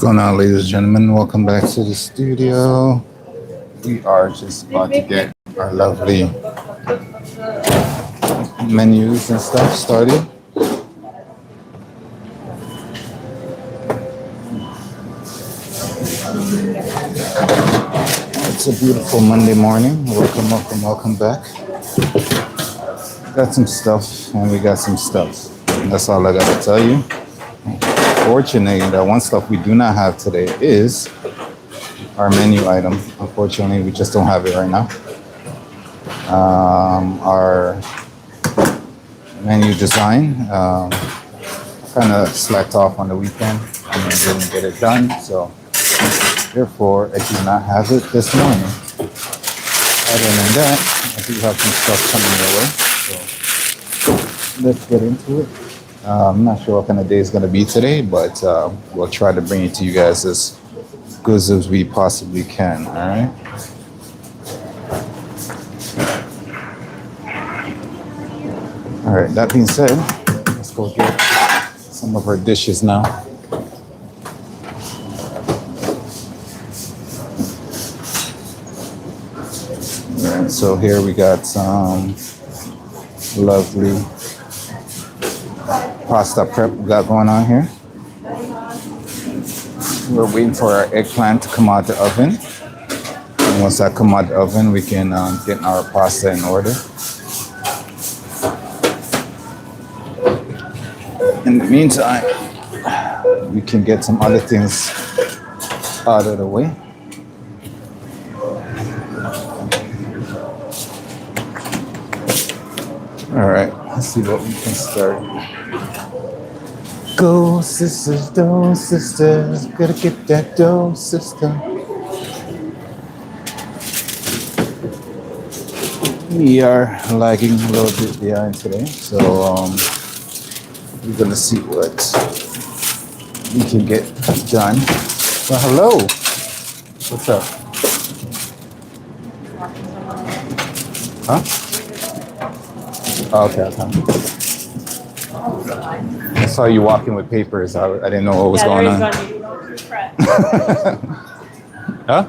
going on, ladies and gentlemen? Welcome back to the studio. We are just about to get our lovely menus and stuff started. It's a beautiful Monday morning. Welcome back. Got some stuff, and we got some stuff. That's all I gotta tell you. Fortunately, the one stuff we do not have today is our menu item. Unfortunately, we just don't have it right now. Our menu design kind of slacked off on the weekend and didn't get it done. So therefore, I do not have it this morning. Other than that, I do have some stuff coming your way. So let's get into it. I'm not sure what kind of day it's going to be today, but we'll try to bring it to you guys as good as we possibly can. All right. All right. That being said, let's go get some of our dishes now. All right. So here we got some lovely pasta prep we got going on here. We're waiting for our eggplant to come out the oven. And once that come out the oven, we can get our pasta in order. In the meantime, we can get some other things out of the way. All right, let's see what we can start. Go sisters, dough sisters, gotta get that dough sister. We are lagging a little bit behind today, so we're gonna see what we can get done. Well, hello, what's up? Huh? Oh, okay. I saw you walking with papers. I didn't know what was going on. Huh?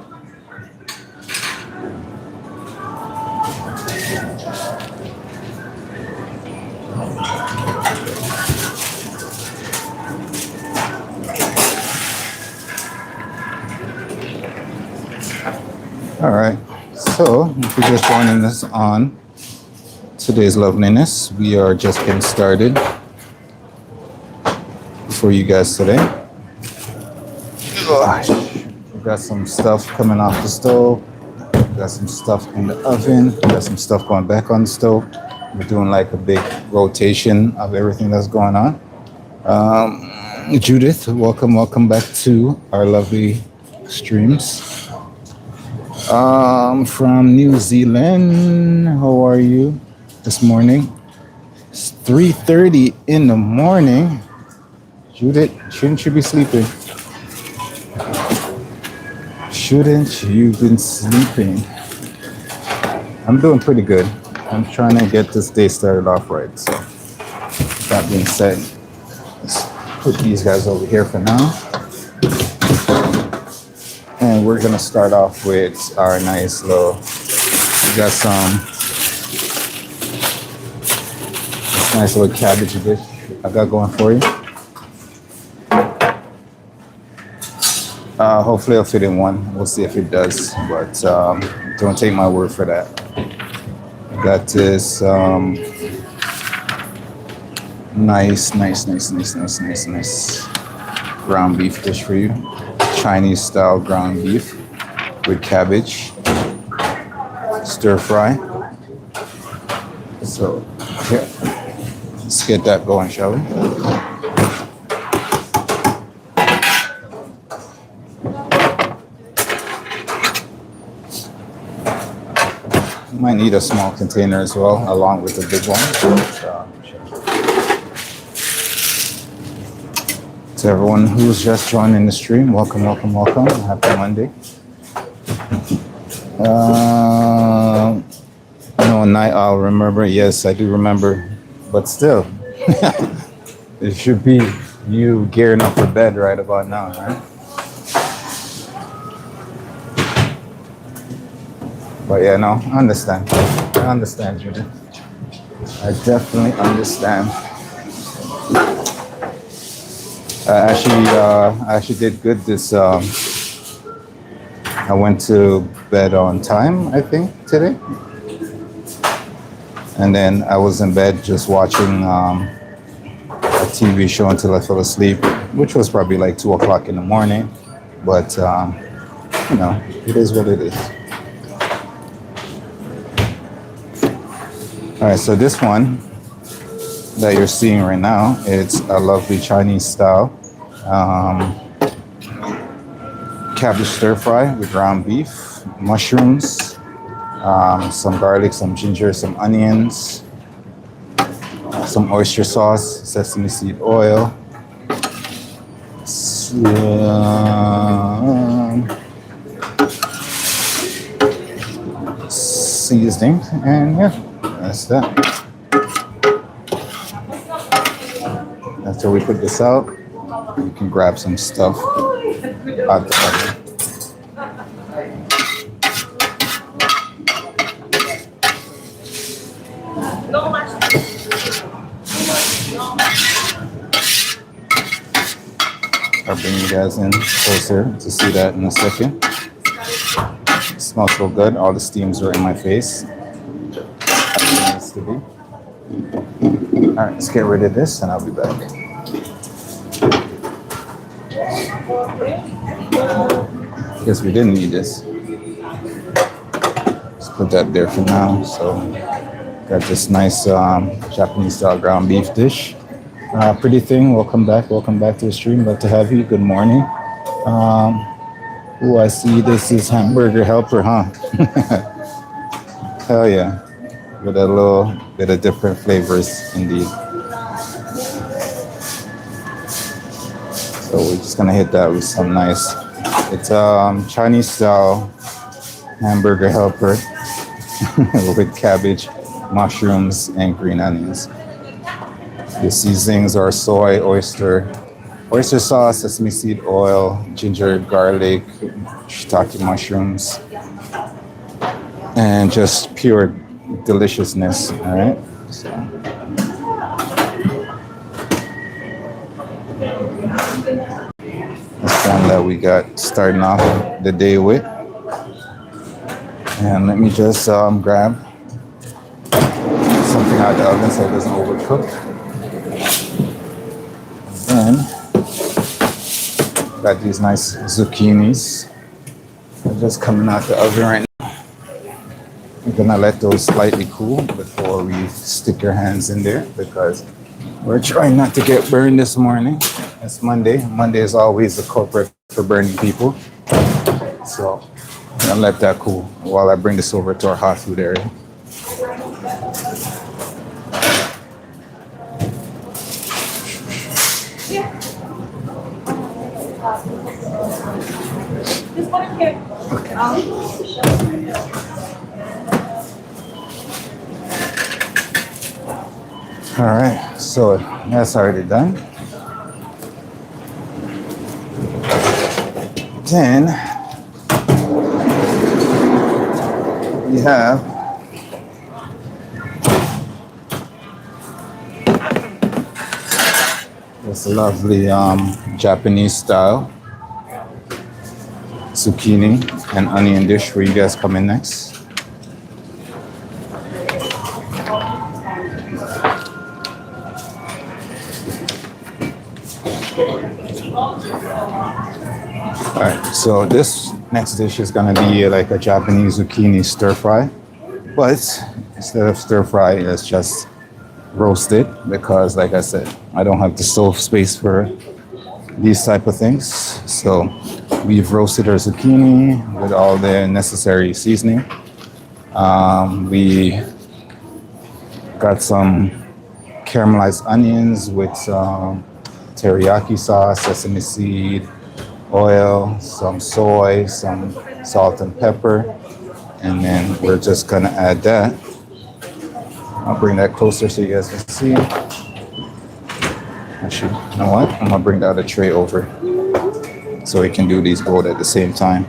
All right. So, if you're just joining us on today's loveliness, we are just getting started for you guys today. Gosh, we got some stuff coming off the stove. We got some stuff in the oven. We got some stuff going back on the stove. We're doing like a big rotation of everything that's going on. Judith, welcome back to our lovely streams. From New Zealand, how are you this morning? It's 3:30 in the morning. Judith, shouldn't you be sleeping? Shouldn't you been sleeping? I'm doing pretty good. I'm trying to get this day started off right. So that being said, let's put these guys over here for now. And we're gonna start off with our nice little, we got some nice little cabbage dish I got going for you. Hopefully it'll fit in one. We'll see if it does, but don't take my word for that. Got this nice ground beef dish for you. Chinese style ground beef with cabbage, stir fry. So here, let's get that going, shall we? Might need a small container as well, along with the big one. To everyone who's just joining the stream, welcome. Happy Monday. No, night I'll remember. Yes, I do remember, but still, it should be you gearing up for bed right about now, right? But yeah, no, I understand. I understand, Judith. I definitely understand. I actually did good this. I went to bed on time, I think, today. And then I was in bed just watching a TV show until I fell asleep, which was probably like 2 o'clock in the morning. But, you know, it is what it is. All right, so this one that you're seeing right now, it's a lovely Chinese style cabbage stir fry with ground beef, mushrooms, some garlic, some ginger, some onions, some oyster sauce, sesame seed oil, seasoning, and yeah, that's that. After we put this out, you can grab some stuff out the oven. I'll bring you guys in closer to see that in a second. It smells so good. All the steams are in my face. As it needs to be. All right, let's get rid of this and I'll be back. Guess we didn't need this. Let's put that there for now. So, got this nice Japanese style ground beef dish. Pretty thing, welcome back to the stream. Love to have you. Good morning. I see this is hamburger helper, huh? Hell yeah, with a little bit of different flavors indeed. So we're just gonna hit that with some nice, it's Chinese style hamburger helper with cabbage, mushrooms, and green onions. The seasonings are soy, oyster sauce, sesame seed oil, ginger, garlic, shiitake mushrooms, and just pure deliciousness. All right. So. That's one that we got starting off the day with. And let me just grab something out of the oven so it doesn't overcook. And then got these nice zucchinis. They're just coming out the oven right now. We're gonna let those slightly cool before we stick your hands in there because we're trying not to get burned this morning. It's Monday. Monday is always the culprit for burning people. So I'm gonna let that cool while I bring this over to our hot food area. Okay. All right, so that's already done. Then we have this lovely Japanese style zucchini and onion dish where you guys come in next. All right, so this next dish is gonna be like a Japanese zucchini stir fry, but instead of stir fry, it's just roasted because, like I said, I don't have the stove space for these type of things. So we've roasted our zucchini with all the necessary seasoning. We got some caramelized onions with teriyaki sauce, sesame seed, oil, some soy, some salt and pepper, and then we're just gonna add that. I'll bring that closer so you guys can see. Actually, you know what? I'm gonna bring the other tray over so we can do these both at the same time.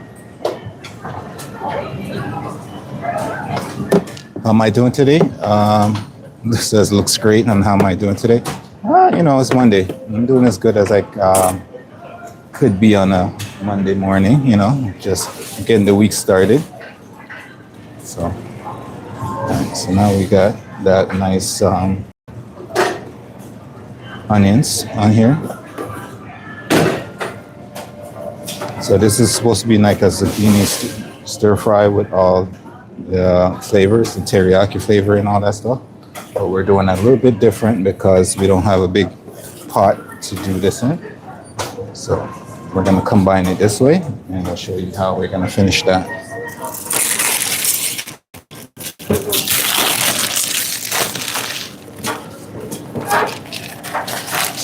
How am I doing today? This says looks great. And how am I doing today? It's Monday. I'm doing as good as I could be on a Monday morning. Just getting the week started. So, alright, so now we got that nice onions on here. So this is supposed to be like a zucchini stir fry with all the flavors, the teriyaki flavor and all that stuff. But we're doing it a little bit different because we don't have a big pot to do this in. So we're gonna combine it this way, and I'll show you how we're gonna finish that.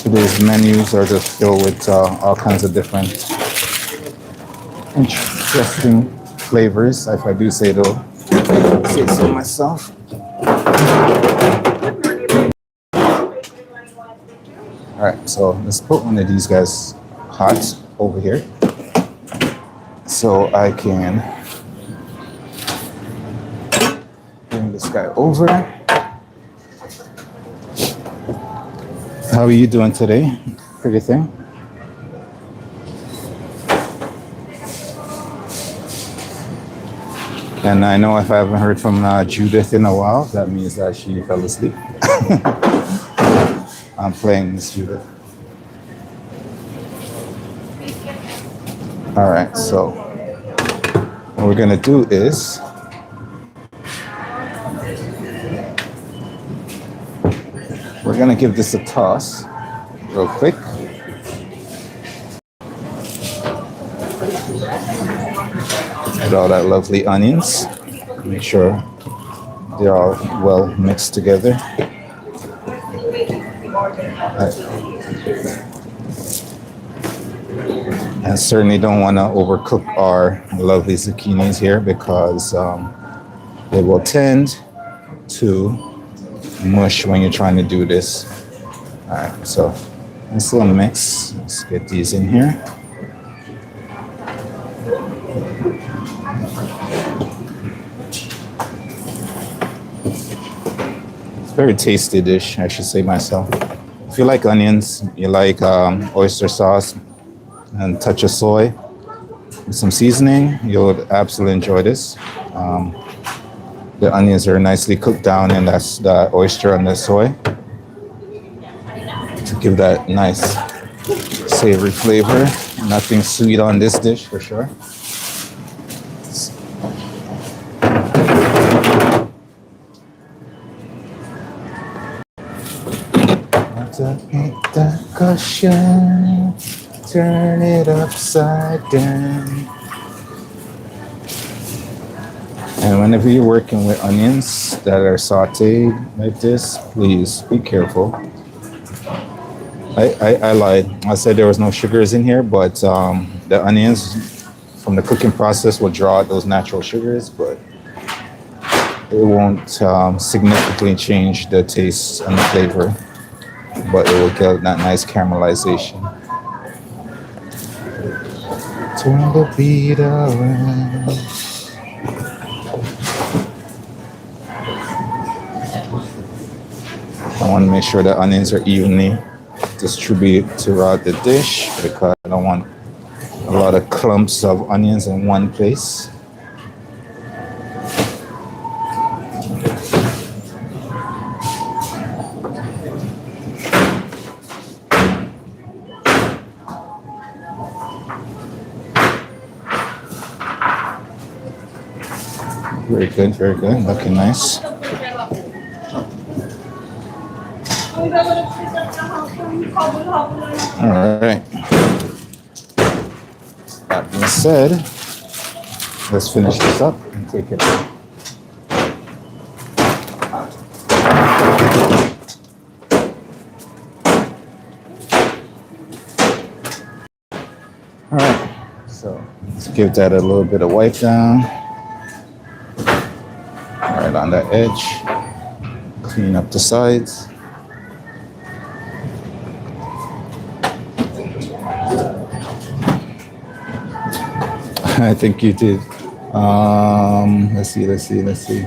Today's menus are just filled with all kinds of different interesting flavors, if I do say so myself. All right, so let's put one of these guys hot over here so I can bring this guy over. How are you doing today? Pretty thing. And I know if I haven't heard from Judith in a while, that means that she fell asleep. I'm playing Miss Judith. All right, so what we're gonna do is we're gonna give this a toss real quick. With all that lovely onions. Make sure they're all well mixed together. And certainly don't want to overcook our lovely zucchinis here because they will tend to mush when you're trying to do this. All right, so nice little mix. Let's get these in here. Very tasty dish, I should say myself. If you like onions, you like oyster sauce and a touch of soy with some seasoning, you'll absolutely enjoy this. The onions are nicely cooked down, and that's the oyster and the soy to give that nice savory flavor. Nothing sweet on this dish for sure. Ain't that caution, turn it upside down. And whenever you're working with onions that are sauteed like this, please be careful. I lied. I said there was no sugars in here, but the onions from the cooking process will draw out those natural sugars, but it won't significantly change the taste and the flavor. But it will get that nice caramelization. Turn the beat around. I want to make sure the onions are evenly distributed throughout the dish because I don't want a lot of clumps of onions in one place. Very good, very good. Looking nice. All right. That being said, let's finish this up and take it. All right. So let's give that a little bit of wipe down. Right on that edge. Clean up the sides. I think you did. Let's see.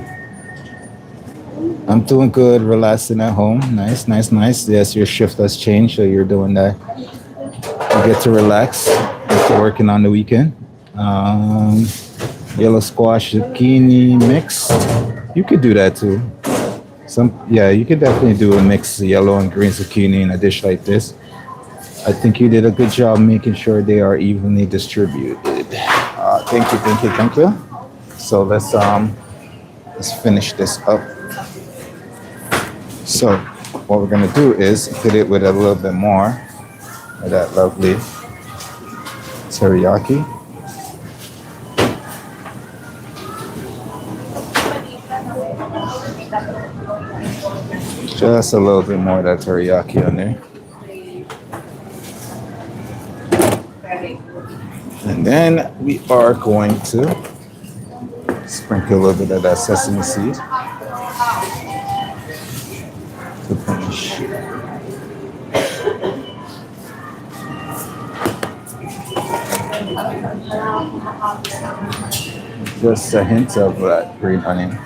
I'm doing good, relaxing at home. Nice, nice, nice. Yes, your shift has changed, so you're doing that. You get to relax after working on the weekend. Um, Yellow squash zucchini mixed. You could do that too. Yeah, you could definitely do a mix of yellow and green zucchini in a dish like this. I think you did a good job making sure they are evenly distributed. Thank you, thank you, thank you. So let's finish this up. So what we're gonna do is hit it with a little bit more of that lovely teriyaki. Just a little bit more of that teriyaki on there. And then we are going to sprinkle a little bit of that sesame seed to finish. Just a hint of that green onion.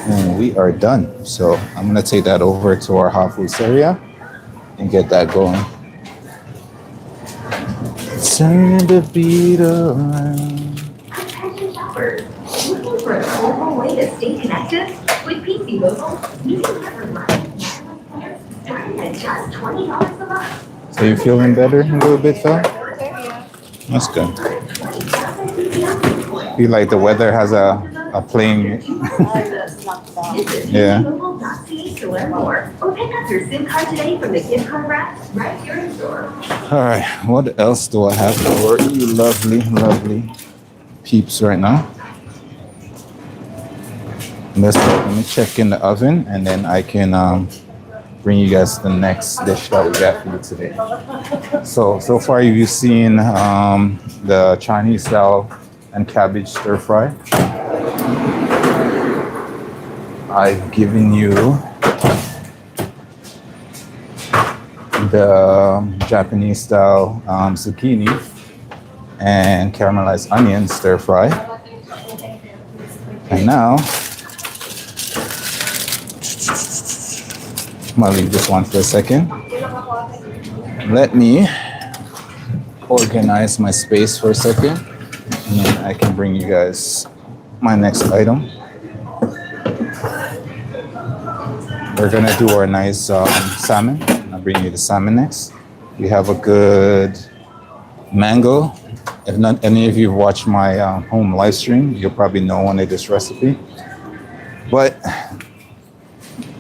And we are done. So I'm gonna take that over to our hot food area and get that going. Turn the beat around. Looking for a global way to stay connected? With PC Mobile, you can never mind. Starting at just $20 a month. So you feeling better a little bit, Phil? That's good. Feel like the weather has a playing. Yeah. To learn more, or pick up your SIM card today from the gift card rack right here in store. All right. What else do I have for you, lovely, lovely peeps right now? Let me check in the oven, and then I can bring you guys the next dish that we got for you today. So far you've seen the Chinese style and cabbage stir fry. I've given you the Japanese style zucchini and caramelized onion stir fry. And now, I'm gonna leave this one for a second. Let me organize my space for a second, and then I can bring you guys my next item. We're gonna do our nice salmon. I'll bring you the salmon next. We have a good mango. If not any of you have watched my home live stream, you'll probably know one of this recipe. But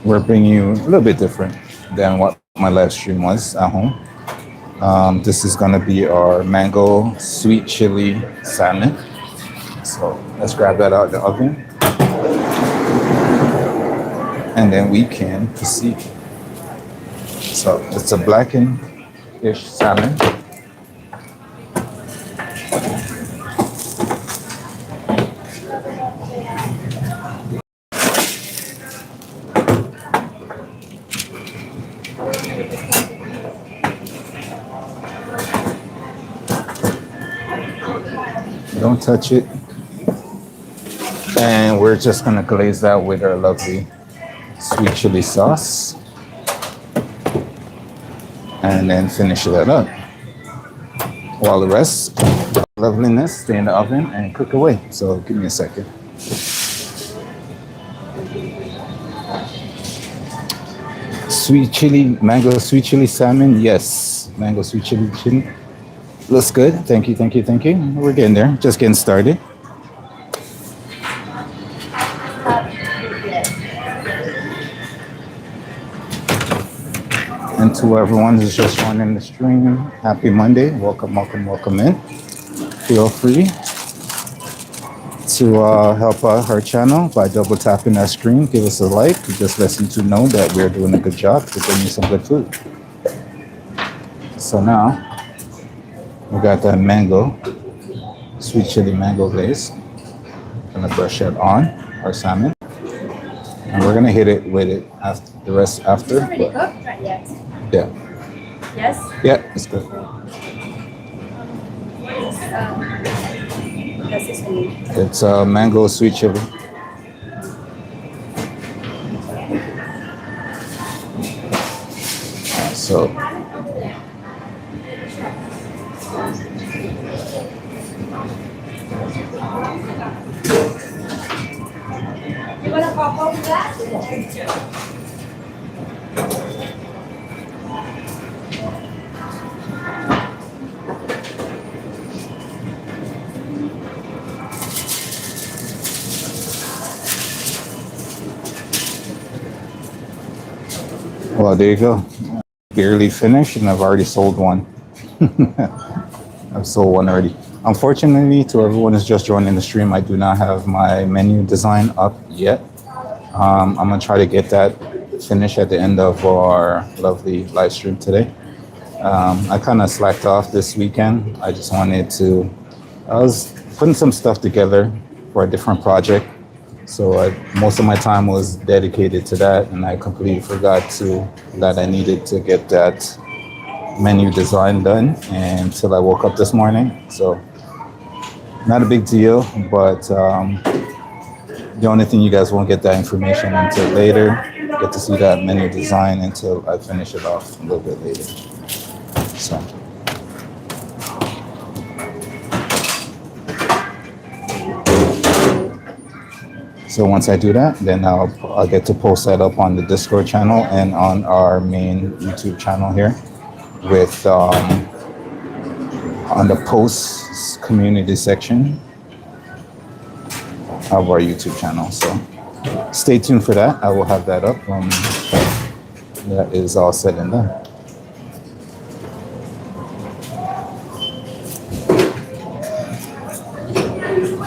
we're bringing you a little bit different than what my live stream was at home. This is gonna be our mango sweet chili salmon. So let's grab that out of the oven. And then we can proceed. So it's a blackened-ish salmon. Don't touch it. And we're just gonna glaze that with our lovely sweet chili sauce, and then finish that up. While the rest, loveliness, stay in the oven and cook away. So give me a second. Sweet chili, mango sweet chili salmon. Yes, mango sweet chili. Looks good. Thank you, thank you, thank you. We're getting there. Just getting started. And to everyone who's just joining the stream, happy Monday. Welcome, welcome, welcome in. Feel free to help out our channel by double tapping that screen. Give us a like. It just lets you to know that we're doing a good job to bring you some good food. So now, we got that mango, sweet chili mango glaze. Gonna brush it on our salmon. And we're gonna hit it with it after the rest after. It's already cooked? Not yet. Yeah. Yes? Yeah, it's good. It's mango sweet chili. So well, there you go. Barely finished, and I've already sold one. I've sold one already. Unfortunately, to everyone who's just joining the stream, I do not have my menu design up yet. I'm gonna try to get that finished at the end of our lovely live stream today. I kind of slacked off this weekend. I just wanted to. I was putting some stuff together for a different project, so most of my time was dedicated to that, and I completely forgot that I needed to get that menu design done until I woke up this morning. So not a big deal, but the only thing you guys won't get that information until later. Get to see that menu design until I finish it off a little bit later. So once I do that, then I'll get to post that up on the Discord channel and on our main YouTube channel here with on the posts community section of our YouTube channel. So stay tuned for that. I will have that up when that is all said and done.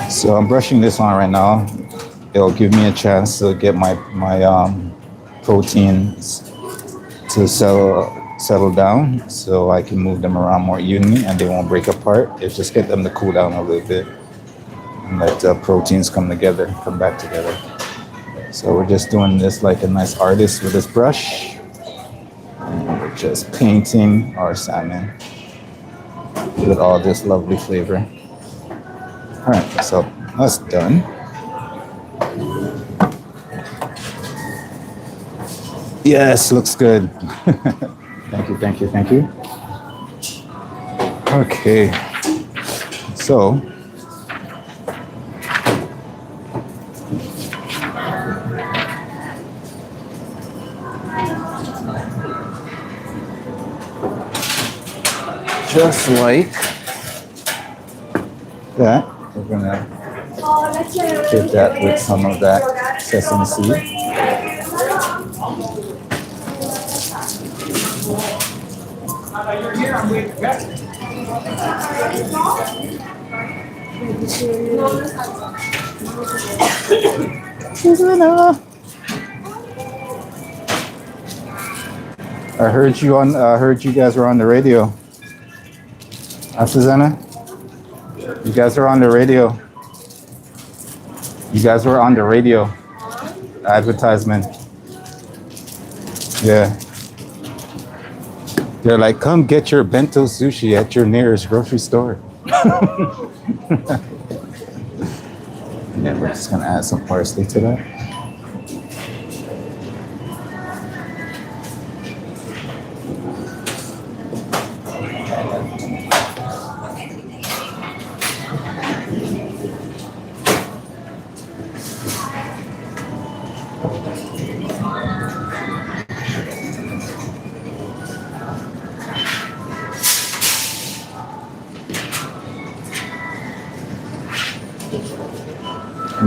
So I'm brushing this on right now. It'll give me a chance to get my proteins to settle down so I can move them around more evenly and they won't break apart. It's just get them to cool down a little bit and let the proteins come back together. So we're just doing this like a nice artist with this brush. And we're just painting our salmon with all this lovely flavor. All right, so that's done. Yes, looks good. Thank you, thank you, thank you. Okay, so just like that, we're gonna hit that with some of that sesame seed. I heard you guys were on the radio. Susanna, you guys are on the radio. You guys were on the radio. Advertisement. Yeah. They're like, come get your bento sushi at your nearest grocery store. Yeah, we're just gonna add some parsley to that.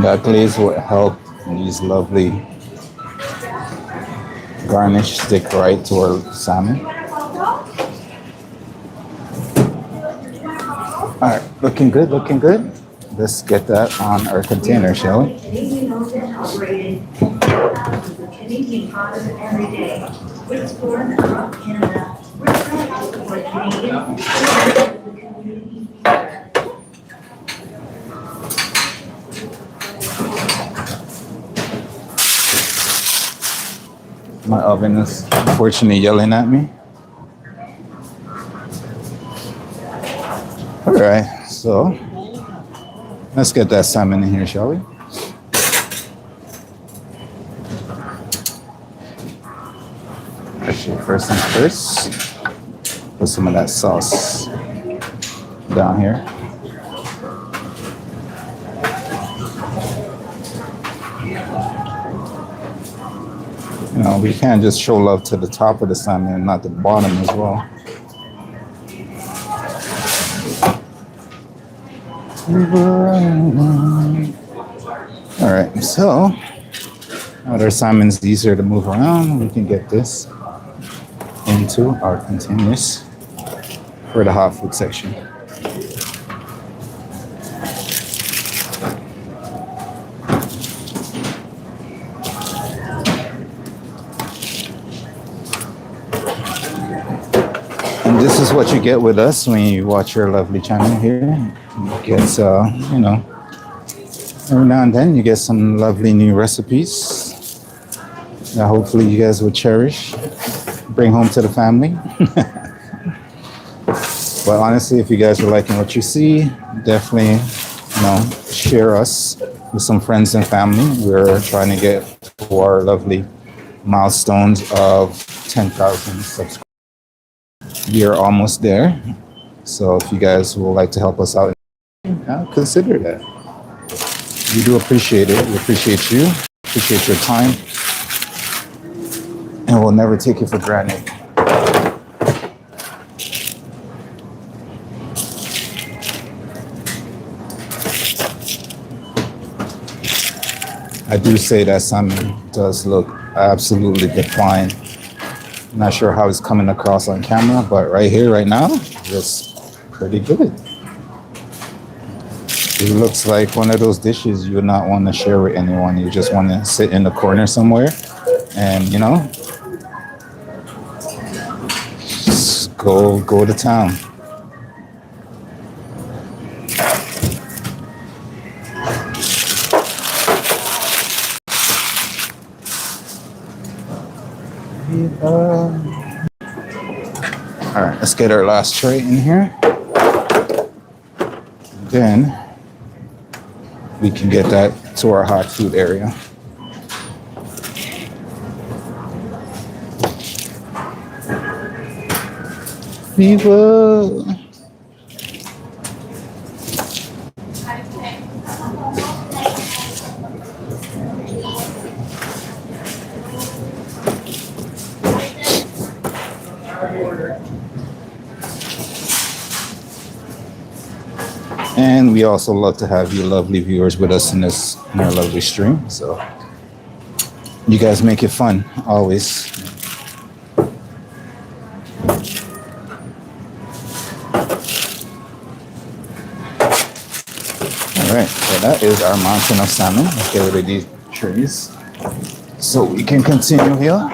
That glaze will help these lovely garnish stick right to our salmon. All right, looking good, looking good. Let's get that on our container, shall we? My oven is unfortunately yelling at me. All right, so Let's get that salmon in here, shall we? Actually, first things first, put some of that sauce down here. You know, we can't just show love to the top of the salmon and not the bottom as well. All right, so now that our salmon's easier to move around, we can get this into our containers for the hot food section. And this is what you get with us when you watch our lovely channel here. You get, you know, every now and then you get some lovely new recipes that hopefully you guys will cherish, bring home to the family. But honestly, if you guys are liking what you see, definitely, you know, share us with some friends and family. We're trying to get to our lovely milestones of 10,000 subscribers. We are almost there. So if you guys would like to help us out, consider that. We do appreciate it. We appreciate you. Appreciate your time. And we'll never take it for granted. I do say that salmon does look absolutely defined. Not sure how it's coming across on camera, but right here, right now, it's pretty good. It looks like one of those dishes you would not want to share with anyone. You just want to sit in the corner somewhere and, you know, just go to town. All right, let's get our last tray in here. Then we can get that to our hot food area. We will. And we also love to have you lovely viewers with us in our lovely stream. So you guys make it fun always. All right, so that is our mountain of salmon. Let's get rid of these trays so we can continue here.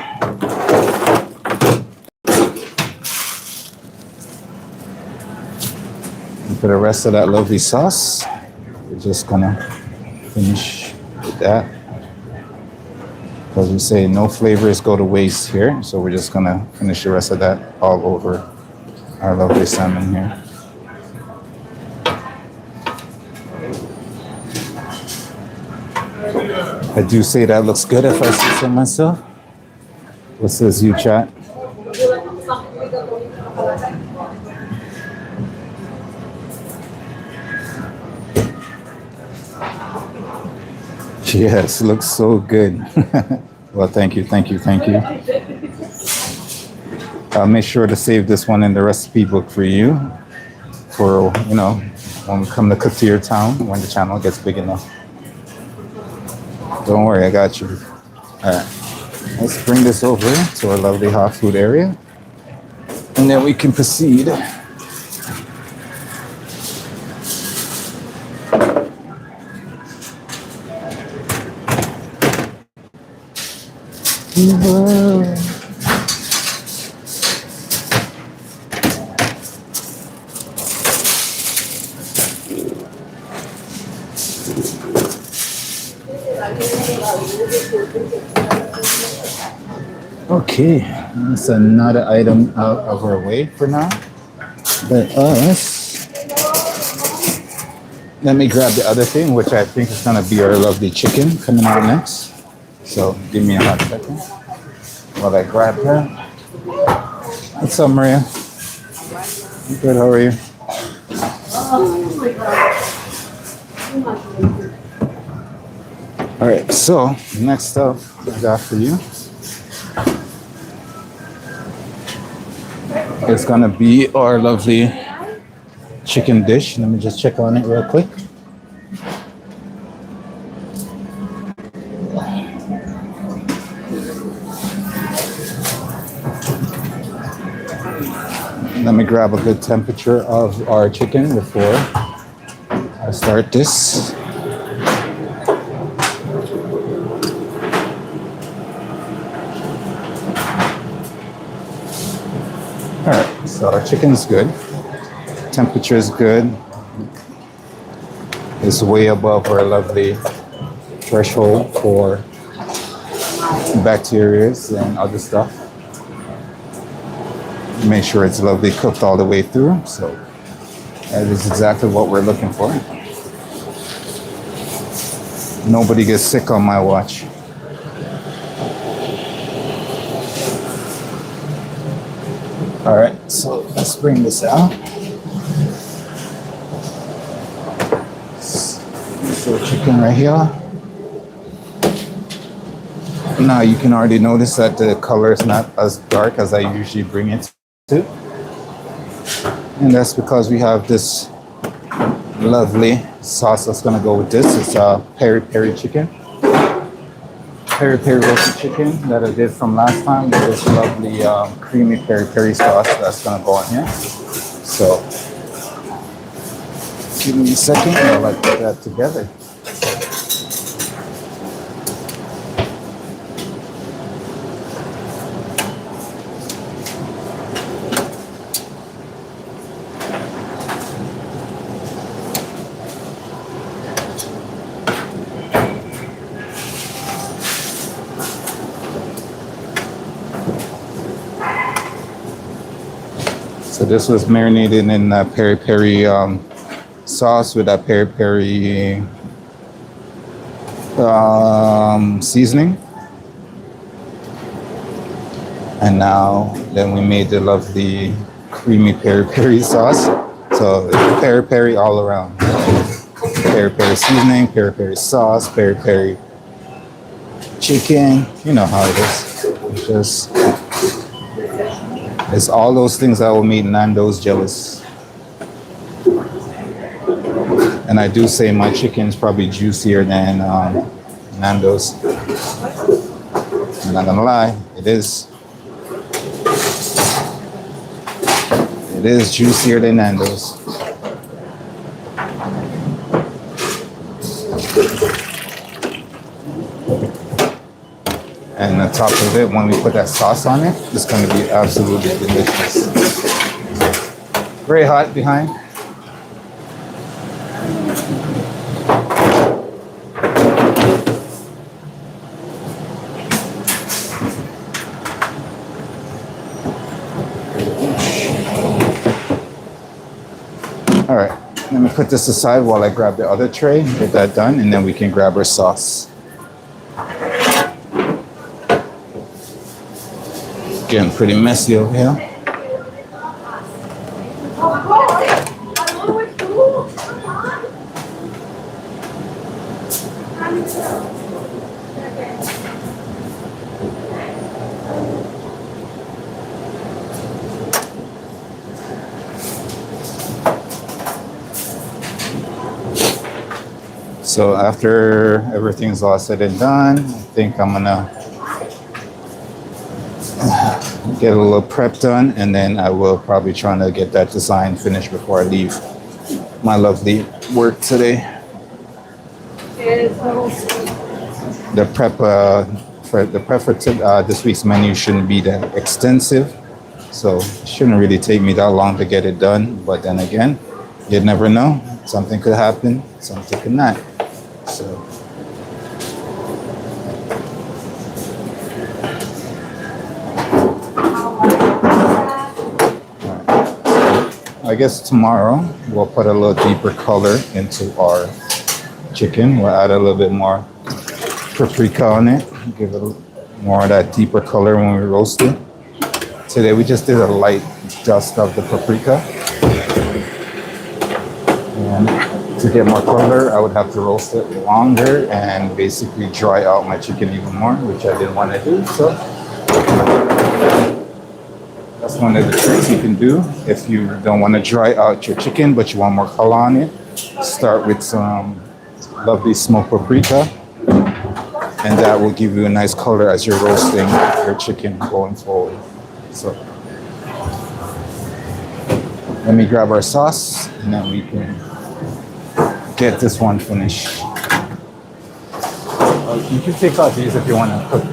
For the rest of that lovely sauce, we're just gonna finish with that. Because we say no flavors go to waste here, so we're just gonna finish the rest of that all over our lovely salmon here. I do say that looks good if I say so myself. What says you, chat? Yes, looks so good. Well, thank you. I'll make sure to save this one in the recipe book for you. For, you know, when we come to Katir Town, when the channel gets big enough. Don't worry, I got you. All right, let's bring this over to our lovely hot food area. And then we can proceed. Okay, that's another item out of our way for now. Let us Let me grab the other thing, which I think is gonna be our lovely chicken coming out next. So give me a hot second while I grab her. What's up, Maria? I'm good. How are you? All right. So next up, I got for you is gonna be our lovely chicken dish. Let me just check on it real quick. Let me grab a good temperature of our chicken before I start this. All right, so our chicken's good. Temperature is good. It's way above our lovely threshold for bacteria and other stuff. Make sure it's lovely cooked all the way through. So that is exactly what we're looking for. Nobody gets sick on my watch. All right, so let's bring this out. So chicken right here. Now you can already notice that the color is not as dark as I usually bring it to. And that's because we have this lovely sauce that's gonna go with this. It's a peri-peri chicken. Peri-peri roasted chicken that I did from last time with this lovely creamy peri-peri sauce that's gonna go on here. So give me a second while I put that together. So this was marinated in peri-peri sauce with that peri-peri seasoning. And now then we made the lovely creamy peri-peri sauce. So it's peri-peri all around. Peri-peri seasoning, peri-peri sauce, peri-peri chicken. You know how it is. It's just, it's all those things that will make Nando's jealous. And I do say my chicken is probably juicier than Nando's. I'm not gonna lie, it is. It is juicier than Nando's. And on top of it, when we put that sauce on it, it's gonna be absolutely delicious. Very hot behind. All right, let me put this aside while I grab the other tray, get that done, and then we can grab our sauce. Getting pretty messy over here. So after everything's all said and done, I think I'm gonna get a little prep done, and then I will probably try to get that design finished before I leave my lovely work today. The prep for this week's menu shouldn't be that extensive, so it shouldn't really take me that long to get it done. But then again, you never know. Something could happen, something could not. So. I guess tomorrow we'll put a little deeper color into our chicken. We'll add a little bit more paprika on it, give it more of that deeper color when we roast it. Today we just did a light dust of the paprika. And to get more color, I would have to roast it longer and basically dry out my chicken even more, which I didn't want to do. So that's one of the tricks you can do if you don't want to dry out your chicken, but you want more color on it. Start with some lovely smoked paprika, and that will give you a nice color as you're roasting your chicken going forward. So let me grab our sauce, and then we can get this one finished. You can take out these if you want to cook.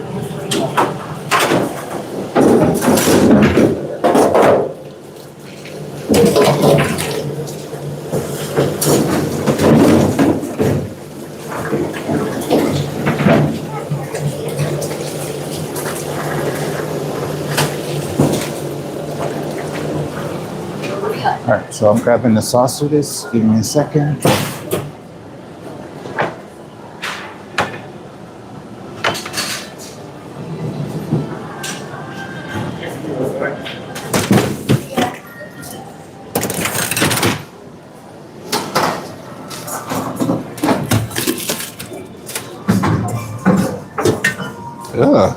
All right, so I'm grabbing the sauce for this. Give me a second. Ugh.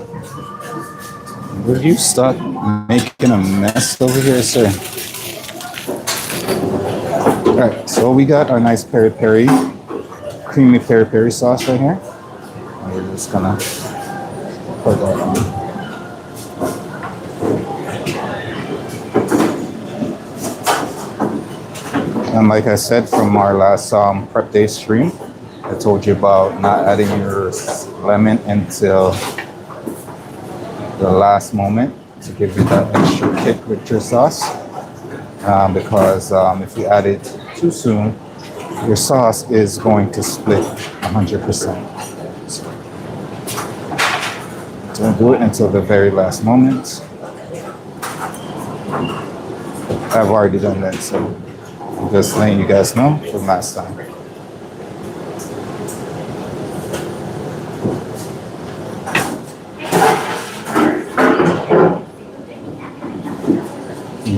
Will you stop making a mess over here, sir? All right, so we got our nice peri-peri, creamy peri-peri sauce right here. And we're just gonna put that on. And like I said from our last prep day stream, I told you about not adding your lemon until the last moment to give you that extra kick with your sauce. Because if you add it too soon, your sauce is going to split 100%. So don't do it until the very last moment. I've already done that, so I'm just letting you guys know from last time.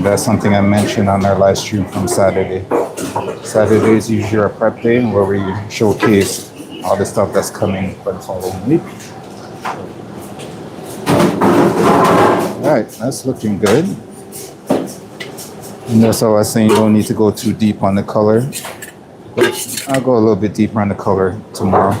That's something I mentioned on our live stream from Saturday. Saturday is usually our prep day where we showcase all the stuff that's coming for the following week. All right, that's looking good. And that's how I was saying you don't need to go too deep on the color. But I'll go a little bit deeper on the color tomorrow.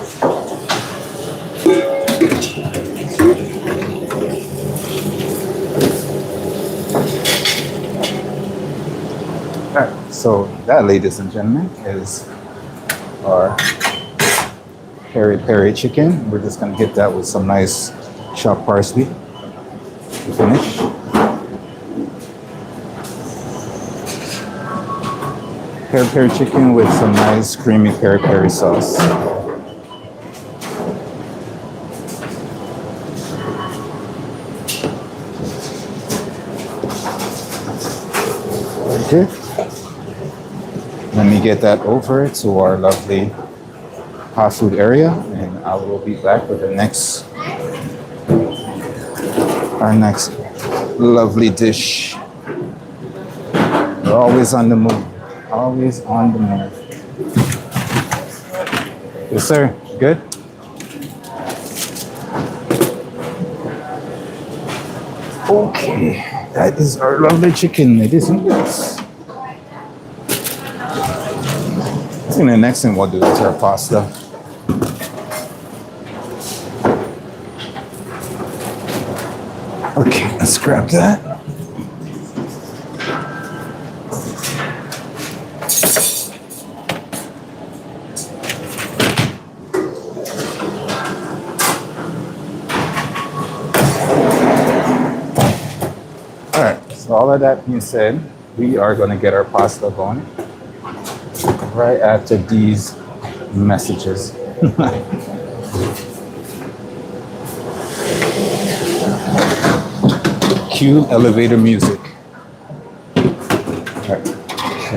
Alright, so that, ladies and gentlemen, is our peri-peri chicken. We're just gonna hit that with some nice chopped parsley to finish. Peri-peri chicken with some nice creamy peri-peri sauce. Okay. Let me get that over to our lovely hot food area, and I will be back with our next lovely dish. We're always on the move. Always on the move. Yes, sir. Good? Okay. That is our lovely chicken, ladies and gents. I think the next thing we'll do is our pasta. Okay, let's grab that. All right, so all of that being said, we are going to get our pasta going right after these messages. Cue elevator music. All right.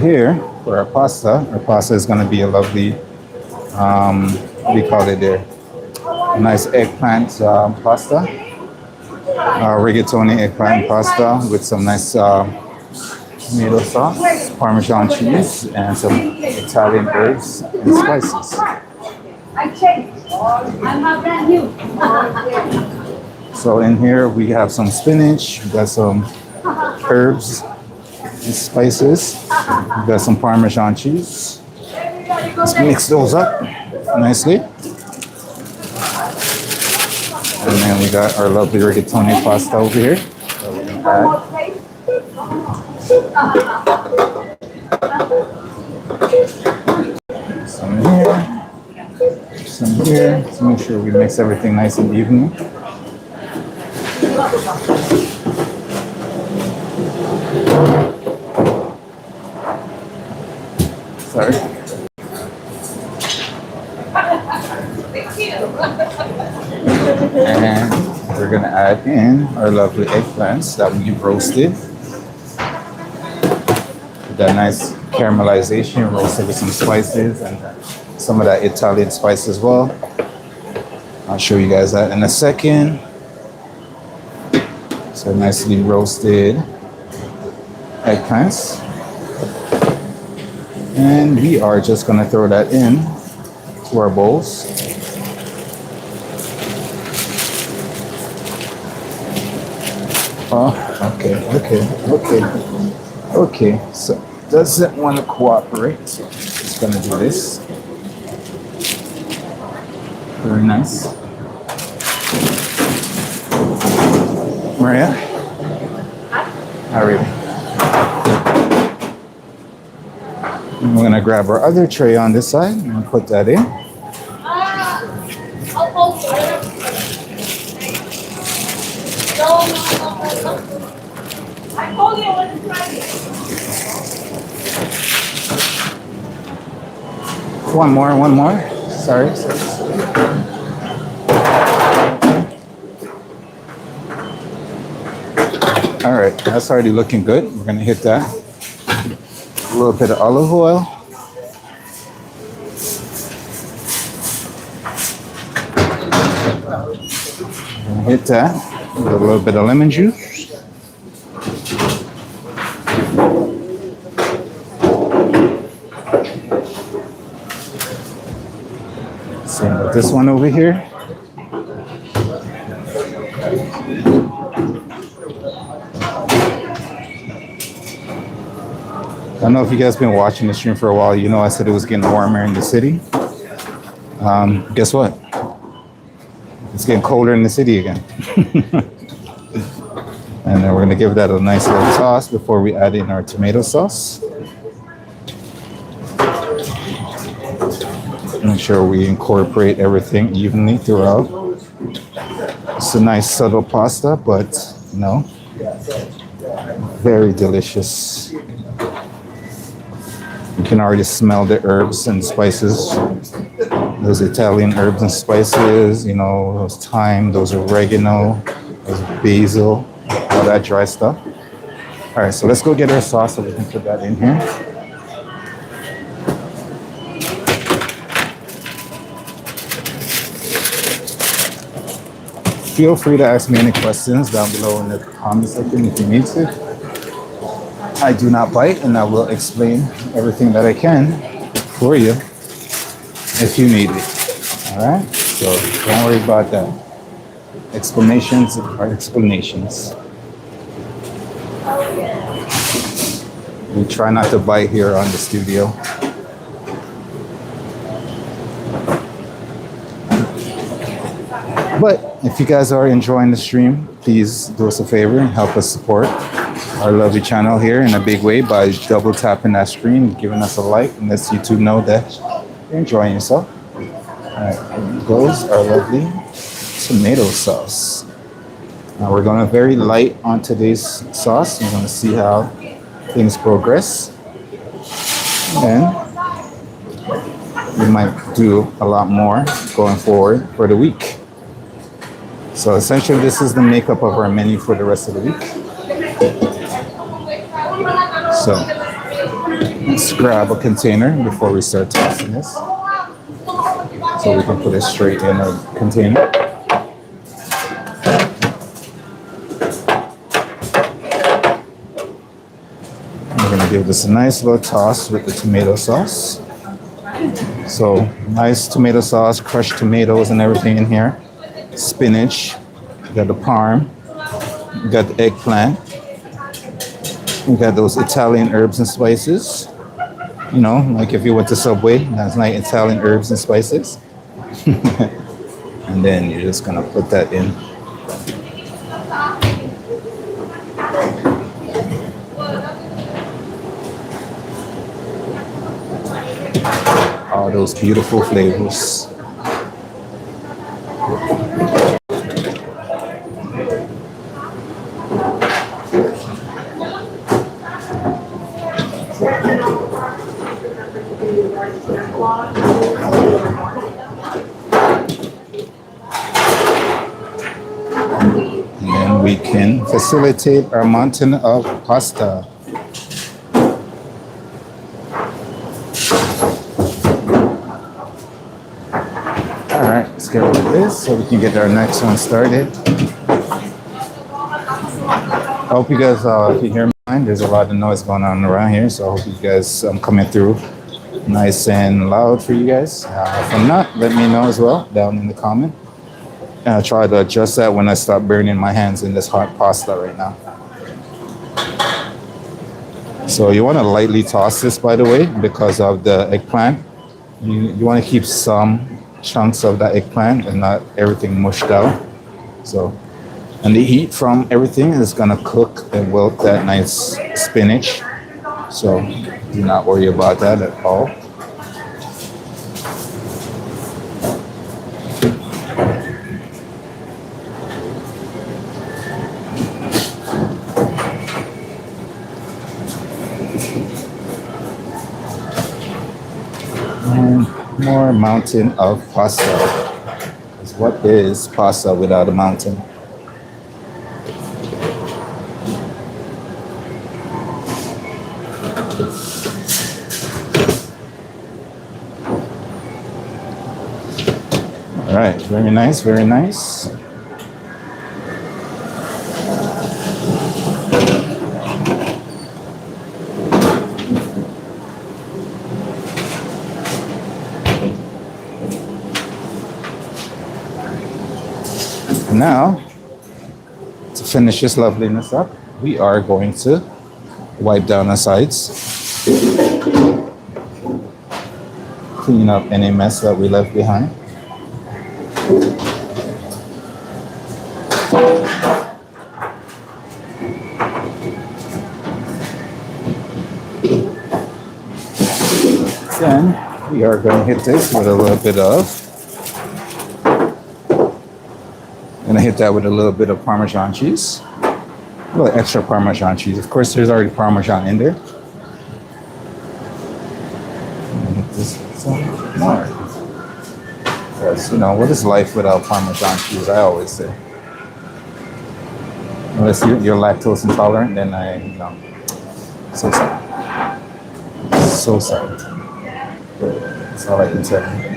here for our pasta is going to be a lovely, what do you call it there? A nice eggplant pasta, rigatoni eggplant pasta with some nice tomato sauce, Parmesan cheese, and some Italian herbs and spices. I changed. I'm brand new. So in here we have some spinach, we got some herbs and spices, we got some Parmesan cheese. Let's mix those up nicely. And then we got our lovely rigatoni pasta over here that we're gonna add. Some here, some here. Let's make sure we mix everything nice and evenly. Sorry. And we're gonna add in our lovely eggplants that we've roasted. With that nice caramelization, roasted with some spices and some of that Italian spice as well. I'll show you guys that in a second. So nicely roasted eggplants. And we are just gonna throw that in to our bowls. Oh, okay. So doesn't want to cooperate. So just gonna do this. Very nice. Maria? How are you? And we're gonna grab our other tray on this side and put that in. I told you I want to try it. One more. Sorry. All right, that's already looking good. We're gonna hit that. A little bit of olive oil. Gonna hit that with a little bit of lemon juice. Same with this one over here. I don't know if you guys been watching the stream for a while. You know I said it was getting warmer in the city. Guess what? It's getting colder in the city again. And then we're gonna give that a nice little toss before we add in our tomato sauce. Make sure we incorporate everything evenly throughout. It's a nice subtle pasta, but you know, very delicious. You can already smell the herbs and spices. Those Italian herbs and spices, you know, those thyme, those oregano, those basil, all that dry stuff. All right, so let's go get our sauce so we can put that in here. Feel free to ask me any questions down below in the comment section if you need to. I do not bite, and I will explain everything that I can for you if you need it. All right? So don't worry about that. Explanations are explanations. We try not to bite here on the studio. But if you guys are enjoying the stream, please do us a favor and help us support our lovely channel here in a big way by double tapping that screen, giving us a like, and lets YouTube know that you're enjoying yourself. All right, here goes our lovely tomato sauce. Now we're going very light on today's sauce. We're going to see how things progress. And we might do a lot more going forward for the week. So essentially, this is the makeup of our menu for the rest of the week. So Let's grab a container before we start tossing this. So we can put it straight in a container. We're gonna give this a nice little toss with the tomato sauce. So nice tomato sauce, crushed tomatoes and everything in here. Spinach, we got the parm, we got the eggplant, we got those Italian herbs and spices. You know, like if you went to Subway, that's like Italian herbs and spices. And then you're just gonna put that in. All those beautiful flavors. And then we can facilitate our mountain of pasta. All right, let's get rid of this so we can get our next one started. I hope you guys can hear mine. There's a lot of noise going on around here, so I hope you guys coming through nice and loud for you guys. If I'm not, let me know as well down in the comment. And I'll try to adjust that when I stop burning my hands in this hot pasta right now. So you want to lightly toss this, by the way, because of the eggplant. You want to keep some chunks of that eggplant and not everything mushed out. So, and the heat from everything is gonna cook and wilt that nice spinach. So do not worry about that at all. And more mountain of pasta. Because what is pasta without a mountain? All right, very nice, very nice. Now, to finish this loveliness up, we are going to wipe down the sides, clean up any mess that we left behind. Then we are going to hit this with a little bit of hit that with a little bit of Parmesan cheese. A little extra Parmesan cheese. Of course, there's already Parmesan in there. And hit this with some more. Because, you know, what is life without Parmesan cheese? I always say. Unless you're lactose intolerant, then so sorry. So sorry. That's all I can tell you.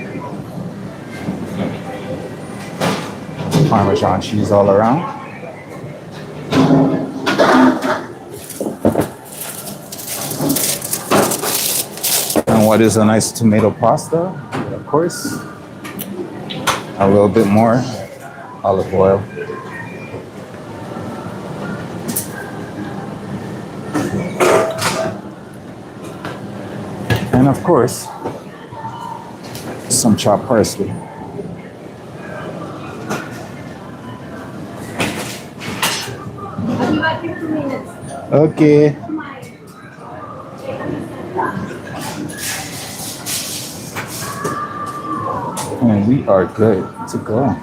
Parmesan cheese all around. And what is a nice tomato pasta? Of course, a little bit more olive oil. And of course, some chopped parsley. Okay. And we are good to go.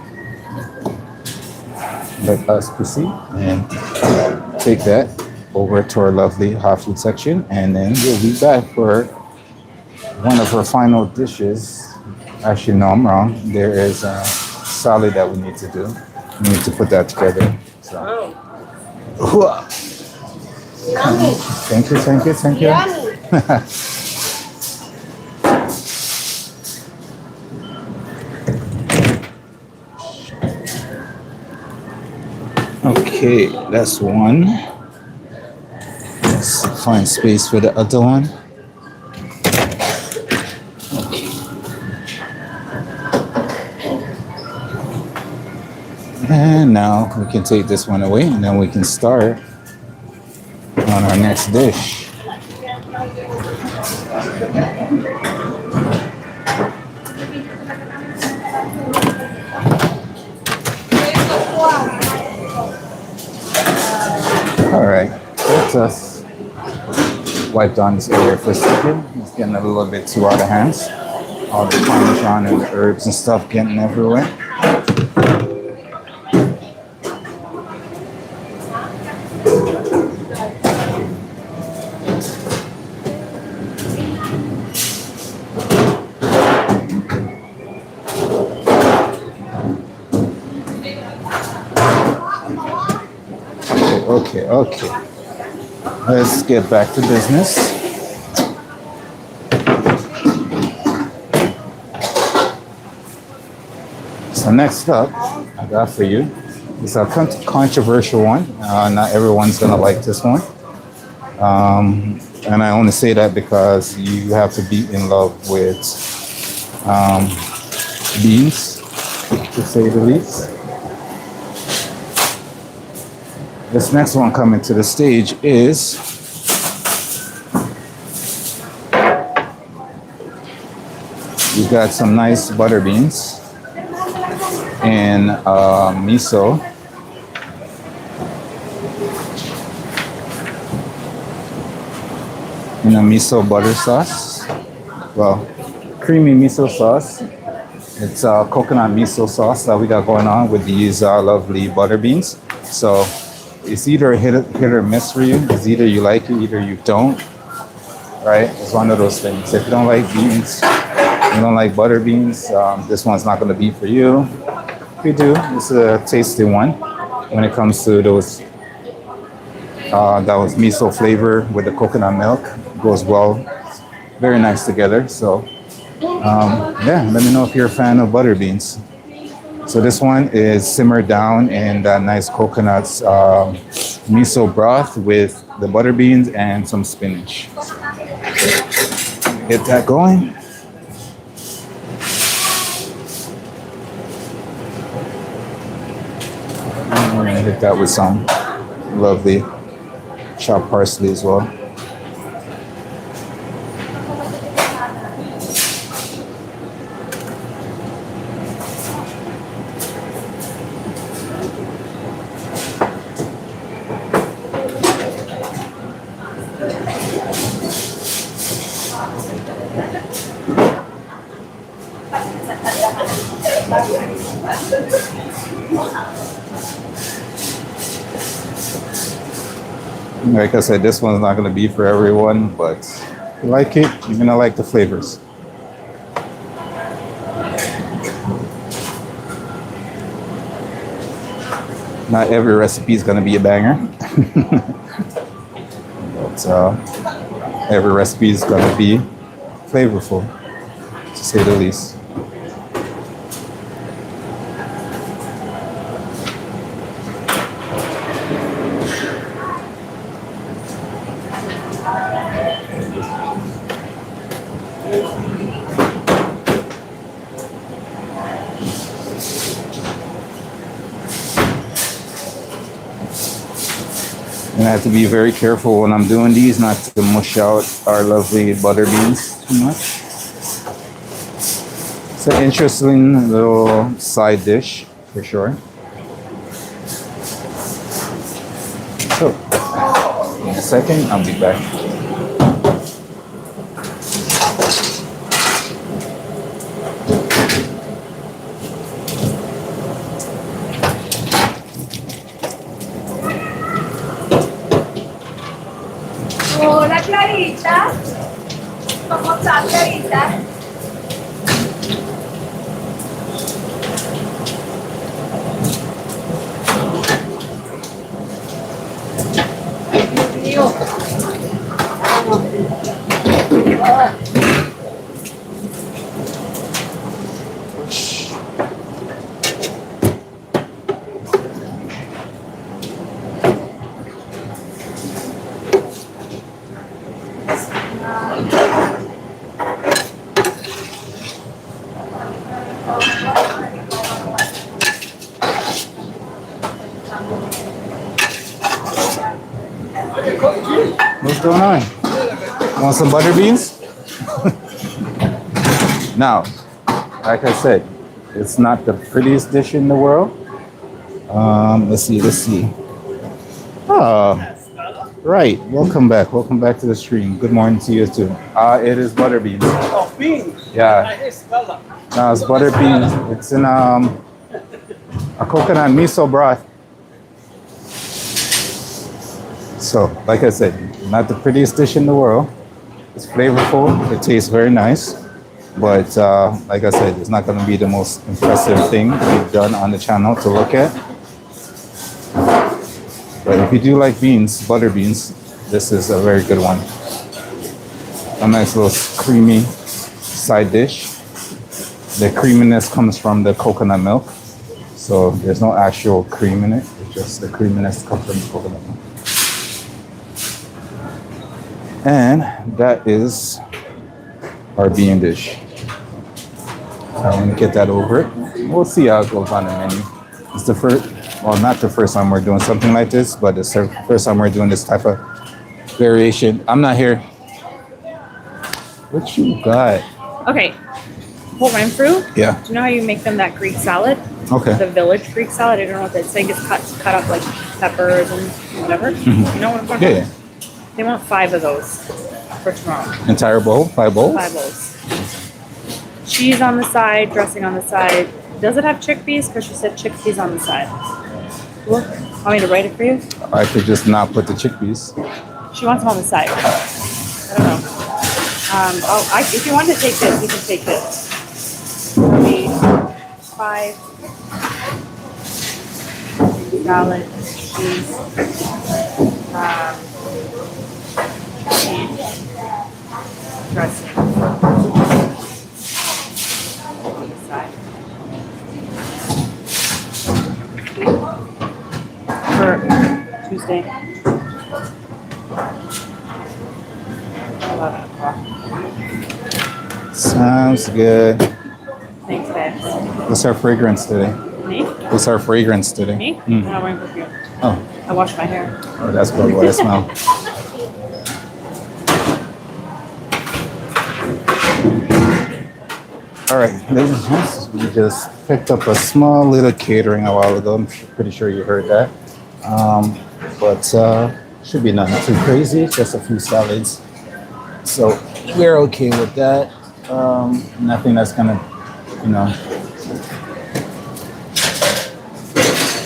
Let us proceed and take that over to our lovely hot food section, and then we'll be back for one of our final dishes. Actually, no, I'm wrong. There is a salad that we need to do. We need to put that together. So. Thank you, thank you, thank you. Okay, that's one. Let's find space for the other one. And now we can take this one away and then we can start on our next dish. All right, let's just wipe down this area for a second. It's getting a little bit too out of hands. All the parmesan and the herbs and stuff getting everywhere. Okay. Let's get back to business. So next up, I got for you is a controversial one. Not everyone's gonna like this one. And I only say that because you have to be in love with beans, to say the least. This next one coming to the stage is you got some nice butter beans and miso. In a miso butter sauce. Well, creamy miso sauce. It's coconut miso sauce that we got going on with these lovely butter beans. So it's either a hit or miss for you. It's either you like it, either you don't. Right? It's one of those things. If you don't like beans, you don't like butter beans, this one's not going to be for you. If you do, it's a tasty one when it comes to those. That was miso flavor with the coconut milk. Goes well, very nice together. So, yeah, let me know if you're a fan of butter beans. So this one is simmered down in that nice coconut miso broth with the butter beans and some spinach. Get that going. I'm gonna hit that with some lovely chopped parsley as well. Like I said, this one's not going to be for everyone, but if you like it, you're going to like the flavors. Not every recipe is going to be a banger, but every recipe is going to be flavorful, to say the least. And I have to be very careful when I'm doing these not to mush out our lovely butter beans too much. It's an interesting little side dish for sure. So, in a second, I'll be back. Hola Clarita, ¿cómo estás Clarita? Dios mío. What's going on? Want some butter beans? Now, like I said, it's not the prettiest dish in the world. Let's see. Oh, right. Welcome back to the stream. Good morning to you too. It is butter beans. Oh, beans. Yeah. No, it's butter beans. It's in a coconut miso broth. So, like I said, not the prettiest dish in the world. It's flavorful. It tastes very nice. But like I said, it's not going to be the most impressive thing we've done on the channel to look at. But if you do like beans, butter beans, this is a very good one. A nice little creamy side dish. The creaminess comes from the coconut milk. So there's no actual cream in it. It's just the creaminess comes from the coconut milk. And that is our bean dish. I'm gonna get that over it. We'll see how it goes on the menu. It's the first, well, not the first time we're doing something like this, but it's the first time we're doing this type of variation. I'm not here. What you got? Okay. Whole rhyme through. Yeah. Do you know how you make them that Greek salad? Okay. The village Greek salad. I don't know what that's saying. It's cut up like peppers and whatever. You know what I'm talking Yeah. about? They want 5 of those for tomorrow. Entire bowl? 5 bowls? 5 bowls. Cheese on the side, dressing on the side. Does it have chickpeas? Because she said chickpeas on the side. Look, want me to write it for you? I could just not put the chickpeas. She wants them on the side. I don't know. If you want to take this, you can take this. 5 salad, cheese, dressing. On the side. For Tuesday. 11 o'clock. Sounds good. Thanks, babe. What's our fragrance today? Me? What's our fragrance today? Me? Mm. I'm not wearing perfume. Oh, I wash my hair. oh, that's probably what I smell. All right, ladies and gents, we just picked up a small little catering a while ago. I'm pretty sure you heard that. But should be nothing too crazy, just a few salads. So we're okay with that. Nothing that's gonna,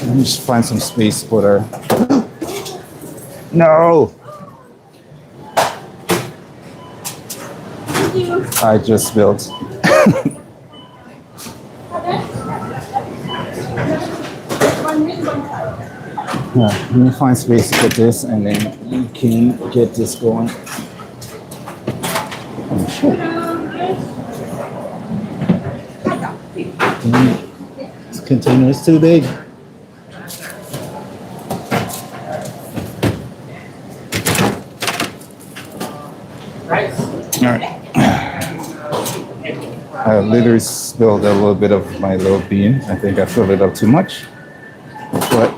let me just find some space for her. No! I just spilled. Yeah, let me find space to put this and then you can get this going. Oh, shit. This container is too big. All right. I literally spilled a little bit of my little bean. I think I filled it up too much. But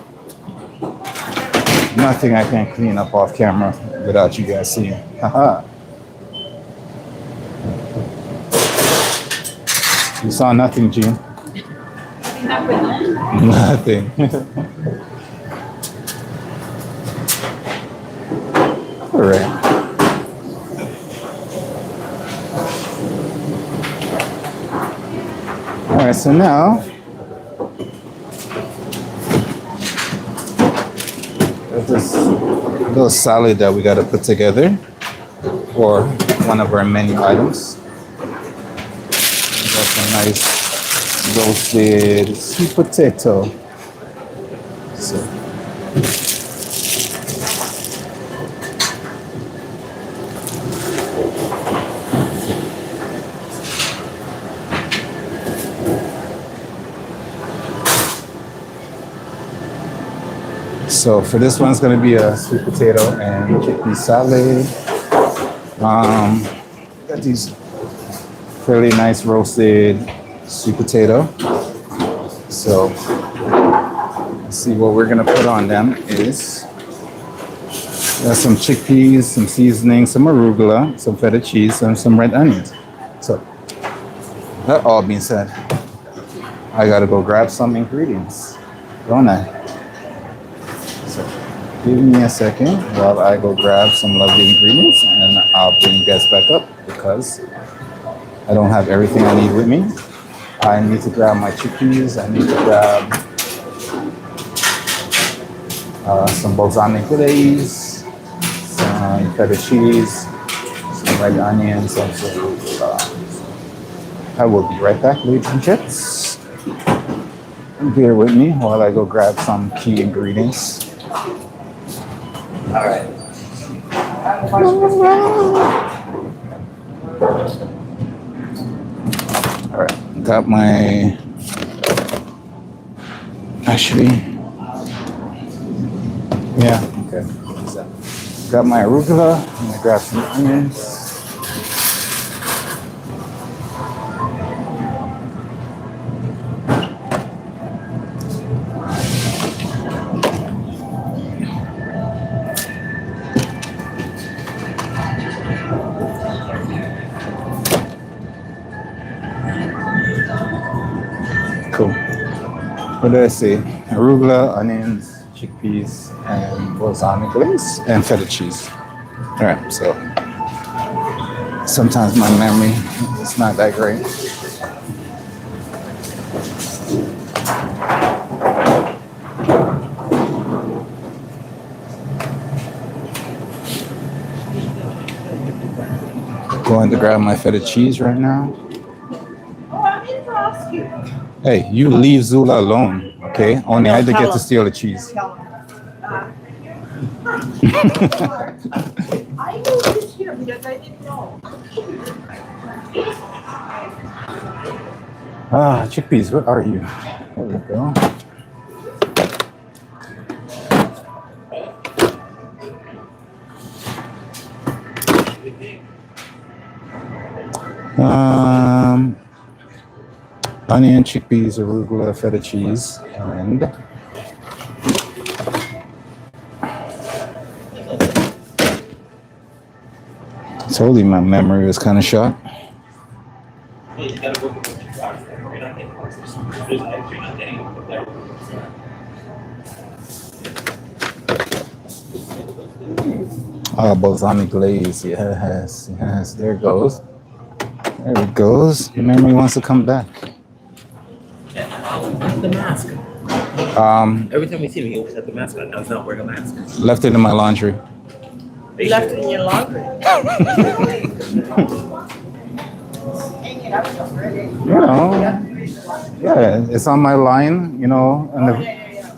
nothing I can clean up off camera without you guys seeing. Haha. You saw nothing, Gene. Nothing. All right. All right, so now there's this little salad that we got to put together for one of our menu items. We got some nice roasted sweet potato. So So for this one, it's going to be a sweet potato and chickpea salad. Got these fairly nice roasted sweet potato. So let's see, what we're going to put on them is some chickpeas, some seasoning, some arugula, some feta cheese, and some red onions. So that all being said, I gotta go grab some ingredients, don't I? So give me a second while I go grab some lovely ingredients, and I'll bring you guys back up because I don't have everything I need with me. I need to grab my chickpeas. I need to grab some balsamic glaze, some feta cheese, some red onions, and I will be right back, ladies and gents. Bear with me while I go grab some key ingredients. All right. All right, got my, actually, yeah, okay. Got my arugula. I'm gonna grab some onions. Cool. What did I say? Arugula, onions, chickpeas, and balsamic glaze, and feta cheese. All right, so sometimes my memory is not that great. Going to grab my feta cheese right now. Hey, you leave Zula alone, okay? Only I get to steal the cheese. I knew this here because I didn't know. Chickpeas, where are you? There we go. Onion, chickpeas, arugula, feta cheese, and I told you my memory was kind of shot. Balsamic glaze, yes, yes, there it goes. There it goes. Memory wants to come back. The mask. Every time we see him, he always has the mask on. Now he's not wearing a mask. Left it in my laundry. You left it in your laundry. You know, yeah, it's on my line, you know,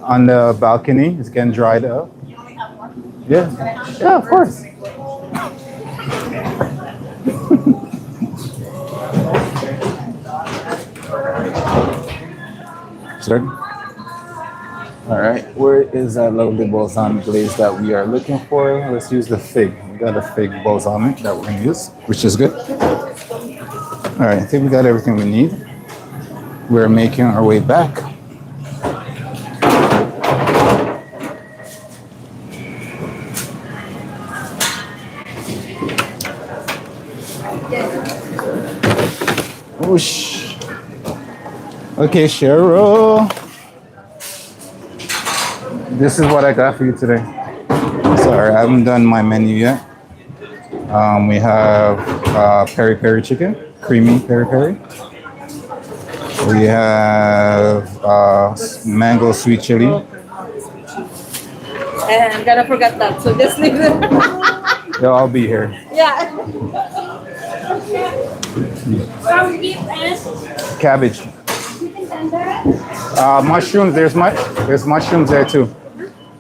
on the balcony. It's getting dried up. Yeah, yeah, of course. Sir? All right, where is that lovely balsamic glaze that we are looking for? Let's use the fig. We got a fig balsamic that we're gonna use, which is good. All right, I think we got everything we need. We're making our way back. Whoosh. Okay, Cheryl. This is what I got for you today. Sorry, I haven't done my menu yet. We have peri peri chicken, creamy peri peri. We have mango sweet chili. And I'm gonna forget that. So just leave it. They'll all be here. Yeah. Cabbage. Mushrooms. There's mushrooms there too.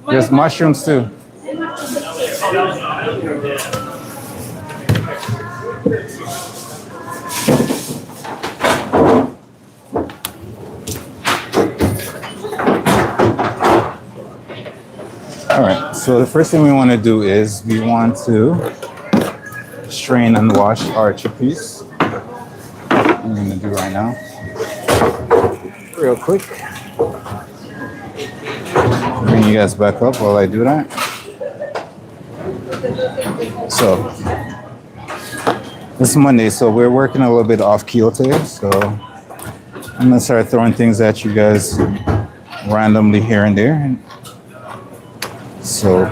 There's mushrooms too. All right, so the first thing we want to do is we want to strain and wash our chickpeas. I'm going to do right now, real quick. Bring you guys back up while I do that. So this is Monday, so we're working a little bit off keel today. So I'm gonna start throwing things at you guys randomly here and there. So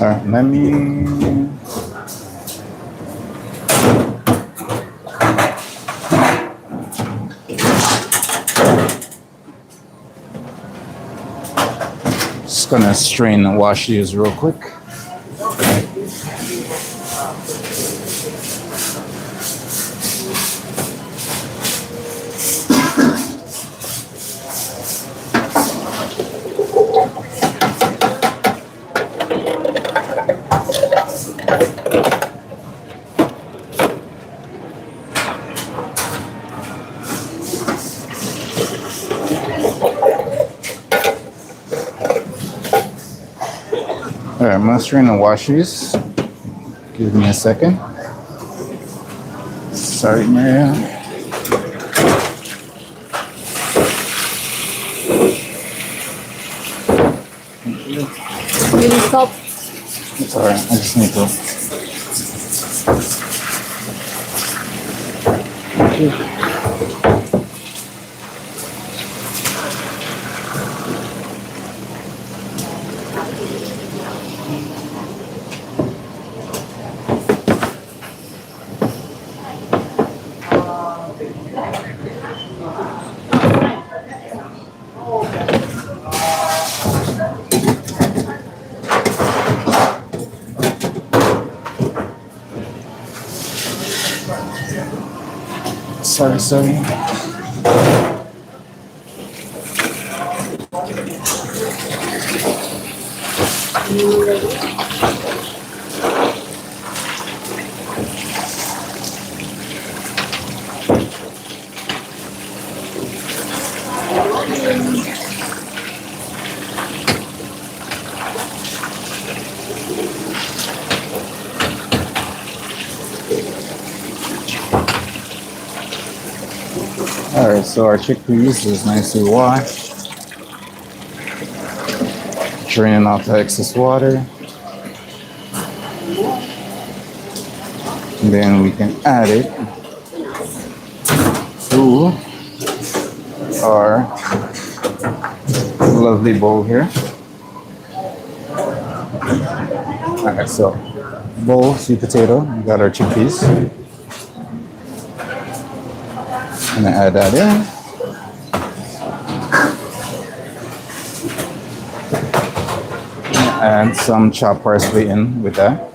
all right, let me. Just gonna strain and wash these real quick. All right, I'm gonna strain and wash these. Give me a second. Sorry, Maria. You need salt. It's all right. I just need to. Thank you. Sorry. All right, so our chickpeas is nicely washed. Draining off the excess water. And then we can add it to our lovely bowl here. Alright, so bowl, sweet potato, we got our chickpeas. I'm gonna add that in. And some chopped parsley in with that.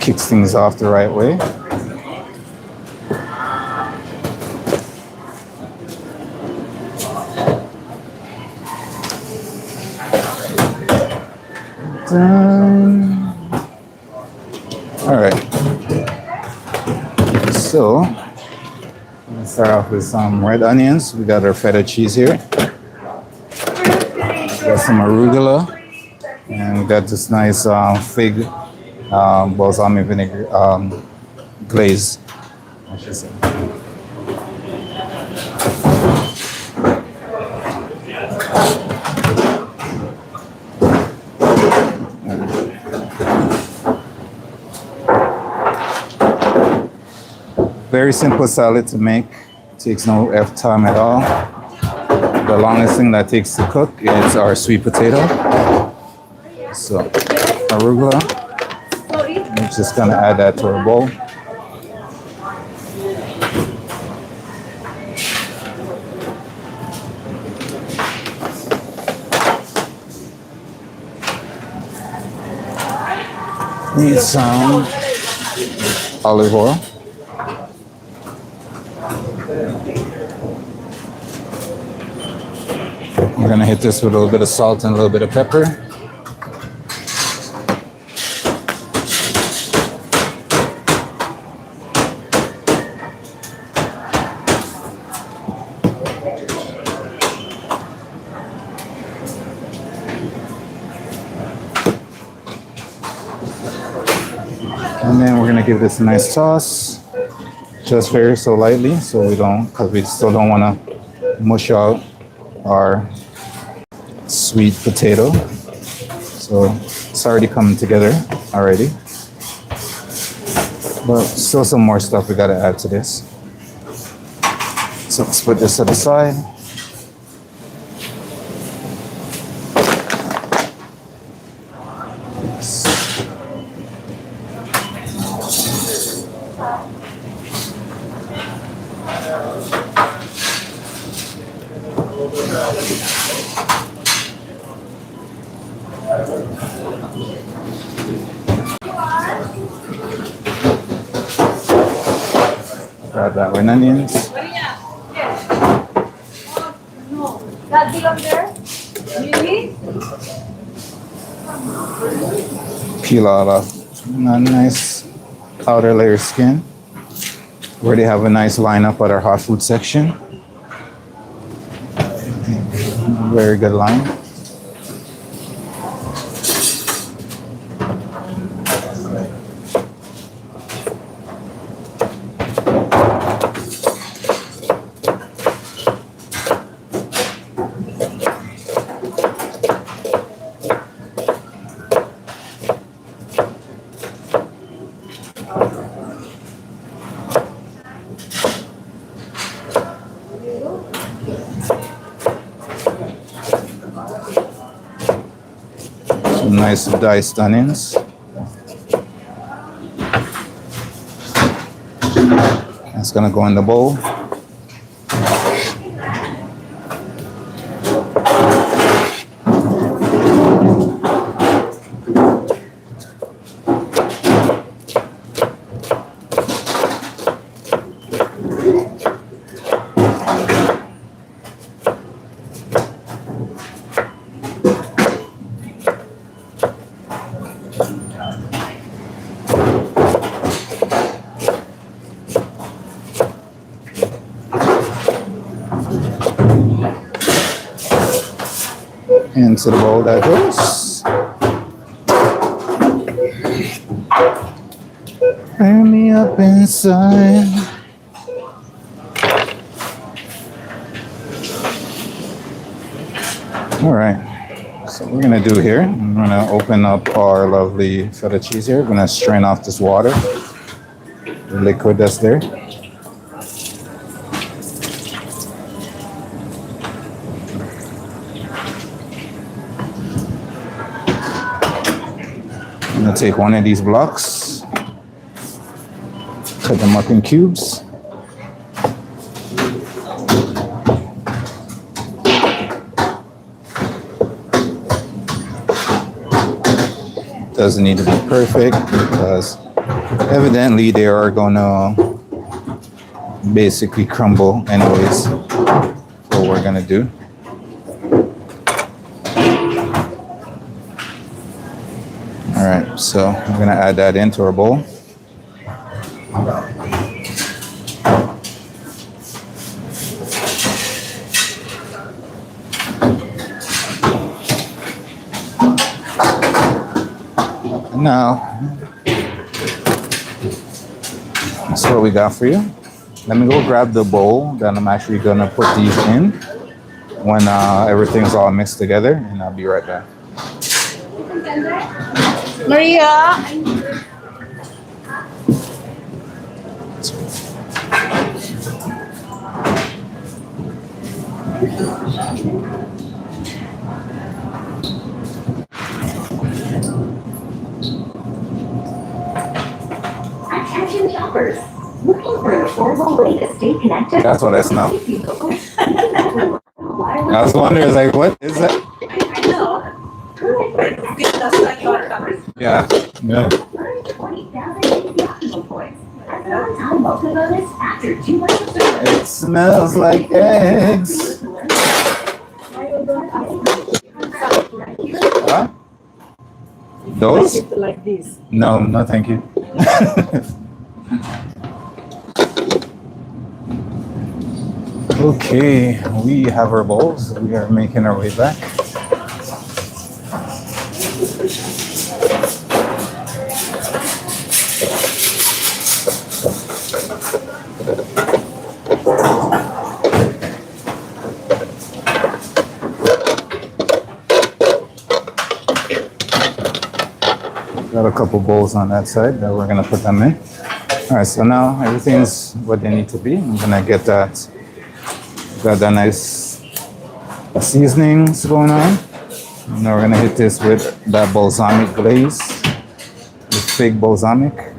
Kicks things off the right way. Done. All right. So let's start off with some red onions. We got our feta cheese here. We got some arugula, and we got this nice fig balsamic vinegar glaze, I should say. Very simple salad to make. Takes no time at all. The longest thing that takes to cook is our sweet potato. So arugula. I'm just gonna add that to our bowl. Need some olive oil. We're gonna hit this with a little bit of salt and a little bit of pepper. And then we're gonna give this a nice toss, just very so lightly, so we don't, because we still don't want to mush out our sweet potato. So it's already coming together already, but still some more stuff we gotta add to this. So let's put this to the side. Grab that with onions. That big up there? Really? Peel out a nice outer layer skin. We already have a nice lineup at our hot food section. Very good line. Some nice diced onions. That's gonna go in the bowl. Into the bowl that goes. Burn me up inside. All right, so what we're gonna do here, I'm gonna open up our lovely feta cheese here. We're gonna strain off this water, the liquid that's there. I'm gonna take one of these blocks, cut them up in cubes. Doesn't need to be perfect because evidently they are gonna basically crumble anyways for what we're gonna do. All right, so I'm gonna add that into our bowl. Now, that's what we got for you. Let me go grab the bowl that I'm actually gonna put these in when everything's all mixed together, and I'll be right back. Maria? Attention shoppers. Looking for an affordable way to stay connected? That's what I smell. I was wondering, like, what is that? I know. That's like water. Yeah. Time welcome bonus after 2 months of service. It smells like eggs. Huh? Those? Like these. No, no, thank you. Okay, we have our bowls. We are making our way back. Got a couple bowls on that side that we're gonna put them in. All right, so now everything's what they need to be. I'm gonna get that, got that nice seasonings going on. Now we're gonna hit this with that balsamic glaze, this fig balsamic.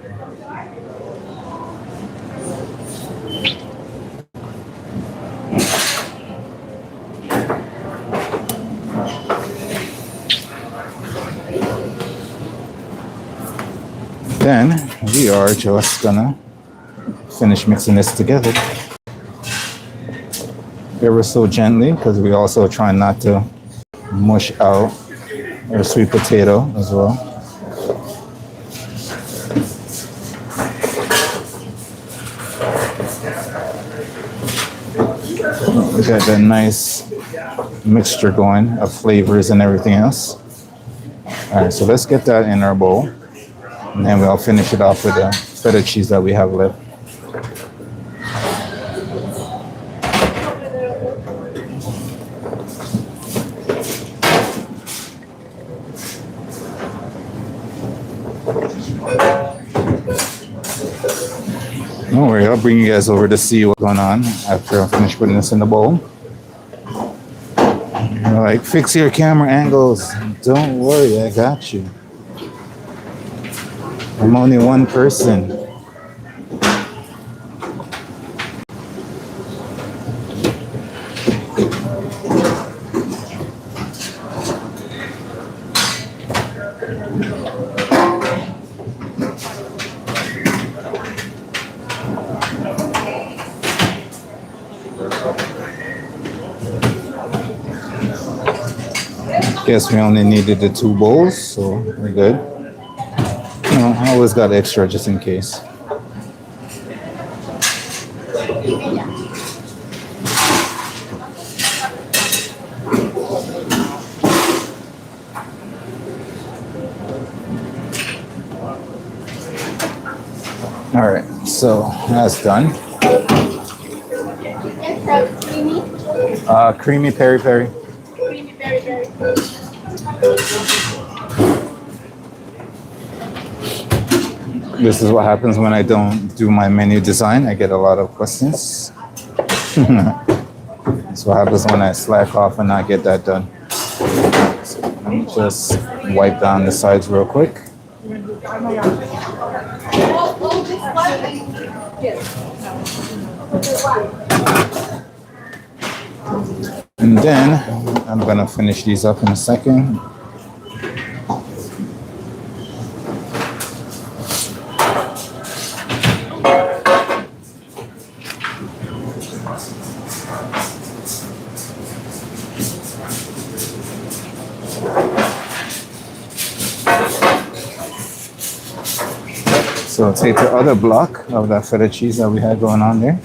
Then we are just gonna finish mixing this together ever so gently, because we also try not to mush out our sweet potato as well. We got that nice mixture going of flavors and everything else. All right, so let's get that in our bowl. And then we'll finish it off with the feta cheese that we have left. Don't worry, I'll bring you guys over to see what's going on after I finish putting this in the bowl. You're like, fix your camera angles. Don't worry, I got you. I'm only one person. Guess we only needed the 2 bowls, so we're good. You know, I always got extra just in case. All right, so that's done. Creamy peri peri. This is what happens when I don't do my menu design. I get a lot of questions. That's what happens when I slack off and not get that done. So let me just wipe down the sides real quick. And then I'm gonna finish these up in a second. So take the other block of that feta cheese that we had going on there.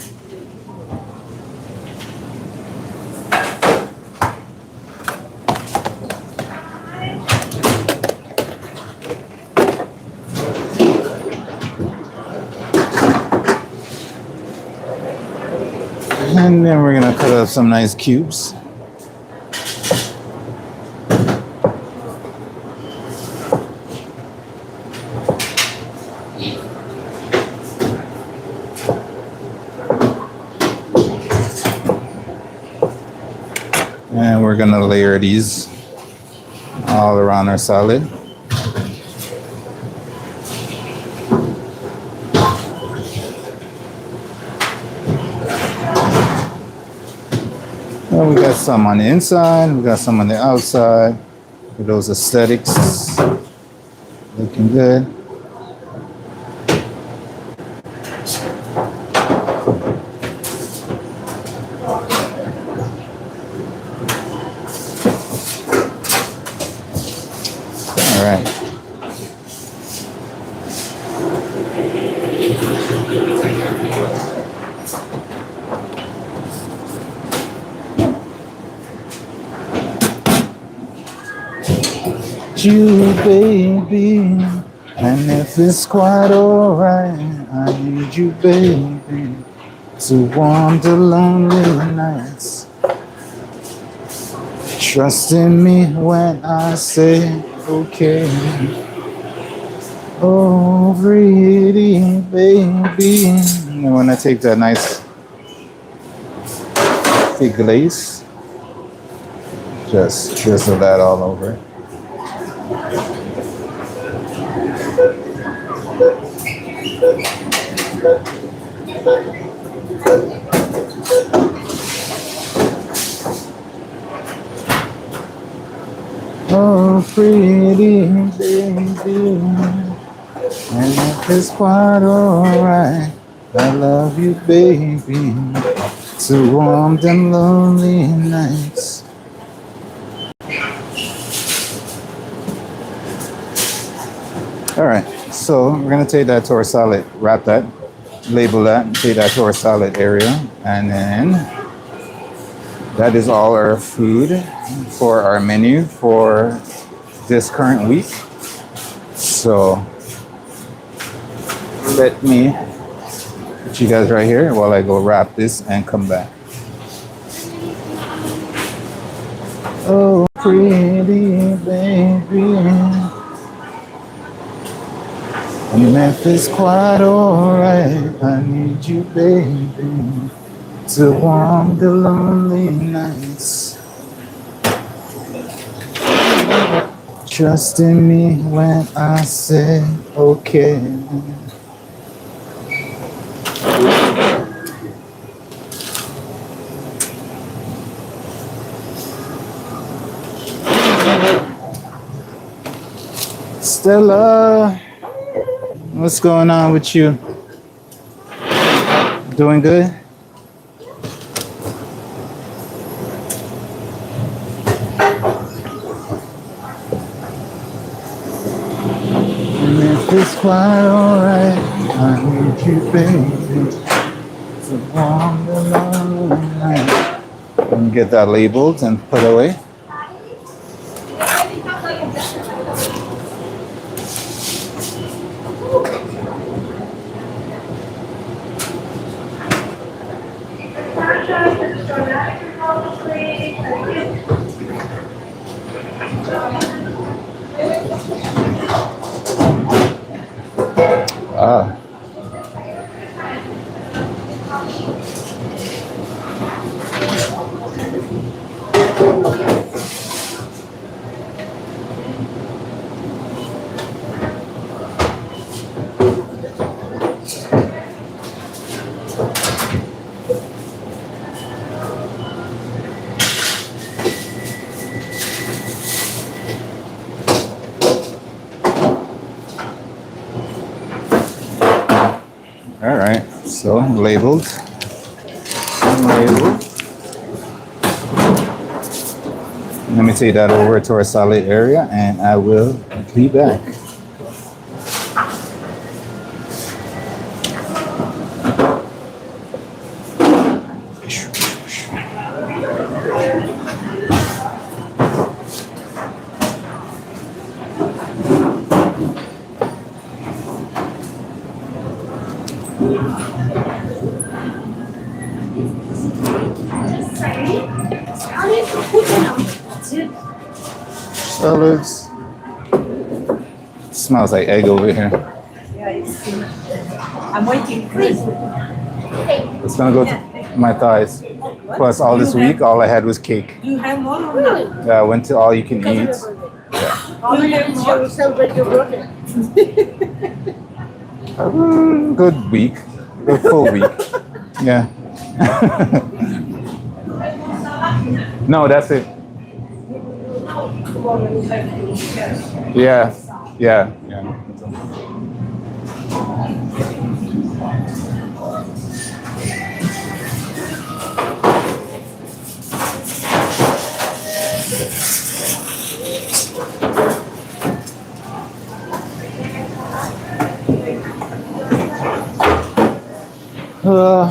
And then we're gonna cut up some nice cubes. And we're gonna layer these all around our salad. Well, we got some on the inside, we got some on the outside. For those aesthetics, looking good. All right. You, baby, and if it's quite alright, I need you, baby, to warm the lonely nights. Trust in me when I say okay. Oh, pretty baby. And when I take that nice thick glaze, just drizzle that all over. Oh, pretty baby, and if it's quite alright, I love you, baby, to warm them lonely nights. All right, so we're gonna take that to our salad, wrap that, label that, and take that to our salad area, and then that is all our food for our menu for this current week. So let me put you guys right here while I go wrap this and come back. Oh, pretty baby, and if it's quite alright, I need you, baby, to warm the lonely nights. Trust in me when I say okay. Stella, what's going on with you? Doing good? And if it's quite alright, I need you, baby, to warm the lonely night. And get that labeled and put away. Ah. All right, so labeled. Labeled. Let me take that over to our salad area and I will be back. Salads. Smells like egg over here. I'm waiting. Please. It's gonna go to my thighs. Plus, all this week, all I had was cake. Do you have more or not? Yeah, I went to all you can eat. Do you have more? You celebrate your birthday. Good week. Good full week. Yeah. No, that's it. Yeah. Yeah. Yeah. Uh,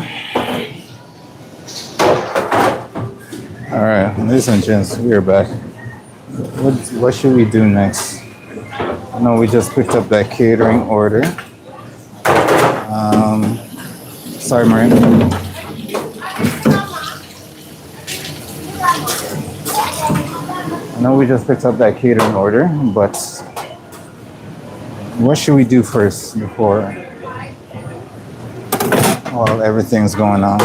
all right, ladies and gents, we're back. What should we do next? I know we just picked up that catering order. Sorry, Marie. I know we just picked up that catering order, but what should we do first before while everything's going on?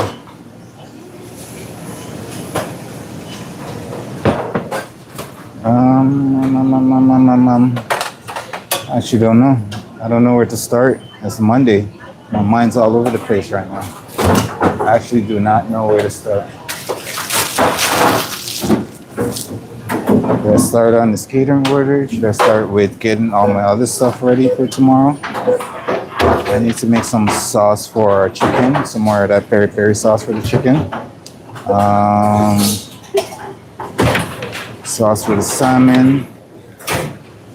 I actually don't know. I don't know where to start. It's Monday. My mind's all over the place right now. I actually do not know where to start. Should I start on this catering order? Should I start with getting all my other stuff ready for tomorrow? I need to make some sauce for our chicken, some more of that peri-peri sauce for the chicken. Sauce for the salmon.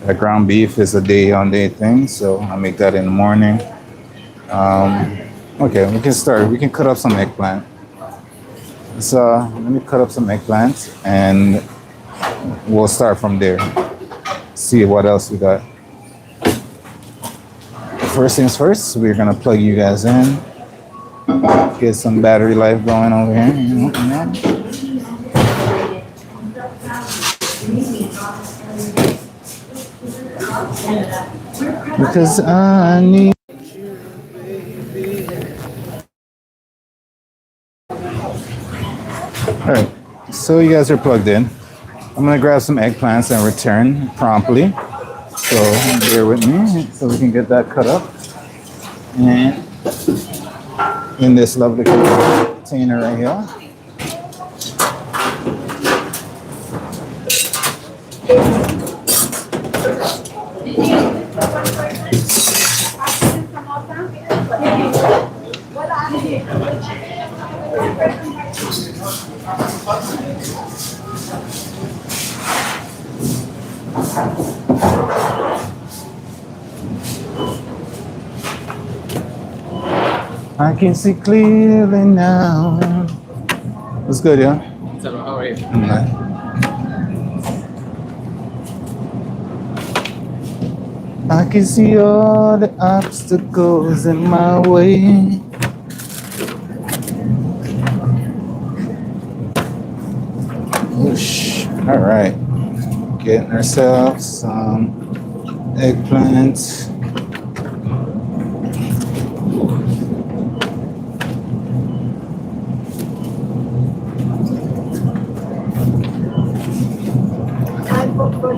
The ground beef is a day-on-day thing, so I'll make that in the morning. Okay, we can start. We can cut up some eggplant. So let me cut up some eggplant and we'll start from there. See what else we got. First things first, we're gonna plug you guys in. Get some battery life going over here. Because I need. Alright, so you guys are plugged in. I'm gonna grab some eggplants and return promptly. So bear with me so we can get that cut up. And in this lovely container right here. I can see clearly now. What's good, yeah? So, how are you? I can see all the obstacles in my way. Whoosh. All right. Getting ourselves some eggplant.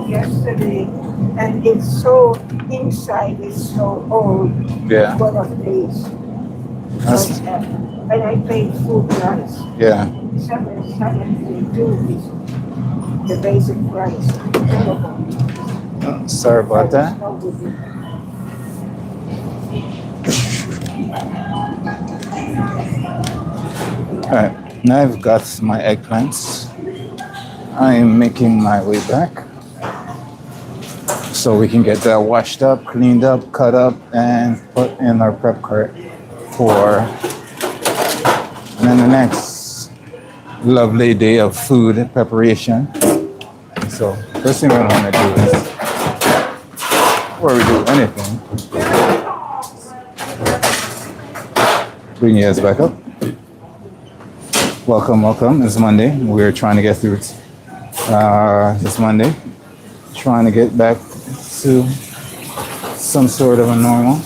Yesterday, and it's so inside is so old. Yeah. One of these. That's, And I paid full price. yeah. 772 is the basic price. Oh, sorry about that. All right. Now I've got my eggplants. I am making my way back so we can get that washed up, cleaned up, cut up, and put in our prep cart for and then the next lovely day of food preparation. So first thing we're gonna do is, before we do anything, bring you guys back up. Welcome, welcome. It's Monday. We're trying to get through it. This Monday, trying to get back to some sort of a normal.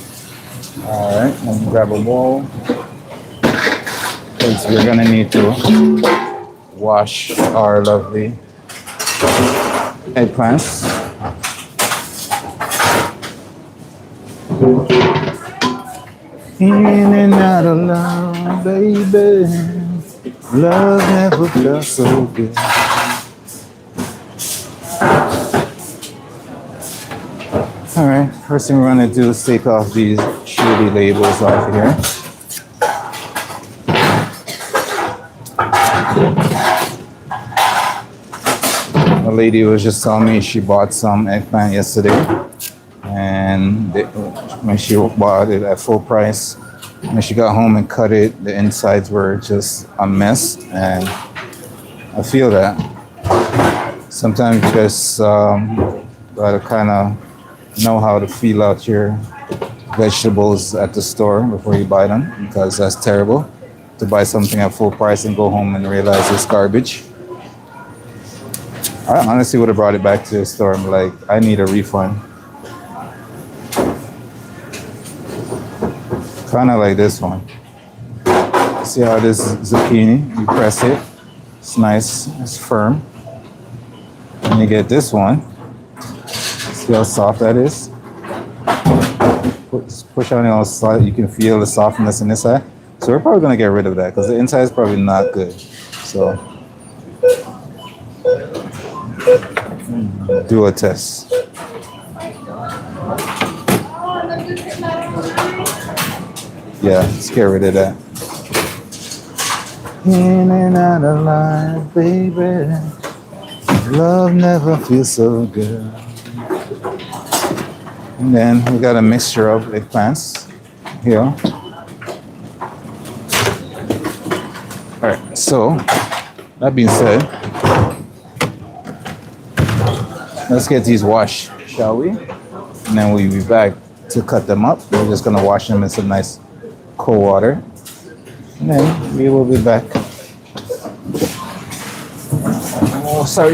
All right, let me grab a bowl because we're gonna need to wash our lovely eggplants. In and out of love, baby. Love never felt so good. All right, first thing we're gonna do is take off these shitty labels off here. A lady was just telling me she bought some eggplant yesterday, and when she bought it at full price, When she got home and cut it, the insides were just a mess, and I feel that. Sometimes you just gotta kind of know how to feel out your vegetables at the store before you buy them, because that's terrible to buy something at full price and go home and realize it's garbage. I honestly would have brought it back to the store and be like, I need a refund. Kind of like this one. See how this zucchini, you press it, it's nice, it's firm. And you get this one, see how soft that is? Push on the outside, you can feel the softness in this side. So we're probably gonna get rid of that because the inside is probably not good. So do a test. Yeah, let's get rid of that. In and out of life, baby. Love never feels so good. And then we got a mixture of eggplants here. All right, so that being said, let's get these washed, shall we? And then we'll be back to cut them up. We're just gonna wash them in some nice cold water. And then we will be back. Oh, sorry.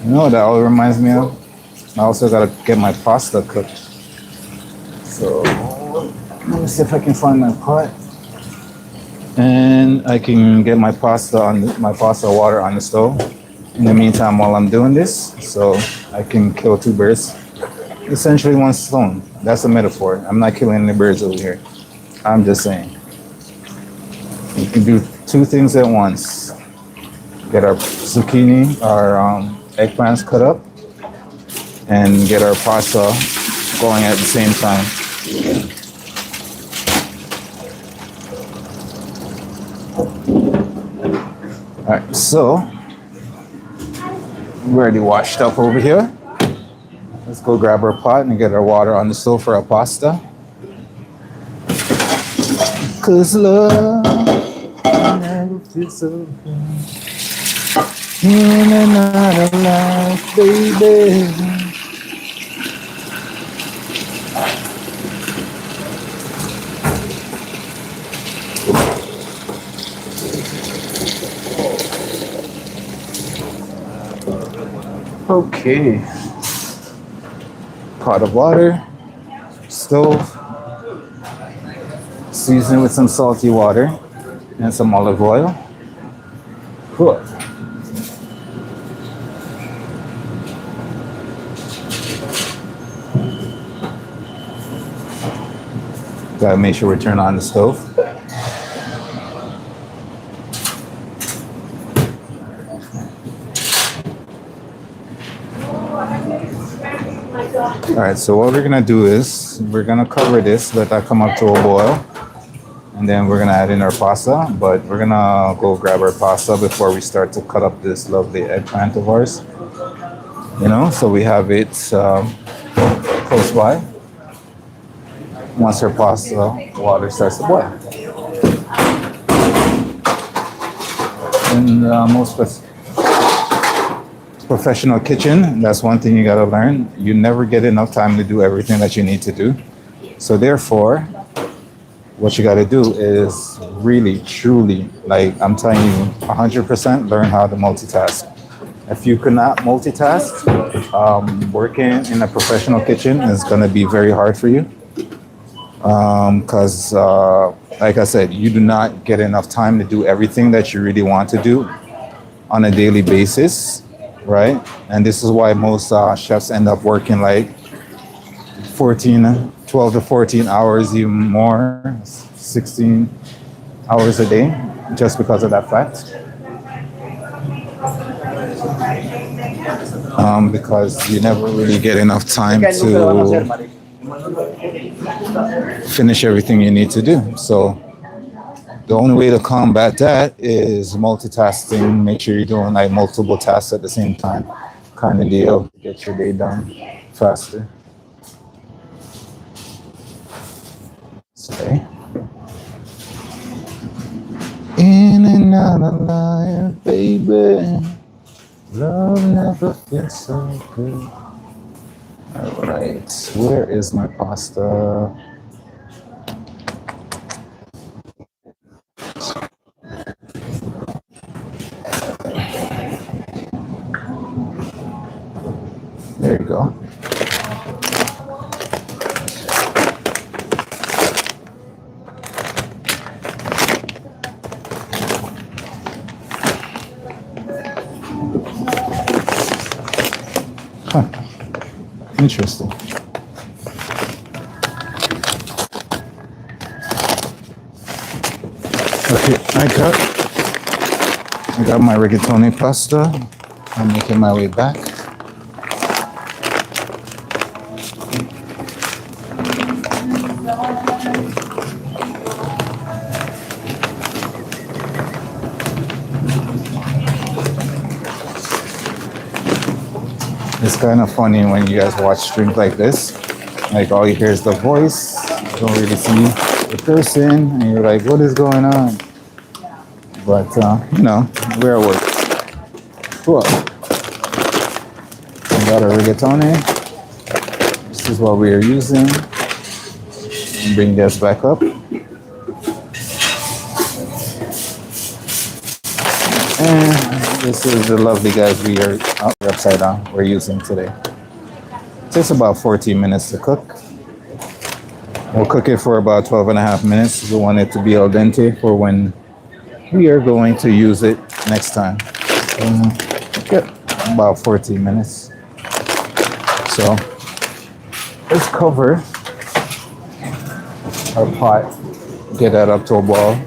You know what that all reminds me of? I also gotta get my pasta cooked. So let me see if I can find my pot. And I can get my pasta water on the stove. In the meantime, while I'm doing this, so I can kill two birds. Essentially one stone. That's a metaphor. I'm not killing any birds over here. I'm just saying. You can do two things at once. Get our zucchini, our eggplants cut up, and get our pasta going at the same time. All right, so we're already washed up over here. Let's go grab our pot and get our water on the stove for our pasta. 'Cause love never feels so good. In and out of life, baby. Okay. Pot of water, stove, season with some salty water and some olive oil. Cool. Gotta make sure we turn on the stove. All right, so what we're gonna do is we're gonna cover this, let that come up to a boil, and then we're gonna add in our pasta. But we're gonna go grab our pasta before we start to cut up this lovely eggplant of ours. You know, so we have it close by. Once our pasta water starts to boil. In most professional kitchen, that's one thing you gotta learn. You never get enough time to do everything that you need to do. So therefore, what you gotta do is really, truly, like I'm telling you, 100% learn how to multitask. If you cannot multitask, working in a professional kitchen is gonna be very hard for you. Because like I said, you do not get enough time to do everything that you really want to do on a daily basis, right? And this is why most chefs end up working like 12 to 14 hours, even more, 16 hours a day, just because of that fact. Because you never really get enough time to finish everything you need to do. So the only way to combat that is multitasking. Make sure you're doing like multiple tasks at the same time. kind of deal. Get your day done faster. Stay. In and out of life, baby. Love never feels so good. All right, where is my pasta? There you go. Huh. Interesting. Okay, I got my rigatoni pasta. I'm making my way back. It's kind of funny when you guys watch streams like this. Like all you hear is the voice. You don't really see the person, and you're like, "What is going on?" But you know, we're at work. Cool. We got our rigatoni. This is what we are using. And bring this back up. And this is the lovely guys we are upside down we're using today. It takes about 14 minutes to cook. We'll cook it for about 12 and a half minutes. We want it to be al dente for when we are going to use it next time. Yep, about 14 minutes. So let's cover our pot, get that up to a boil.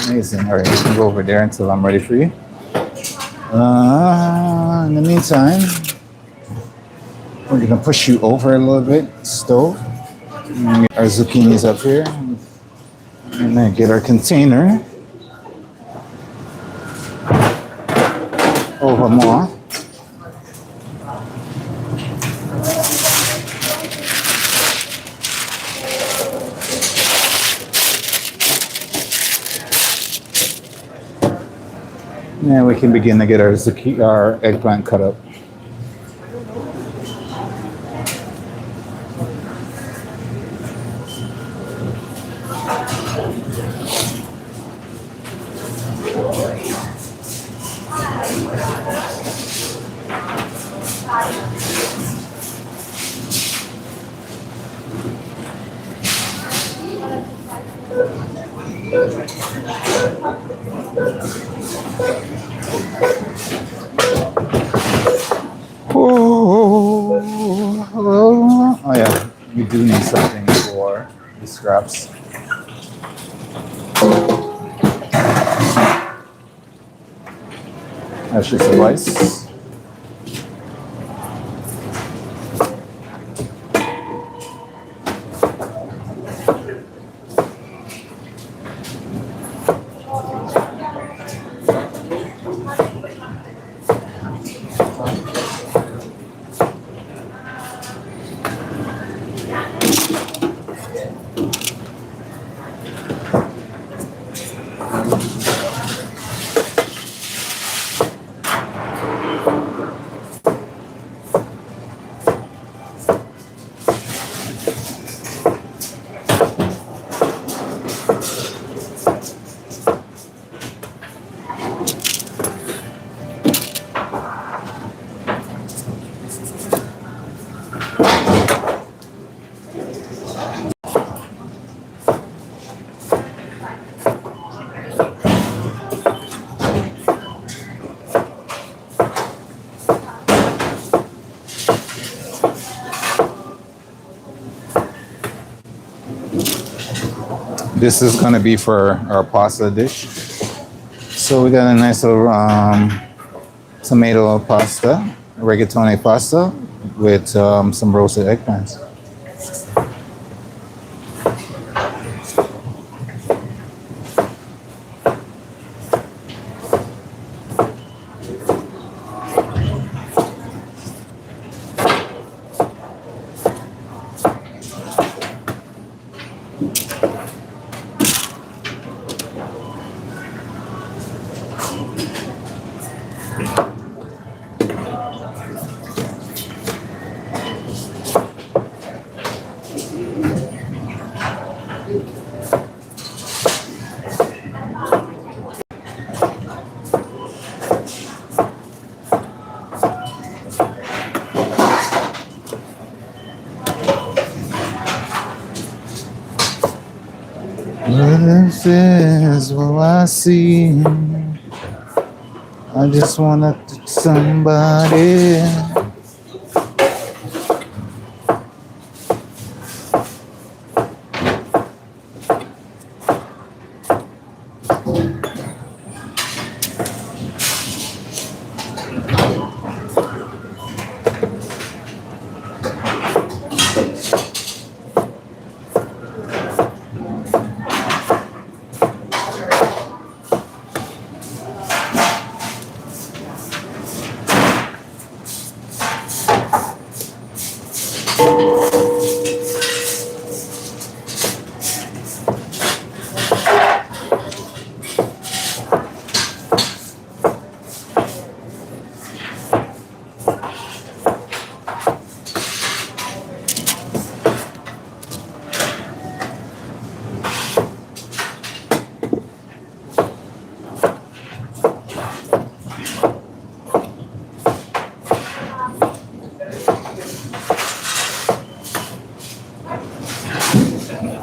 Amazing. All right, you can go over there until I'm ready for you. In the meantime, we're gonna push you over a little bit, stove. And get our zucchinis up here, and then get our container over more. And we can begin to get our eggplant cut up. Oh yeah, we do need something for the scraps. That should suffice. This is gonna be for our pasta dish. So we got a nice little tomato pasta, rigatoni pasta with some roasted eggplants. This is what I see. I just wanna touch somebody.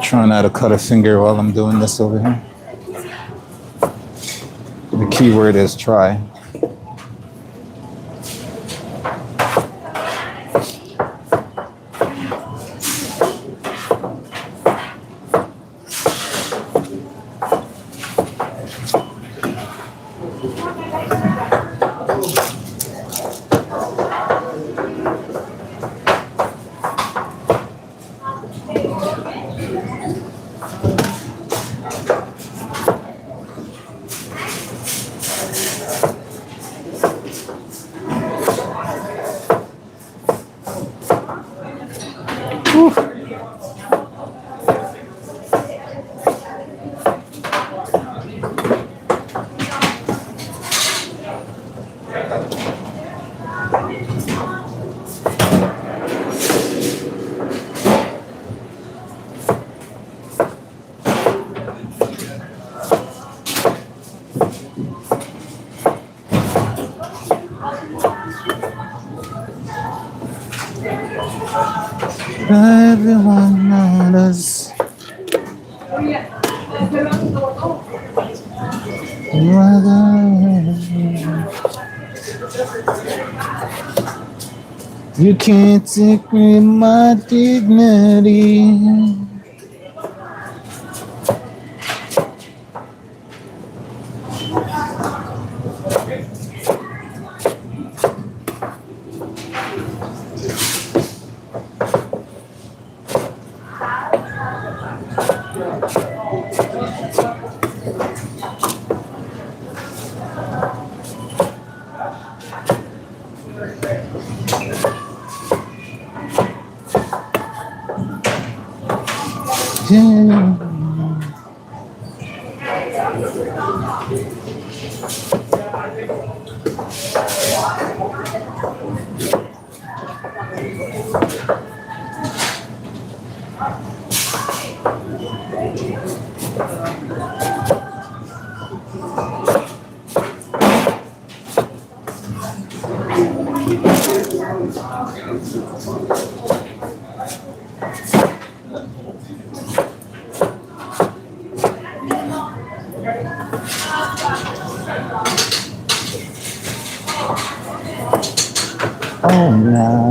Trying not to cut a finger while I'm doing this over here. The key word is try. Everyone knows you can't take me my dignity. Yeah. Oh, nah.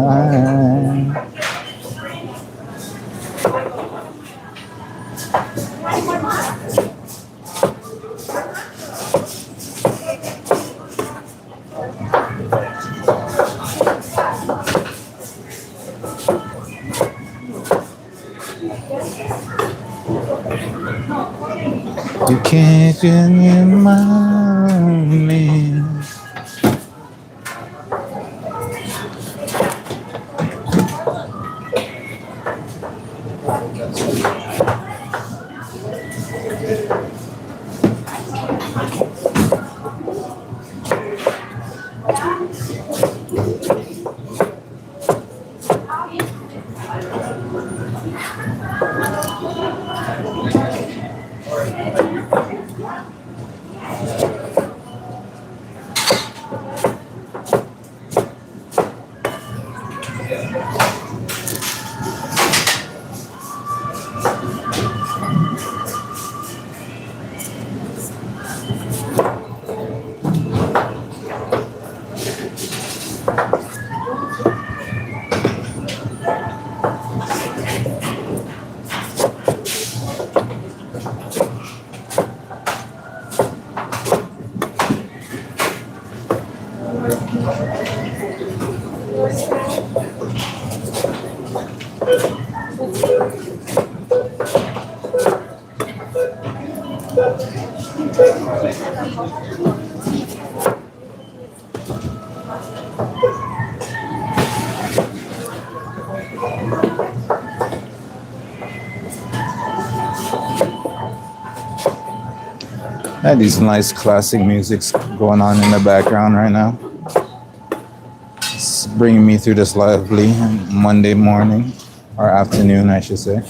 You can't change your mind. Had these nice classic musics going on in the background right now. It's bringing me through this lively Monday morning, or afternoon, I should say.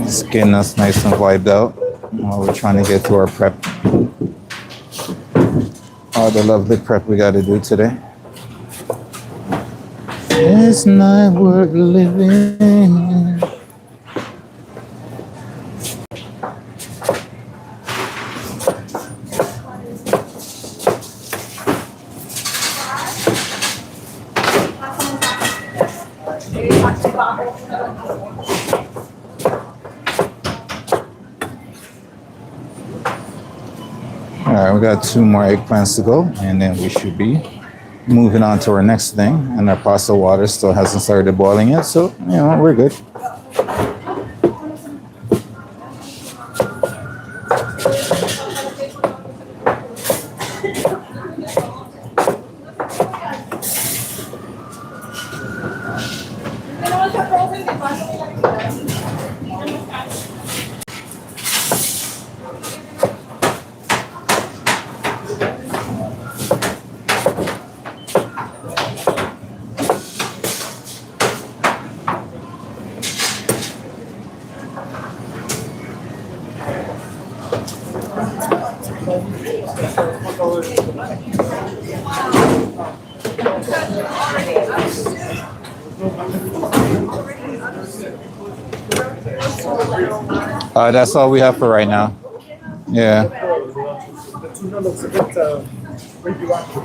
Just getting us nice and vibed out while we're trying to get to our prep. All the lovely prep we got to do today. It's not worth living. All right, we got 2 more eggplants to go, and then we should be moving on to our next thing. And our pasta water still hasn't started boiling yet, so you know we're good. That's all we have for right now. Yeah. The tuna looks a bit radioactive.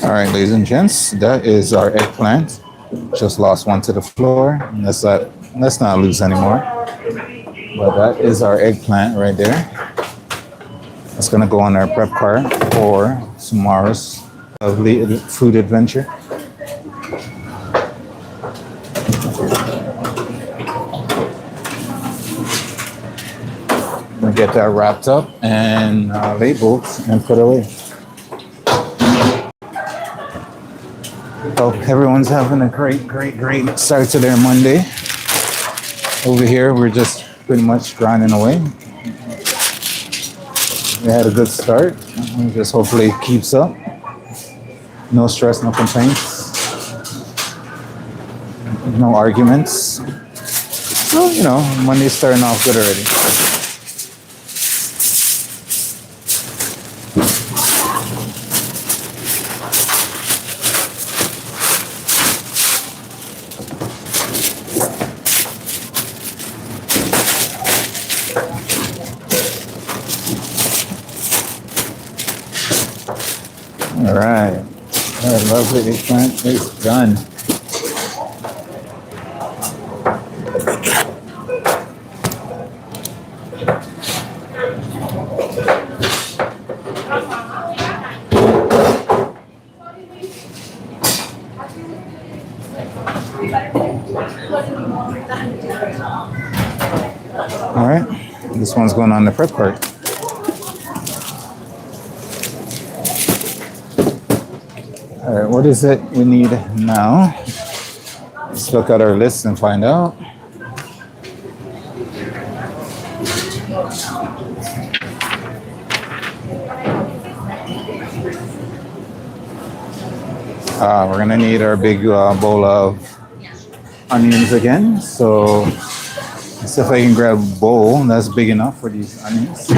All right, ladies and gents, that is our eggplant. Just lost one to the floor. Let's not lose anymore. But that is our eggplant right there. It's gonna go on our prep cart for tomorrow's lovely food adventure. We'll get that wrapped up and labeled and put away. Hope everyone's having a great start to their Monday. Over here, we're just pretty much grinding away. We had a good start. And just hopefully it keeps up. No stress, no complaints. No arguments. So, you know, Monday's starting off good already. All right. Our lovely eggplant is done. All right. This one's going on the prep cart. All right. What is it we need now? Let's look at our list and find out. We're gonna need our big bowl of onions again. So let's see if I can grab a bowl that's big enough for these onions.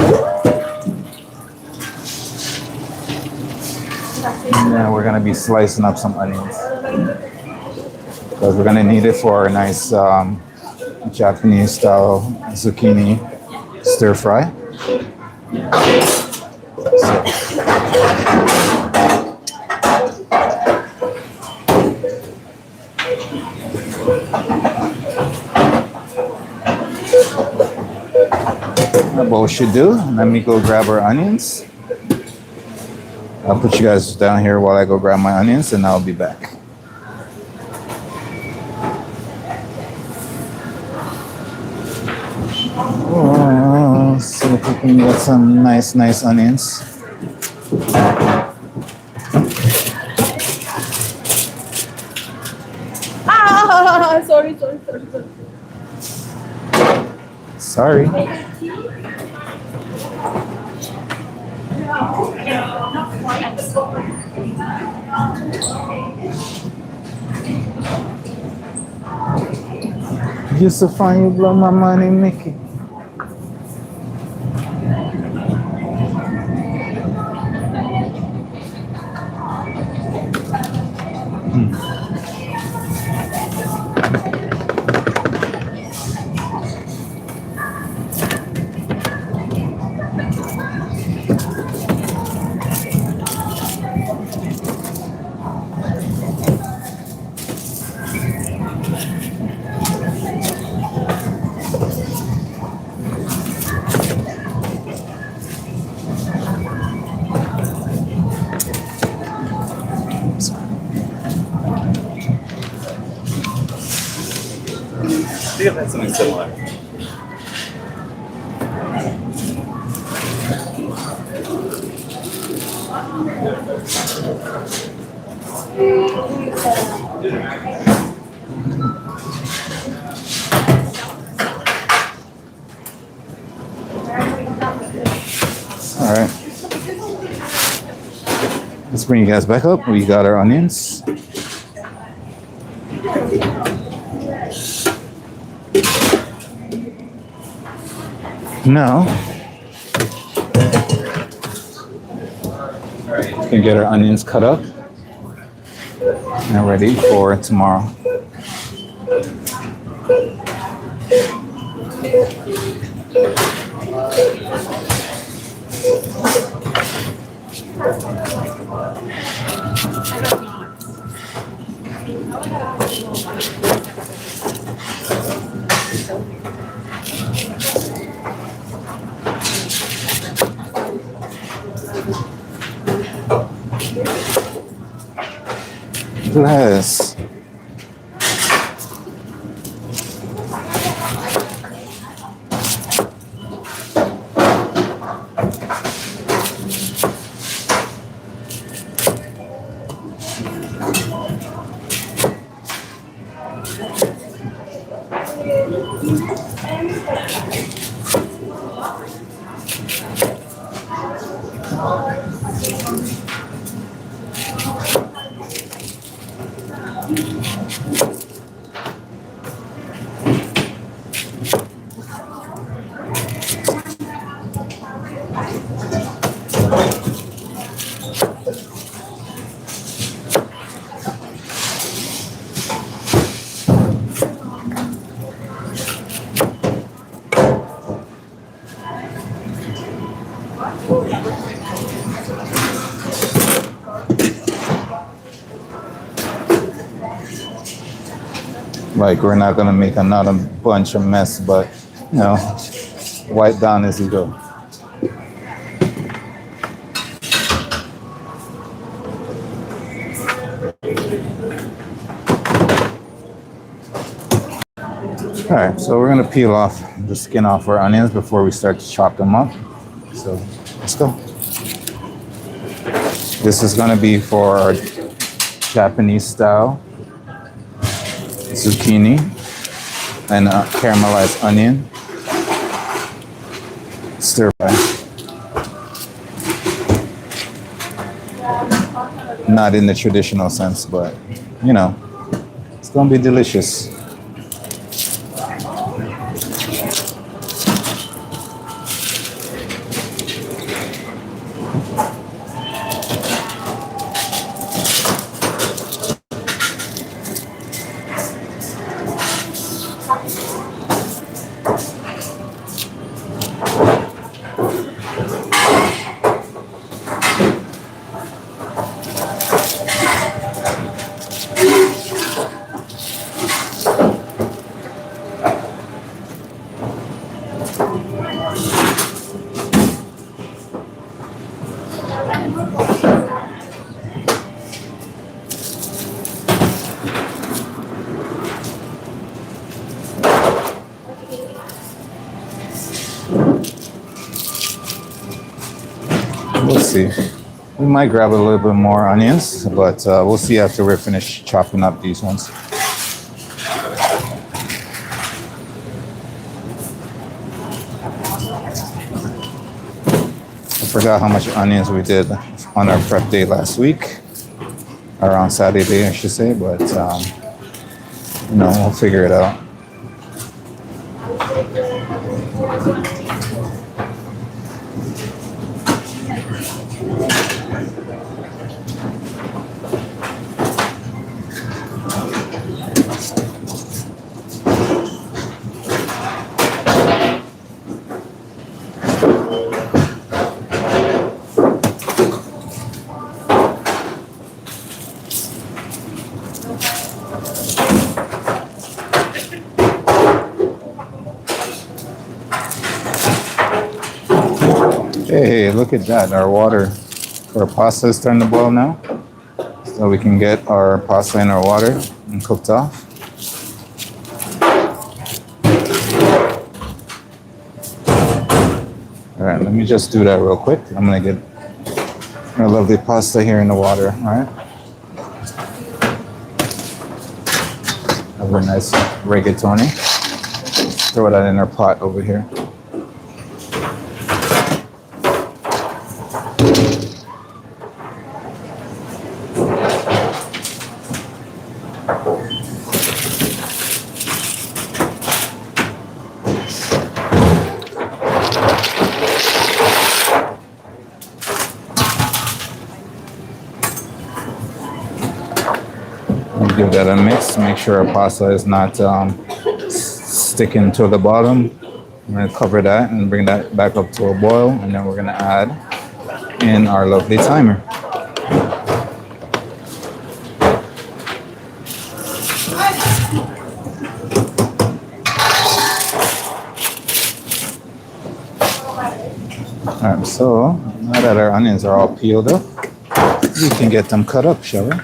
And then we're gonna be slicing up some onions because we're gonna need it for our nice Japanese style zucchini stir fry. Our bowl should do. Let me go grab our onions. I'll put you guys down here while I go grab my onions, and I'll be back. Oh, see if we can get some nice onions. Ah, sorry. Sorry. You so fine, you blow my money, Mickey. I think I've had something similar. All right. Let's bring you guys back up. We got our onions. Now, we can get our onions cut up and ready for tomorrow. Bless. Like we're not gonna make another bunch of mess, but you know, wipe down as you go. All right, so we're gonna peel off the skin off our onions before we start to chop them up. So let's go. This is gonna be for our Japanese style zucchini and caramelized onion stir fry. Not in the traditional sense, but you know, it's gonna be delicious. We'll see. We might grab a little bit more onions, but we'll see after we're finished chopping up these ones. I forgot how much onions we did on our prep day last week, or on Saturday, I should say, but you know, we'll figure it out. Hey, look at that. Our water for our pasta is starting to boil now. So we can get our pasta in our water and cooked off. All right, let me just do that real quick. I'm gonna get our lovely pasta here in the water, all right? Have a nice rigatoni. Throw that in our pot over here. Give that a mix. Make sure our pasta is not sticking to the bottom. I'm gonna cover that and bring that back up to a boil, and then we're gonna add in our lovely timer. All right, so now that our onions are all peeled up, we can get them cut up, shall we?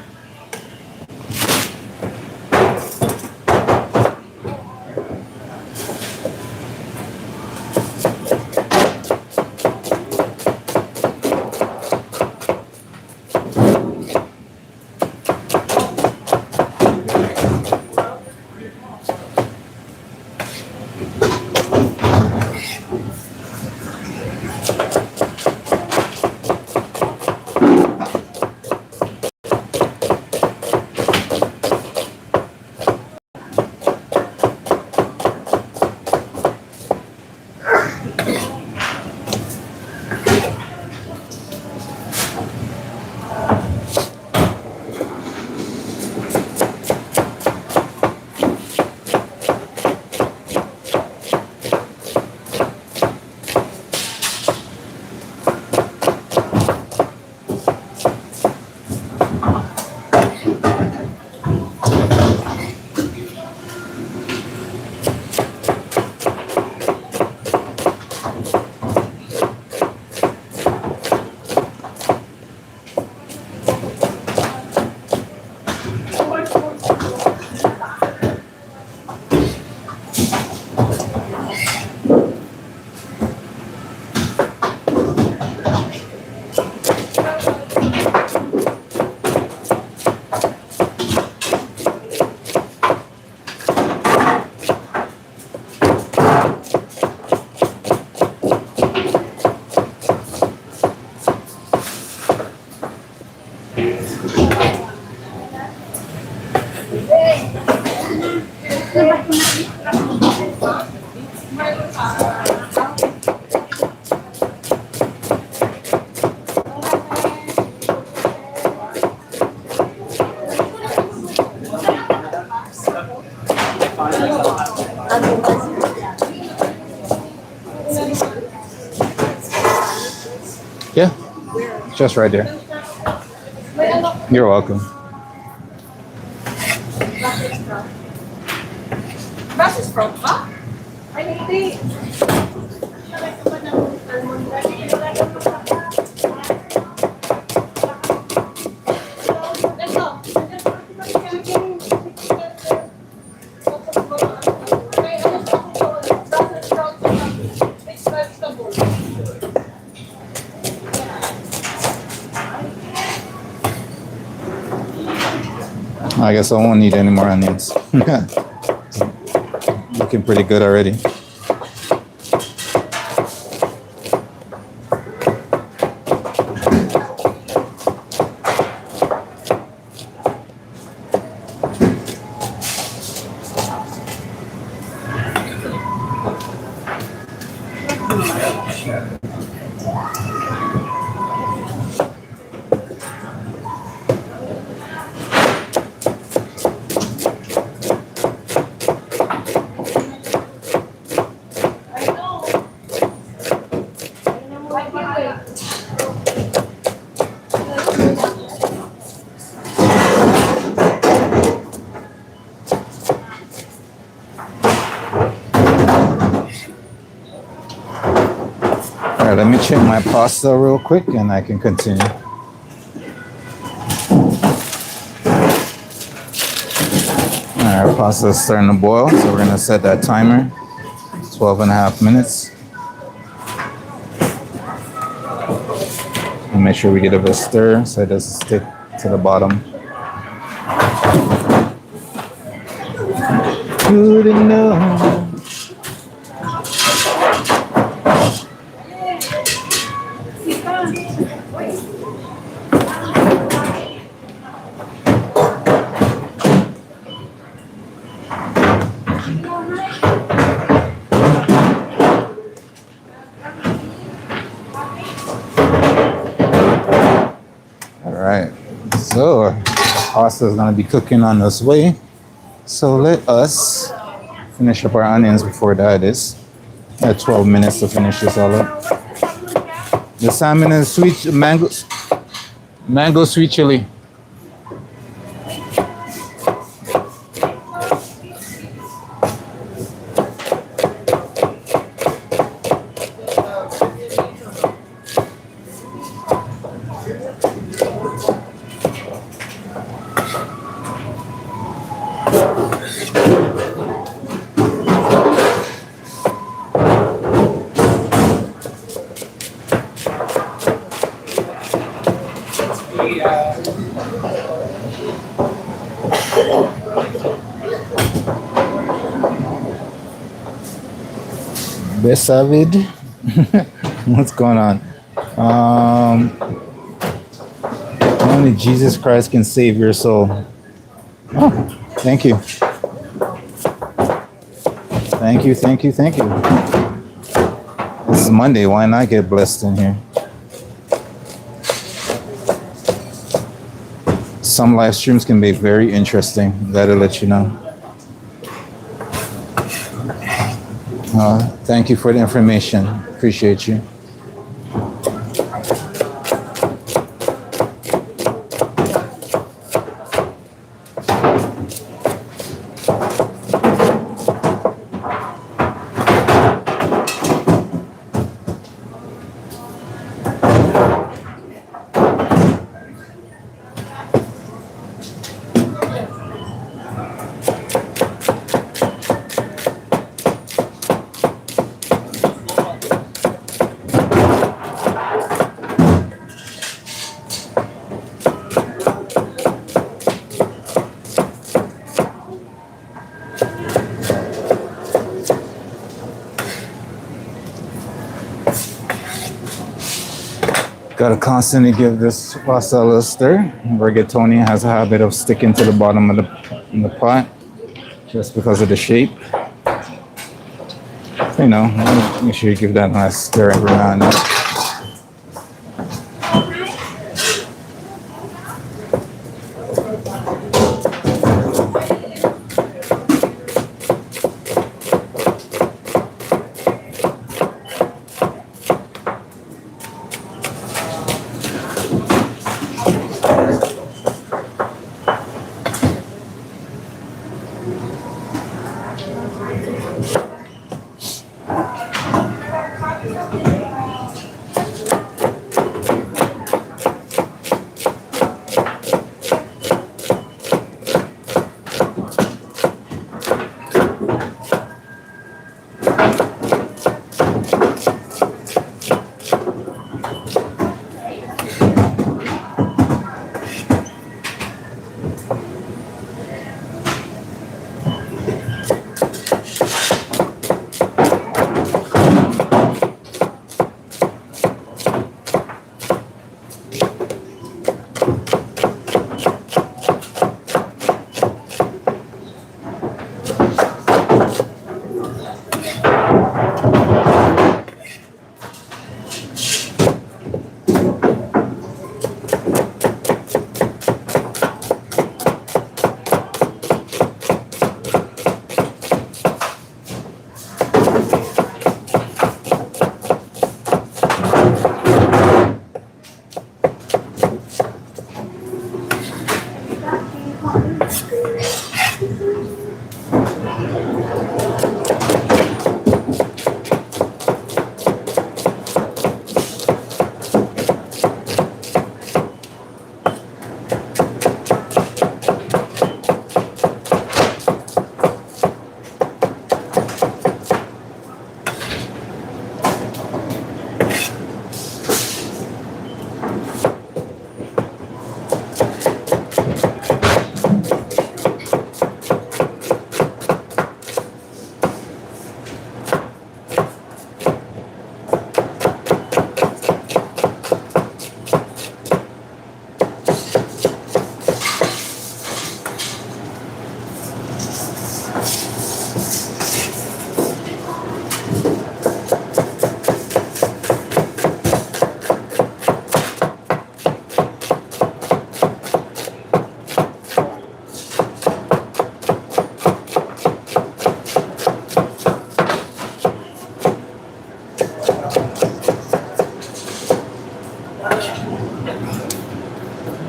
Yeah, just right there. You're welcome. Brussels sprout ba? Ay, hindi. I guess I won't need any more onions. Looking pretty good already. All right, let me check my pasta real quick and I can continue. All right, pasta is starting to boil, so we're gonna set that timer, 12 and a half minutes. And make sure we give it a stir so it doesn't stick to the bottom. Good enough. So our pasta is going to be cooking on this way. So let us finish up our onions before that is. I had 12 minutes to finish this all up. The salmon is sweet mango sweet chili. Besavid. What's going on? Only Jesus Christ can save your soul. Oh, thank you. Thank you, thank you, thank you. This is Monday. Why not get blessed in here? Some live streams can be very interesting. Gotta let you know. Thank you for the information. Appreciate you. Gotta constantly give this pasta a little stir. Rigatoni has a habit of sticking to the bottom of the pot just because of the shape. You know, make sure you give that a nice stir every now and then.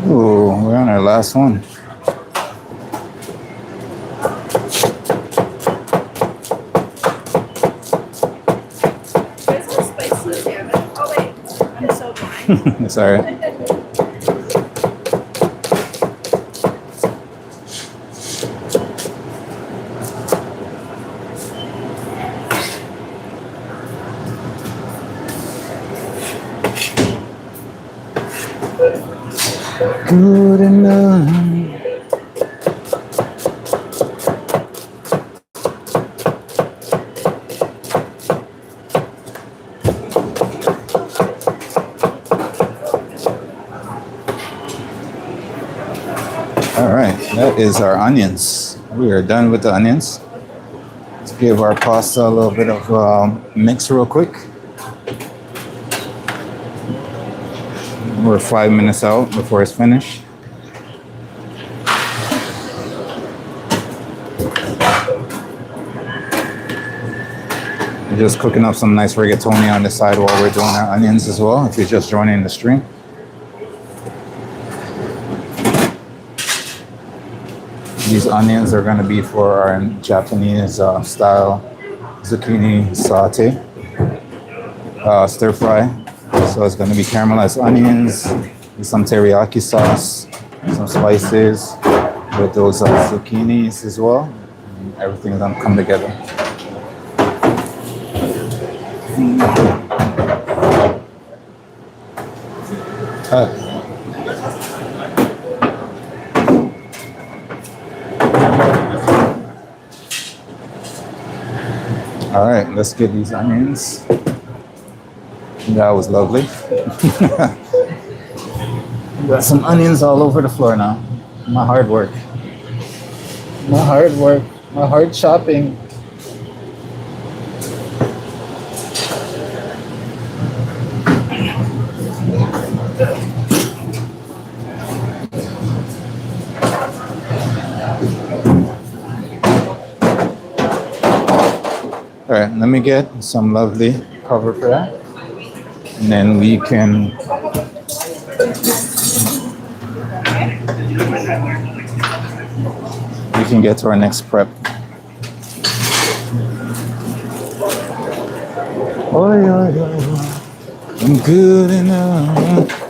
Ooh, we're on our last one. There's no spices here. Oh wait, I'm so blind. It's all right. Good enough. All right, that is our onions. We are done with the onions. Let's give our pasta a little bit of mix real quick. We're 5 minutes out before it's finished. We're just cooking up some nice rigatoni on the side while we're doing our onions as well, if you're just joining the stream. These onions are going to be for our Japanese style zucchini saute, stir fry. So it's going to be caramelized onions, some teriyaki sauce, some spices with those zucchinis as well. And everything's going to come together. All right, let's get these onions. That was lovely. Got some onions all over the floor now. My hard work. My hard work. My hard chopping. All right, let me get some lovely cover for that. And then we can get to our next prep. Oh yeah, I'm good enough.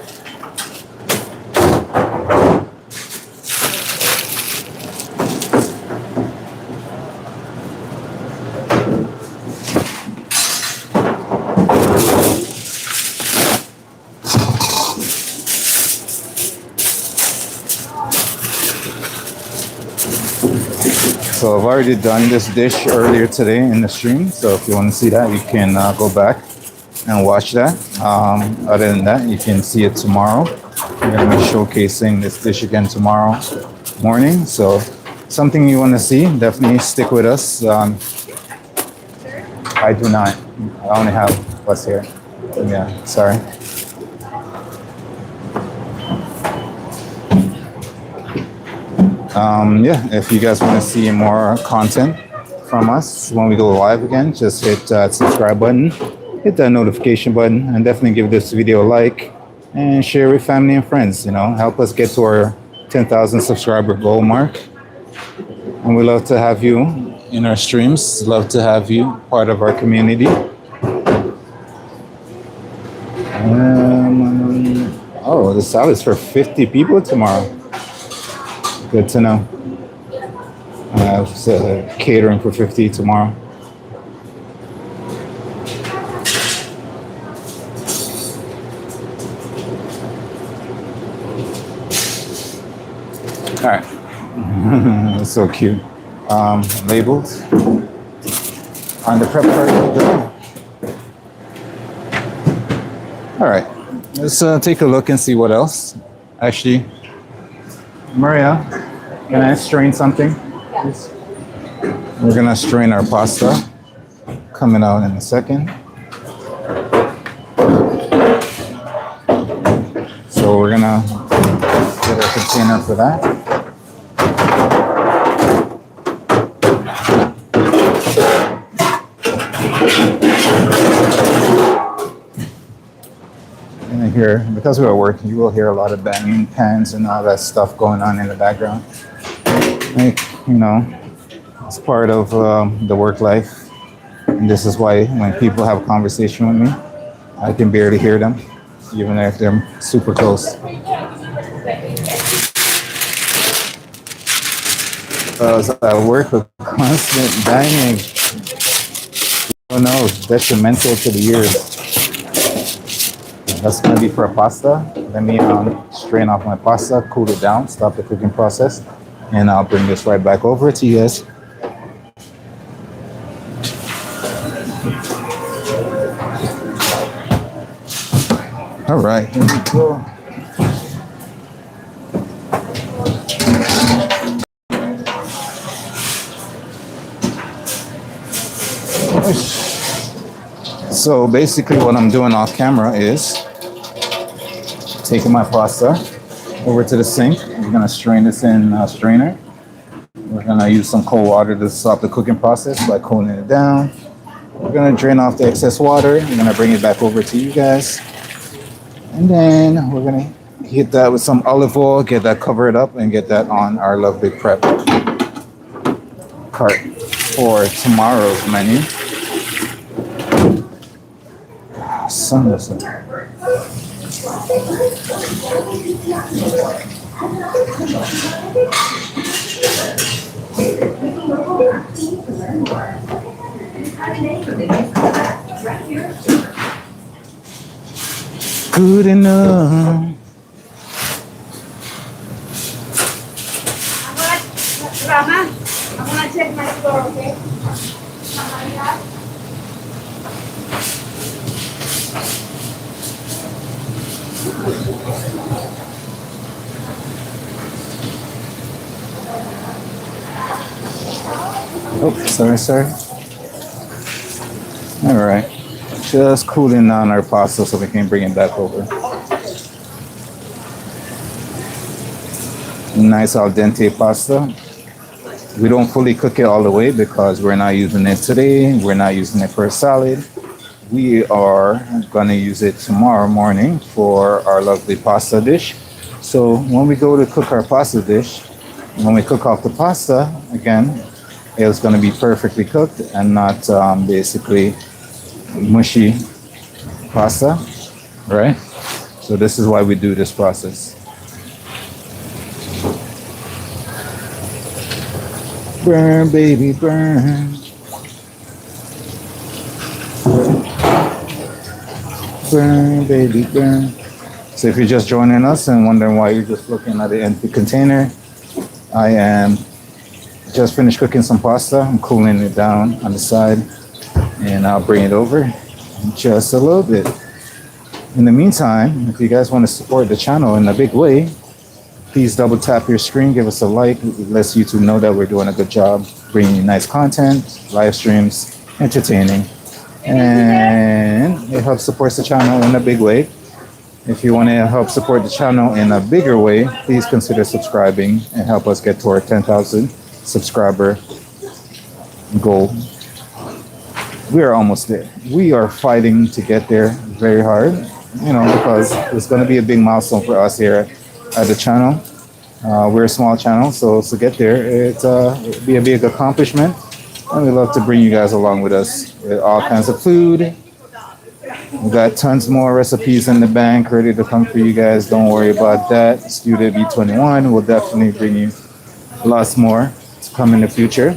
So I've already done this dish earlier today in the stream. So if you want to see that, you can go back and watch that. Other than that, you can see it tomorrow. We're going to be showcasing this dish again tomorrow morning. So something you want to see, definitely stick with us. I do not. I only have what's here. Yeah, sorry. Yeah, if you guys want to see more content from us when we go live again, just hit that subscribe button, hit that notification button, and definitely give this video a like and share with family and friends. You know, help us get to our 10,000 subscriber goal mark. And we love to have you in our streams. Love to have you part of our community. Oh, the salad's for 50 people tomorrow. Good to know. Catering for 50 tomorrow. All right. That's so cute. Labeled on the prep part. All right. Let's take a look and see what else. Actually, Maria, can I strain something? Please? We're gonna strain our pasta. Coming out in a second. So we're gonna get a container for that. And here, because we are working, you will hear a lot of banging pans and all that stuff going on in the background. Like, you know, it's part of the work life. And this is why when people have a conversation with me, I can barely hear them, even if they're super close. Because I work with constant banging. Oh no, it's detrimental to the ears. That's gonna be for a pasta. Let me strain off my pasta, cool it down, stop the cooking process, and I'll bring this right back over to you guys. All right, here we go. So basically what I'm doing off camera is taking my pasta over to the sink. We're gonna strain this in a strainer. We're gonna use some cold water to stop the cooking process by cooling it down. We're gonna drain off the excess water. I'm gonna bring it back over to you guys. And then we're gonna hit that with some olive oil, get that covered up, and get that on our lovely prep cart for tomorrow's menu. Sun listen. Good enough. Rama, I'm gonna check my store, okay? Oh, sorry. All right. Just cooling down our pasta so we can bring it back over. Nice al dente pasta. We don't fully cook it all the way because we're not using it today. We're not using it for a salad. We are going to use it tomorrow morning for our lovely pasta dish. So when we go to cook our pasta dish, when we cook off the pasta, again, it's going to be perfectly cooked and not basically mushy pasta, right? So this is why we do this process. Burn, baby, burn. Burn, baby, burn. So if you're just joining us and wondering why you're just looking at the empty container, I am just finished cooking some pasta. I'm cooling it down on the side and I'll bring it over in just a little bit. In the meantime, if you guys want to support the channel in a big way, please double tap your screen, give us a like. It lets YouTube know that we're doing a good job bringing you nice content, live streams, entertaining, and it helps support the channel in a big way. If you want to help support the channel in a bigger way, please consider subscribing and help us get to our 10,000 subscriber goal. We are almost there. We are fighting to get there very hard, because it's going to be a big milestone for us here at the channel. We're a small channel, so to get there, it'd be a big accomplishment. And we love to bring you guys along with us with all kinds of food. We got tons more recipes in the bank ready to come for you guys. Don't worry about that. StudioB21 will definitely bring you lots more to come in the future.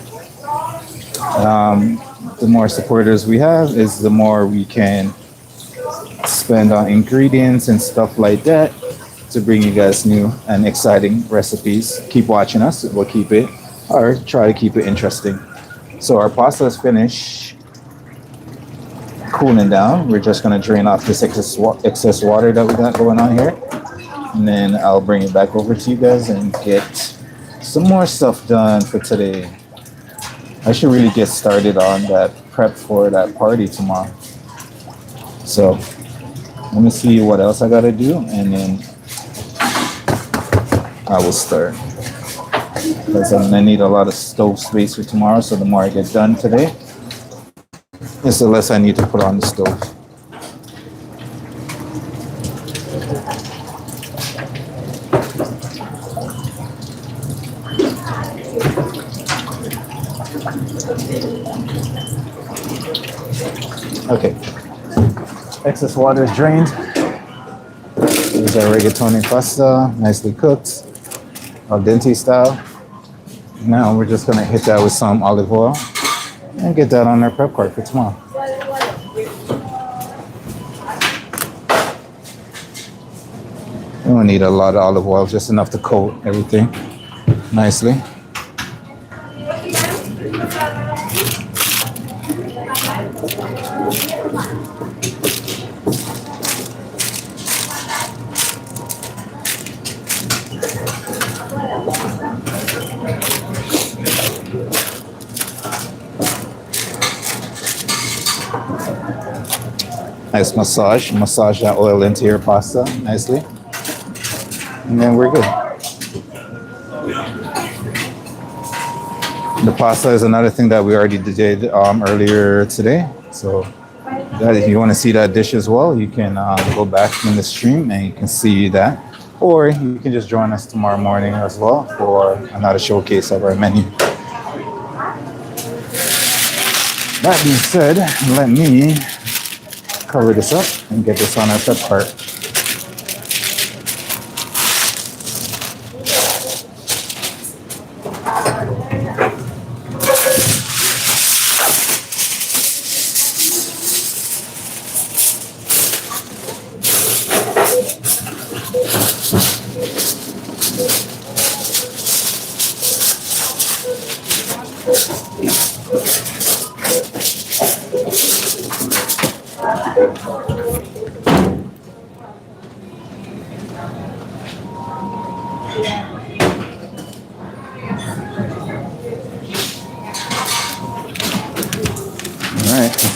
The more supporters we have is the more we can spend on ingredients and stuff like that to bring you guys new and exciting recipes. Keep watching us. We'll keep it, or try to keep it interesting. So our pasta is finished cooling down. We're just going to drain off this excess water that we got going on here. And then I'll bring it back over to you guys and get some more stuff done for today. I should really get started on that prep for that party tomorrow. So let me see what else I got to do, and then I will start. Because I'm going to need a lot of stove space for tomorrow, so the more I get done today, the less I need to put on the stove. Okay, excess water is drained. Here's our rigatoni pasta, nicely cooked, al dente style. Now we're just gonna hit that with some olive oil and get that on our prep card for tomorrow. We don't need a lot of olive oil, just enough to coat everything nicely. Nice massage that oil into your pasta nicely, and then we're good. The pasta is another thing that we already did earlier today, so that if you want to see that dish as well, you can go back in the stream and you can see that, or you can just join us tomorrow morning as well for another showcase of our menu. That being said, let me cover this up and get this on our prep cart.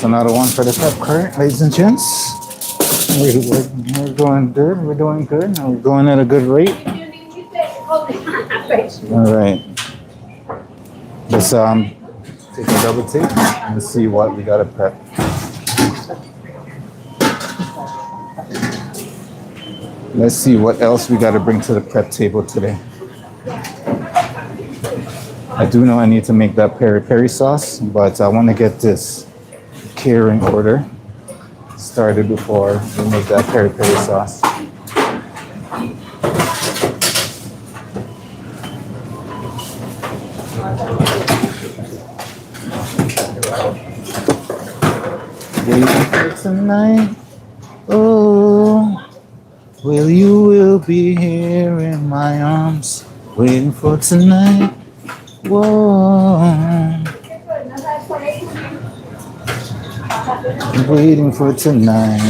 That's another one for the prep cart, ladies and gents. We're going good. We're doing good. We're going at a good rate. All right. Let's take a double take and see what we gotta prep. Let's see what else we gotta bring to the prep table today. I do know I need to make that peri-peri sauce, but I want to get this catering order started before we make that peri-peri sauce. Waiting for tonight. Oh, will be here in my arms, waiting for tonight. Whoa. Waiting for tonight.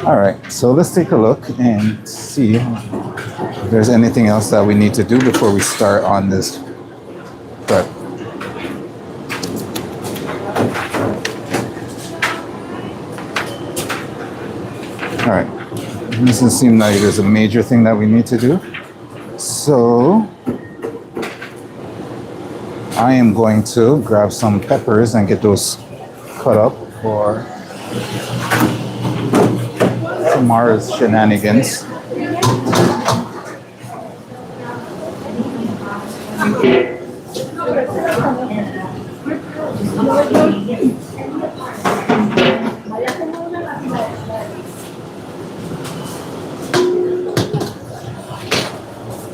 All right, so let's take a look and see if there's anything else that we need to do before we start on this prep. All right, doesn't seem like there's a major thing that we need to do. So I am going to grab some peppers and get those cut up for tomorrow's shenanigans.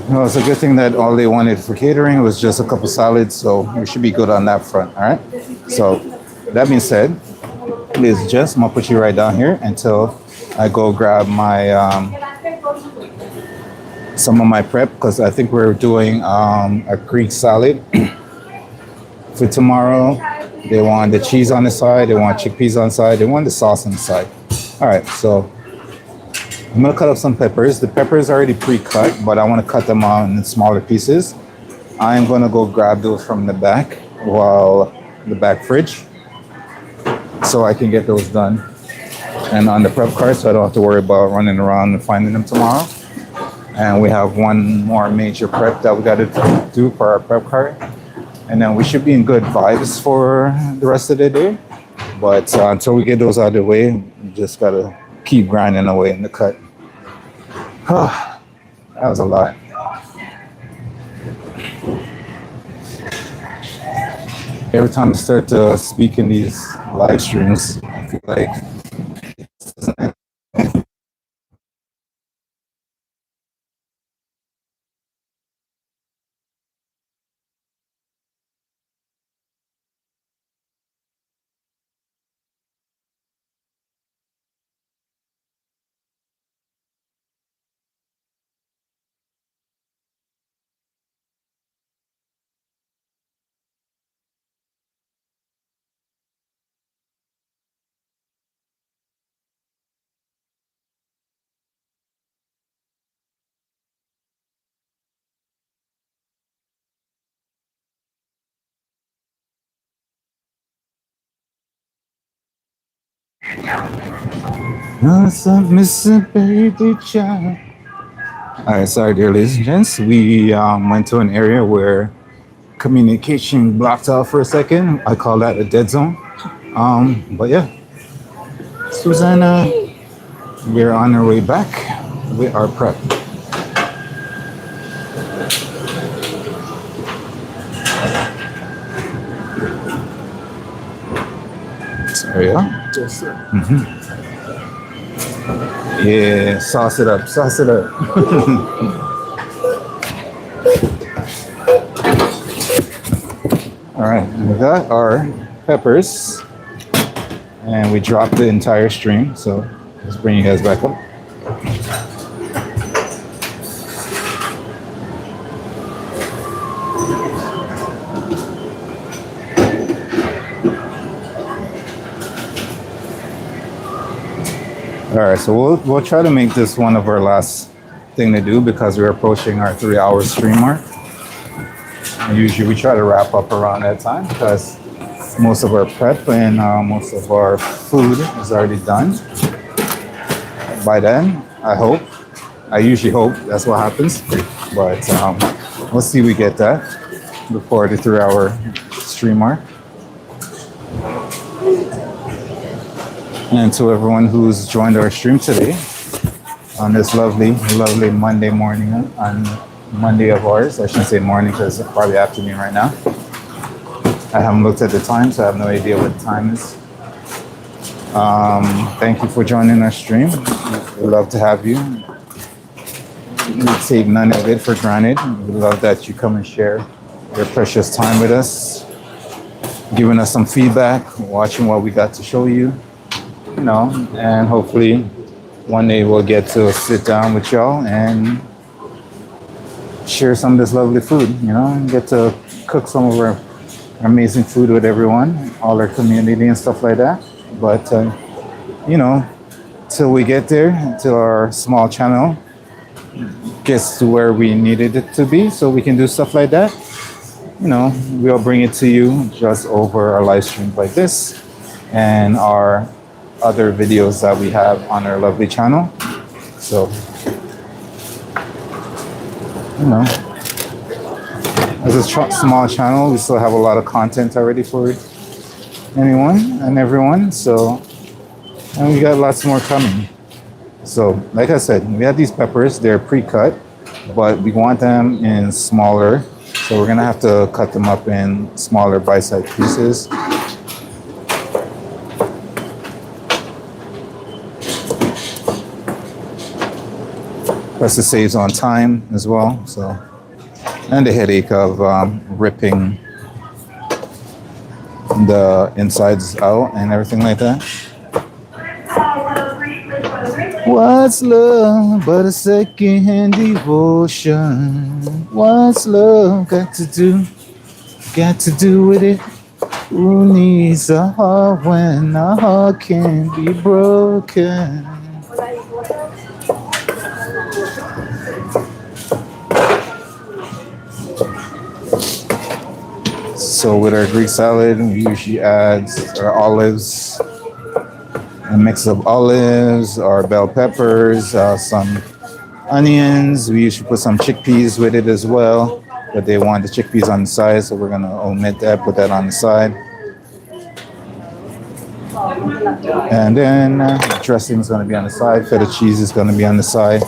Well, it's a good thing that all they wanted for catering was just a couple salads, so we should be good on that front, all right? So that being said, ladies and gents, I'm gonna put you right down here until I go grab my some of my prep, because I think we're doing a Greek salad for tomorrow. They want the cheese on the side, they want chickpeas on the side, they want the sauce on the side. All right, so I'm gonna cut up some peppers. The peppers are already pre-cut, but I want to cut them out in smaller pieces. I'm gonna go grab those from the back, the back fridge, so I can get those done and on the prep cart, so I don't have to worry about running around and finding them tomorrow. And we have one more major prep that we got to do for our prep cart, and then we should be in good vibes for the rest of the day. But until we get those out of the way, we just gotta keep grinding away in the cut. That was a lot. Every time I start to speak in these live streams, I feel like Mississippi child. All right, sorry, dear ladies and gents. We went to an area where communication blocked out for a second. I call that a dead zone. But yeah, Susanna, we're on our way back with our prep. Sorry, yeah. Yes, sir. Yeah, sauce it up, sauce it up. All right, we got our peppers, and we dropped the entire stream. So let's bring you guys back up. All right, so we'll try to make this one of our last thing to do because we're approaching our 3-hour stream mark. And usually we try to wrap up around that time because most of our prep and most of our food is already done by then. I hope. I usually hope that's what happens, but we'll see. We get that before the 3 hour stream mark. And to everyone who's joined our stream today on this lovely, lovely Monday morning, on Monday of ours. I shouldn't say morning because it's probably afternoon right now. I haven't looked at the time, so I have no idea what the time is. Thank you for joining our stream. We love to have you. We take none of it for granted. We love that you come and share your precious time with us, giving us some feedback, watching what we got to show you, you know, and hopefully one day we'll get to sit down with y'all and share some of this lovely food, you know, and get to cook some of our amazing food with everyone, all our community and stuff like that. But, you know, till we get there, till our small channel gets to where we needed it to be so we can do stuff like that, you know, we'll bring it to you just over our live streams like this and our other videos that we have on our lovely channel. So, you know, as a small channel, we still have a lot of content already for anyone and everyone. So, and we got lots more coming. So, like I said, we have these peppers. They're pre-cut, but we want them in smaller. So we're gonna have to cut them up in smaller bite-sized pieces. Plus it saves on time as well. So, and the headache of ripping the insides out and everything like that. What's love but a second-hand devotion? What's love got to do with it? Who needs a heart when a heart can be broken? So with our Greek salad, we usually add our olives, a mix of olives, our bell peppers, some onions. We usually put some chickpeas with it as well, but they want the chickpeas on the side, so we're gonna omit that, put that on the side. And then dressing is gonna be on the side. Feta cheese is gonna be on the side.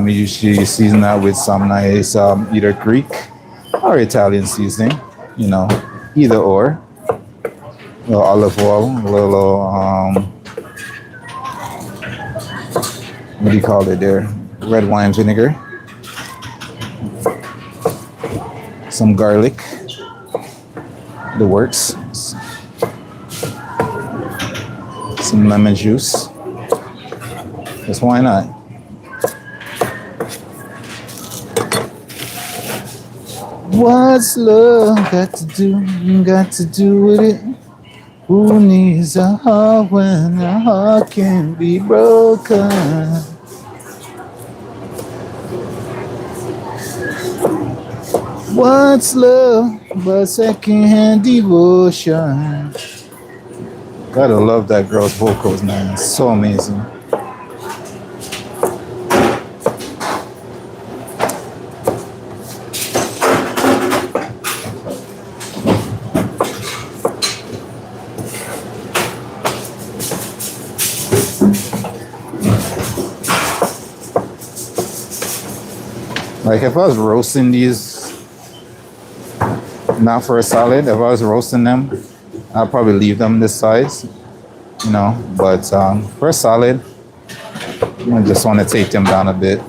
We usually season that with some nice either Greek or Italian seasoning, you know, either or. A little olive oil, a little what do you call it there? Red wine vinegar. Some garlic. The works. Some lemon juice. Just why not? What's love got to do with it? Who needs a heart when a heart can be broken? What's love but second-hand devotion? Gotta love that girl's vocals, man. It's so amazing. Like if I was roasting these, not for a salad, if I was roasting them, I'll probably leave them this size, you know, but for a salad, I just want to take them down a bit.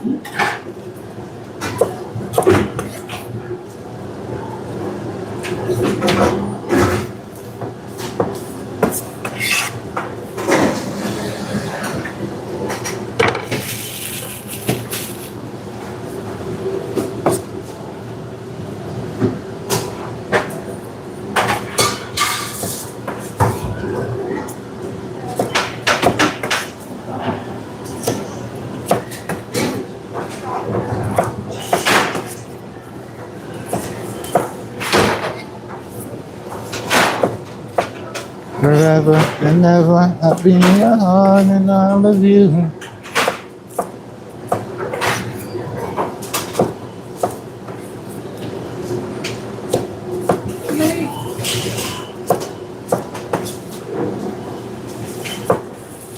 forever and ever. I'll be in your heart and all of you.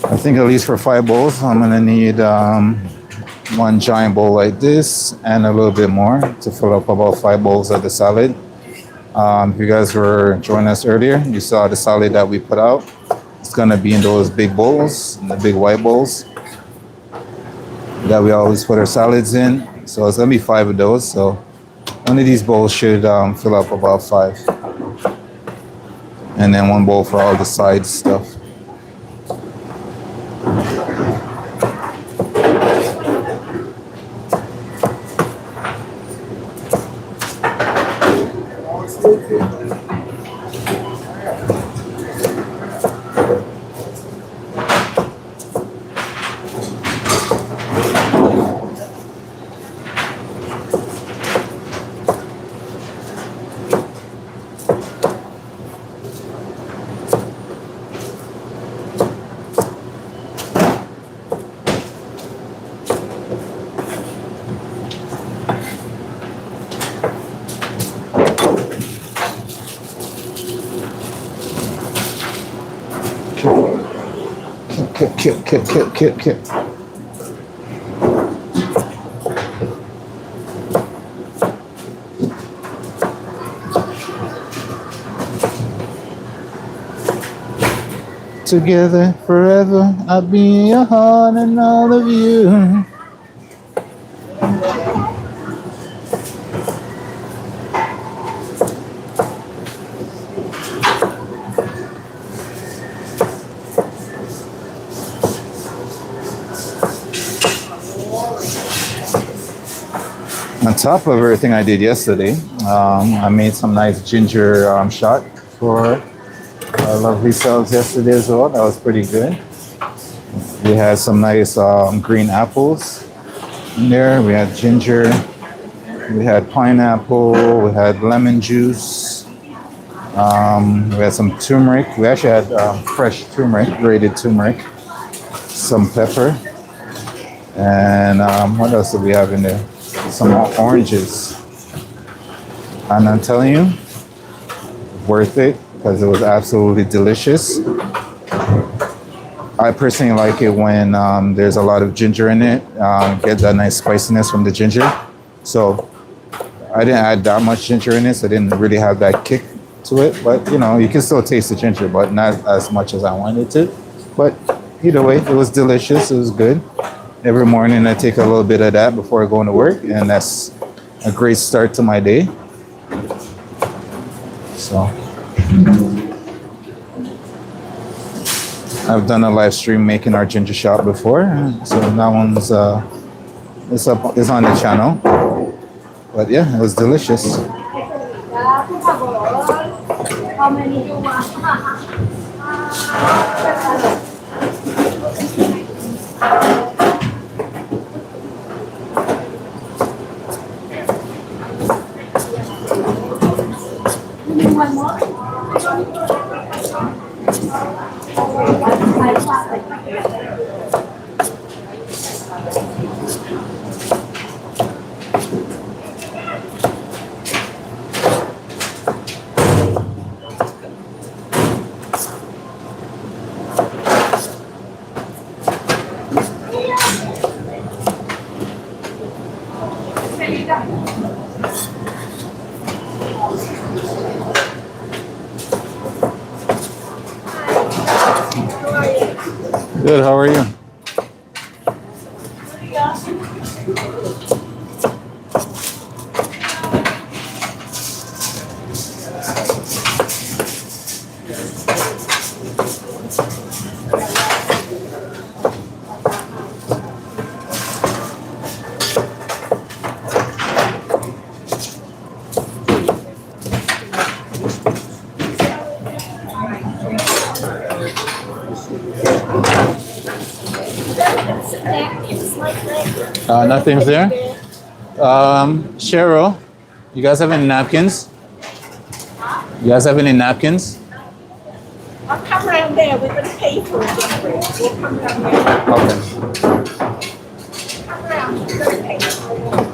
I think at least for 5 bowls, I'm gonna need one giant bowl like this and a little bit more to fill up about 5 bowls of the salad. If you guys were joining us earlier, you saw the salad that we put out. It's gonna be in those big bowls, in the big white bowls that we always put our salads in. So it's gonna be 5 of those. So one of these bowls should fill up about 5. And then 1 bowl for all the side stuff. Kip. Together forever, I'll be in your heart and all of you. On top of everything I did yesterday, I made some nice ginger shot for our lovely selves yesterday as well. That was pretty good. We had some nice green apples in there. We had ginger, we had pineapple, we had lemon juice, we had some turmeric. We actually had fresh turmeric, grated turmeric, some pepper, and what else did we have in there? Some oranges. And I'm telling you, worth it because it was absolutely delicious. I personally like it when there's a lot of ginger in it. Get that nice spiciness from the ginger. So I didn't add that much ginger in it, so I didn't really have that kick to it. But you know, you can still taste the ginger, but not as much as I wanted to. But either way, it was delicious. It was good. Every morning I take a little bit of that before I go into work, and that's a great start to my day. So I've done a live stream making our ginger shot before, so that one's it's on the channel. But yeah, it was delicious. How many you want? One more? Good, how are you? Nothing's there. Cheryl, you guys have any napkins? You guys have any napkins? I'll come around there. We're going to pay for it anyway. We'll come around there. Okay. Come around. We're going to pay for it.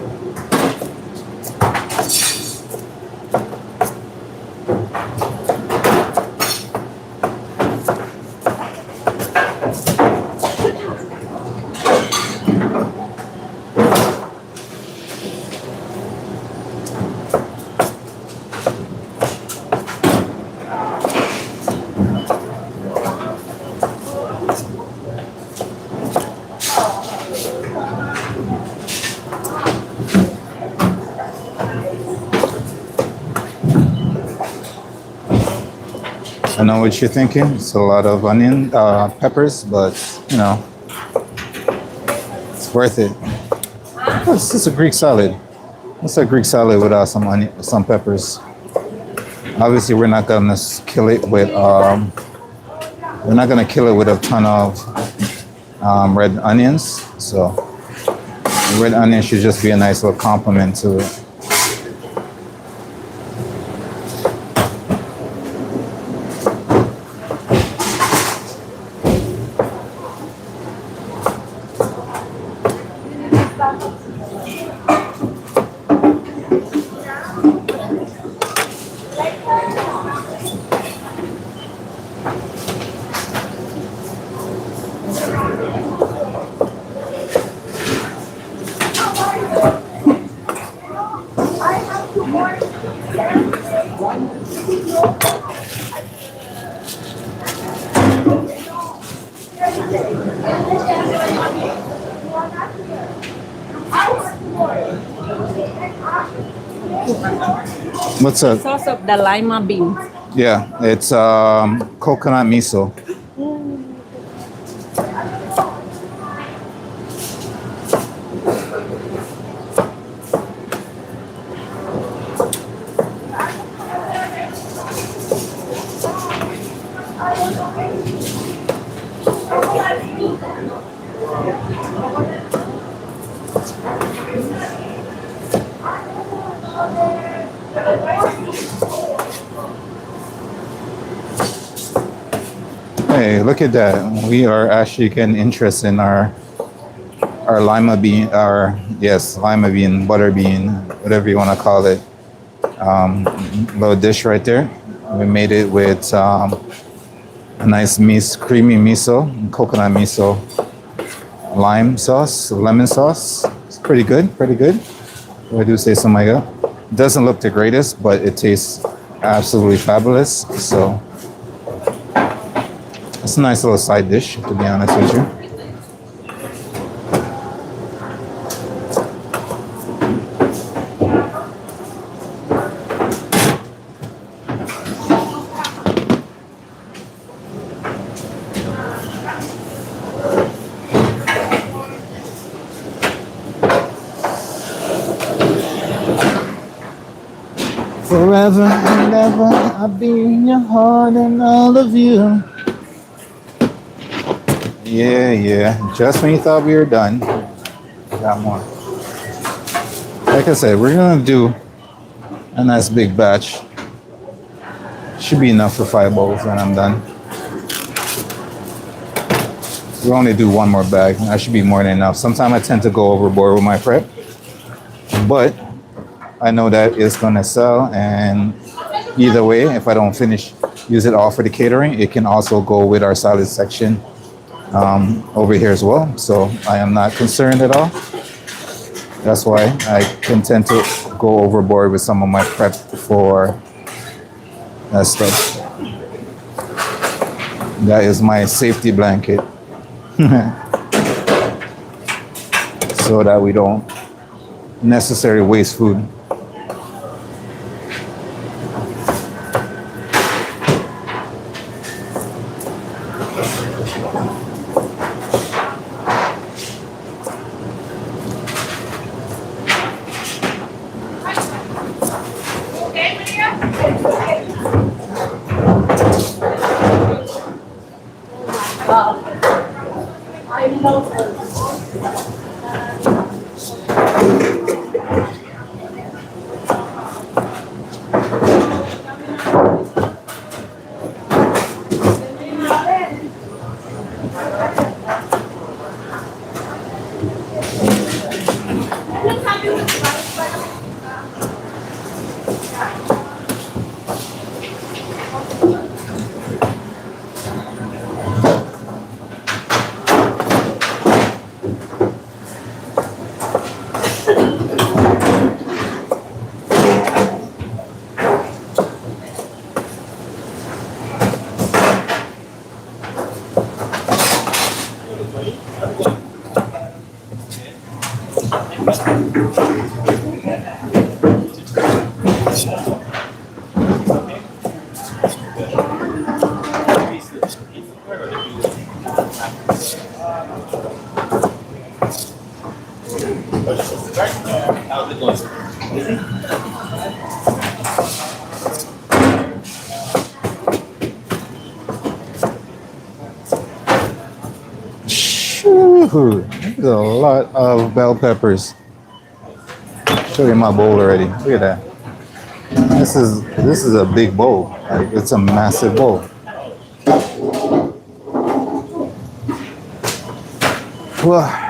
I know what you're thinking. It's a lot of onion, peppers, but you know, it's worth it. It's just a Greek salad. It's a Greek salad without some onion, some peppers. Obviously, we're not gonna kill it with a ton of red onions. So the red onion should just be a nice little complement to it. What's up? Sauce of the lima bean. Yeah, it's coconut miso. Hey, look at that. We are actually getting interest in our lima bean, lima bean, butter bean, whatever you want to call it. Little dish right there. We made it with a nice creamy miso, coconut miso, lime sauce, lemon sauce. It's pretty good, pretty good. If I do say so myself. Doesn't look the greatest, but it tastes absolutely fabulous. So it's a nice little side dish, to be honest with you. Forever and ever, I'll be in your heart and all of you. Yeah. Just when you thought we were done, got more. Like I said, we're gonna do a nice big batch. Should be enough for 5 bowls when I'm done. We'll only do one more bag. That should be more than enough. Sometimes I tend to go overboard with my prep, but I know that it's gonna sell, and either way, if I don't use it all for the catering, it can also go with our salad section over here as well. So I am not concerned at all. That's why I can tend to go overboard with some of my prep for that stuff. That is my safety blanket. So that we don't necessarily waste food. How's it going? Shoo, there's a lot of bell peppers. Show you my bowl already. Look at that. This is a big bowl. Like it's a massive bowl. Well,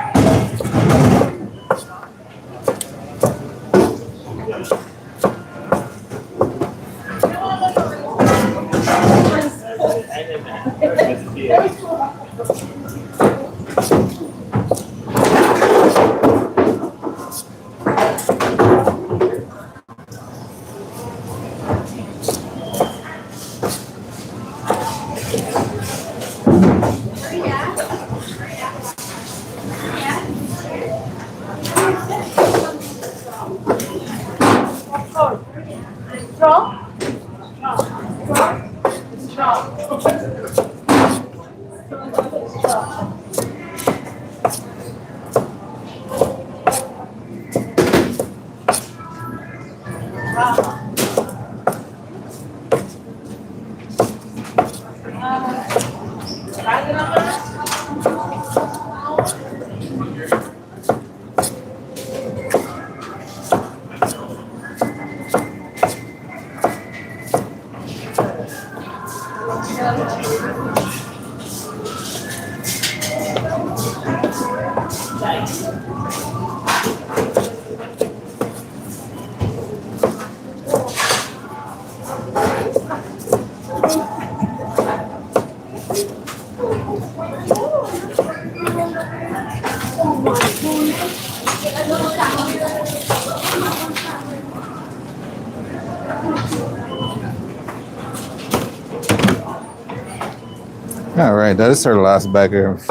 all right, that is our last bag of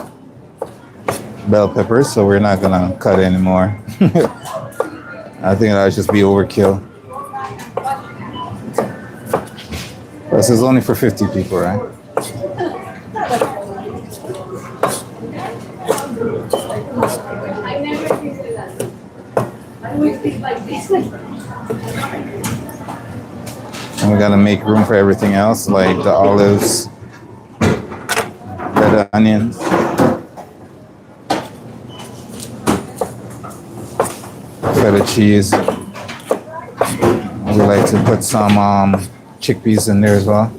bell peppers, so we're not gonna cut anymore. I think that'll just be overkill. This is only for 50 people, right? And we gotta make room for everything else, like the olives, red onions. Feta cheese. We like to put some chickpeas in there as well.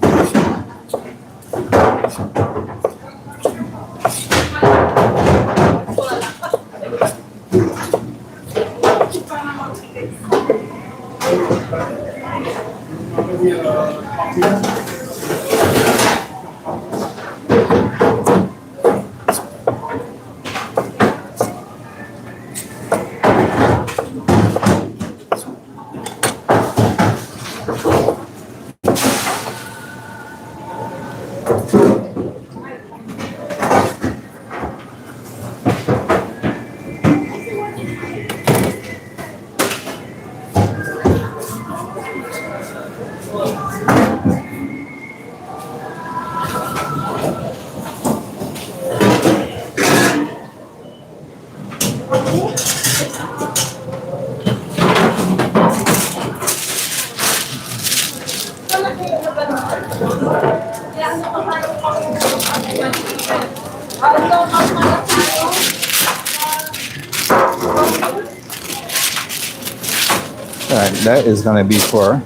Alright, that is gonna be for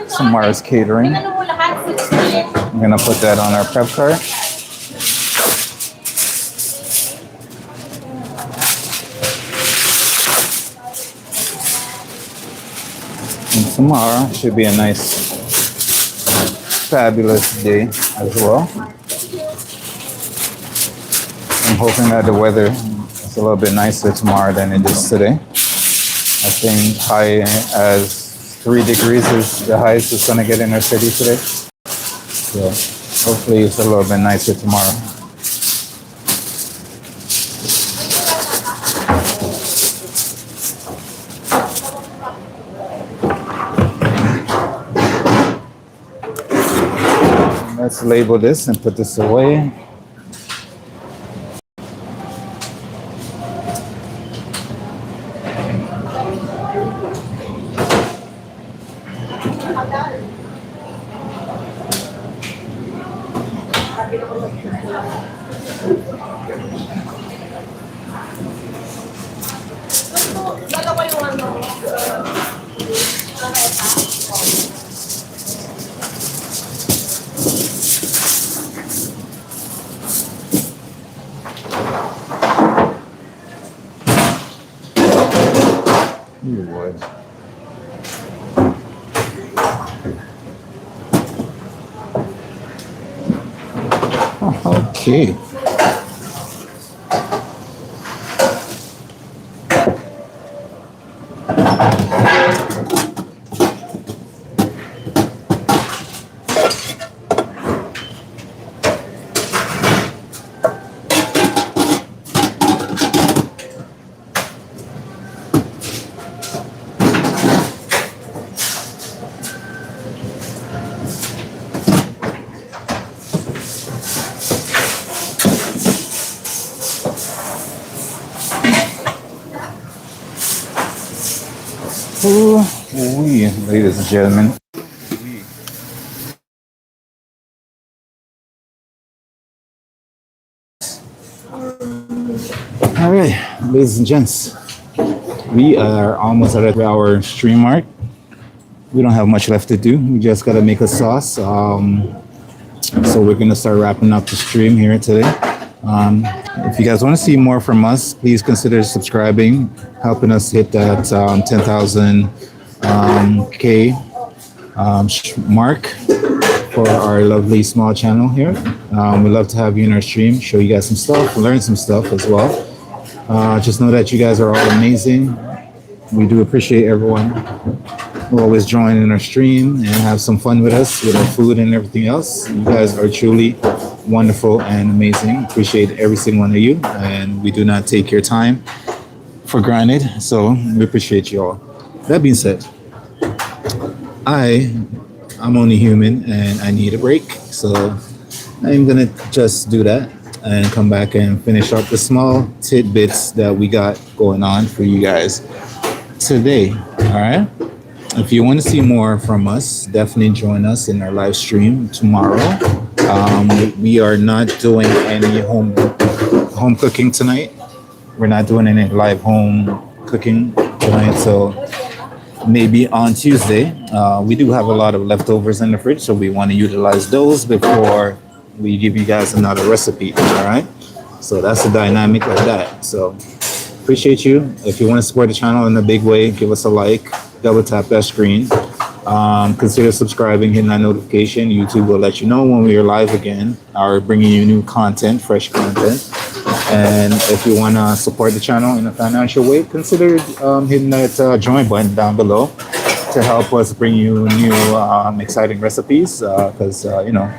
Samara's catering. I'm gonna put that on our prep cart. And tomorrow should be a nice, fabulous day as well. I'm hoping that the weather is a little bit nicer tomorrow than it is today. I think high as 3 degrees is the highest it's gonna get in our city today. So hopefully it's a little bit nicer tomorrow. Let's label this and put this away. You would. Okay. Ooh, ladies and gentlemen. All right, ladies and gents, we are almost at our stream mark. We don't have much left to do. We just gotta make a sauce. So we're gonna start wrapping up the stream here today. If you guys want to see more from us, please consider subscribing, helping us hit that 10,000 K mark for our lovely small channel here. We'd love to have you in our stream, show you guys some stuff, learn some stuff as well. Just know that you guys are all amazing. We do appreciate everyone who always join in our stream and have some fun with us with our food and everything else. You guys are truly wonderful and amazing. Appreciate every single one of you, and we do not take your time for granted. So we appreciate you all. That being said, I'm only human and I need a break. So I'm gonna just do that and come back and finish up the small tidbits that we got going on for you guys today. All right. If you want to see more from us, definitely join us in our live stream tomorrow. We are not doing any home cooking tonight. We're not doing any live home cooking tonight. So maybe on Tuesday, we do have a lot of leftovers in the fridge, so we want to utilize those before we give you guys another recipe. All right. So that's the dynamic of that. So appreciate you. If you want to support the channel in a big way, give us a like, double tap that screen. Consider subscribing, hitting that notification. YouTube will let you know when we are live again or bringing you new content, fresh content. And if you want to support the channel in a financial way, consider hitting that join button down below to help us bring you new exciting recipes, because you know,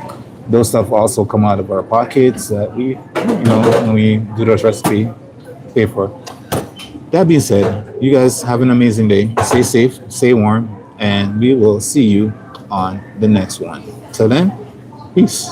those stuff also come out of our pockets that we, you know, when we do those recipe, pay for. That being said, you guys have an amazing day. Stay safe, stay warm, and we will see you on the next one. Till then, peace.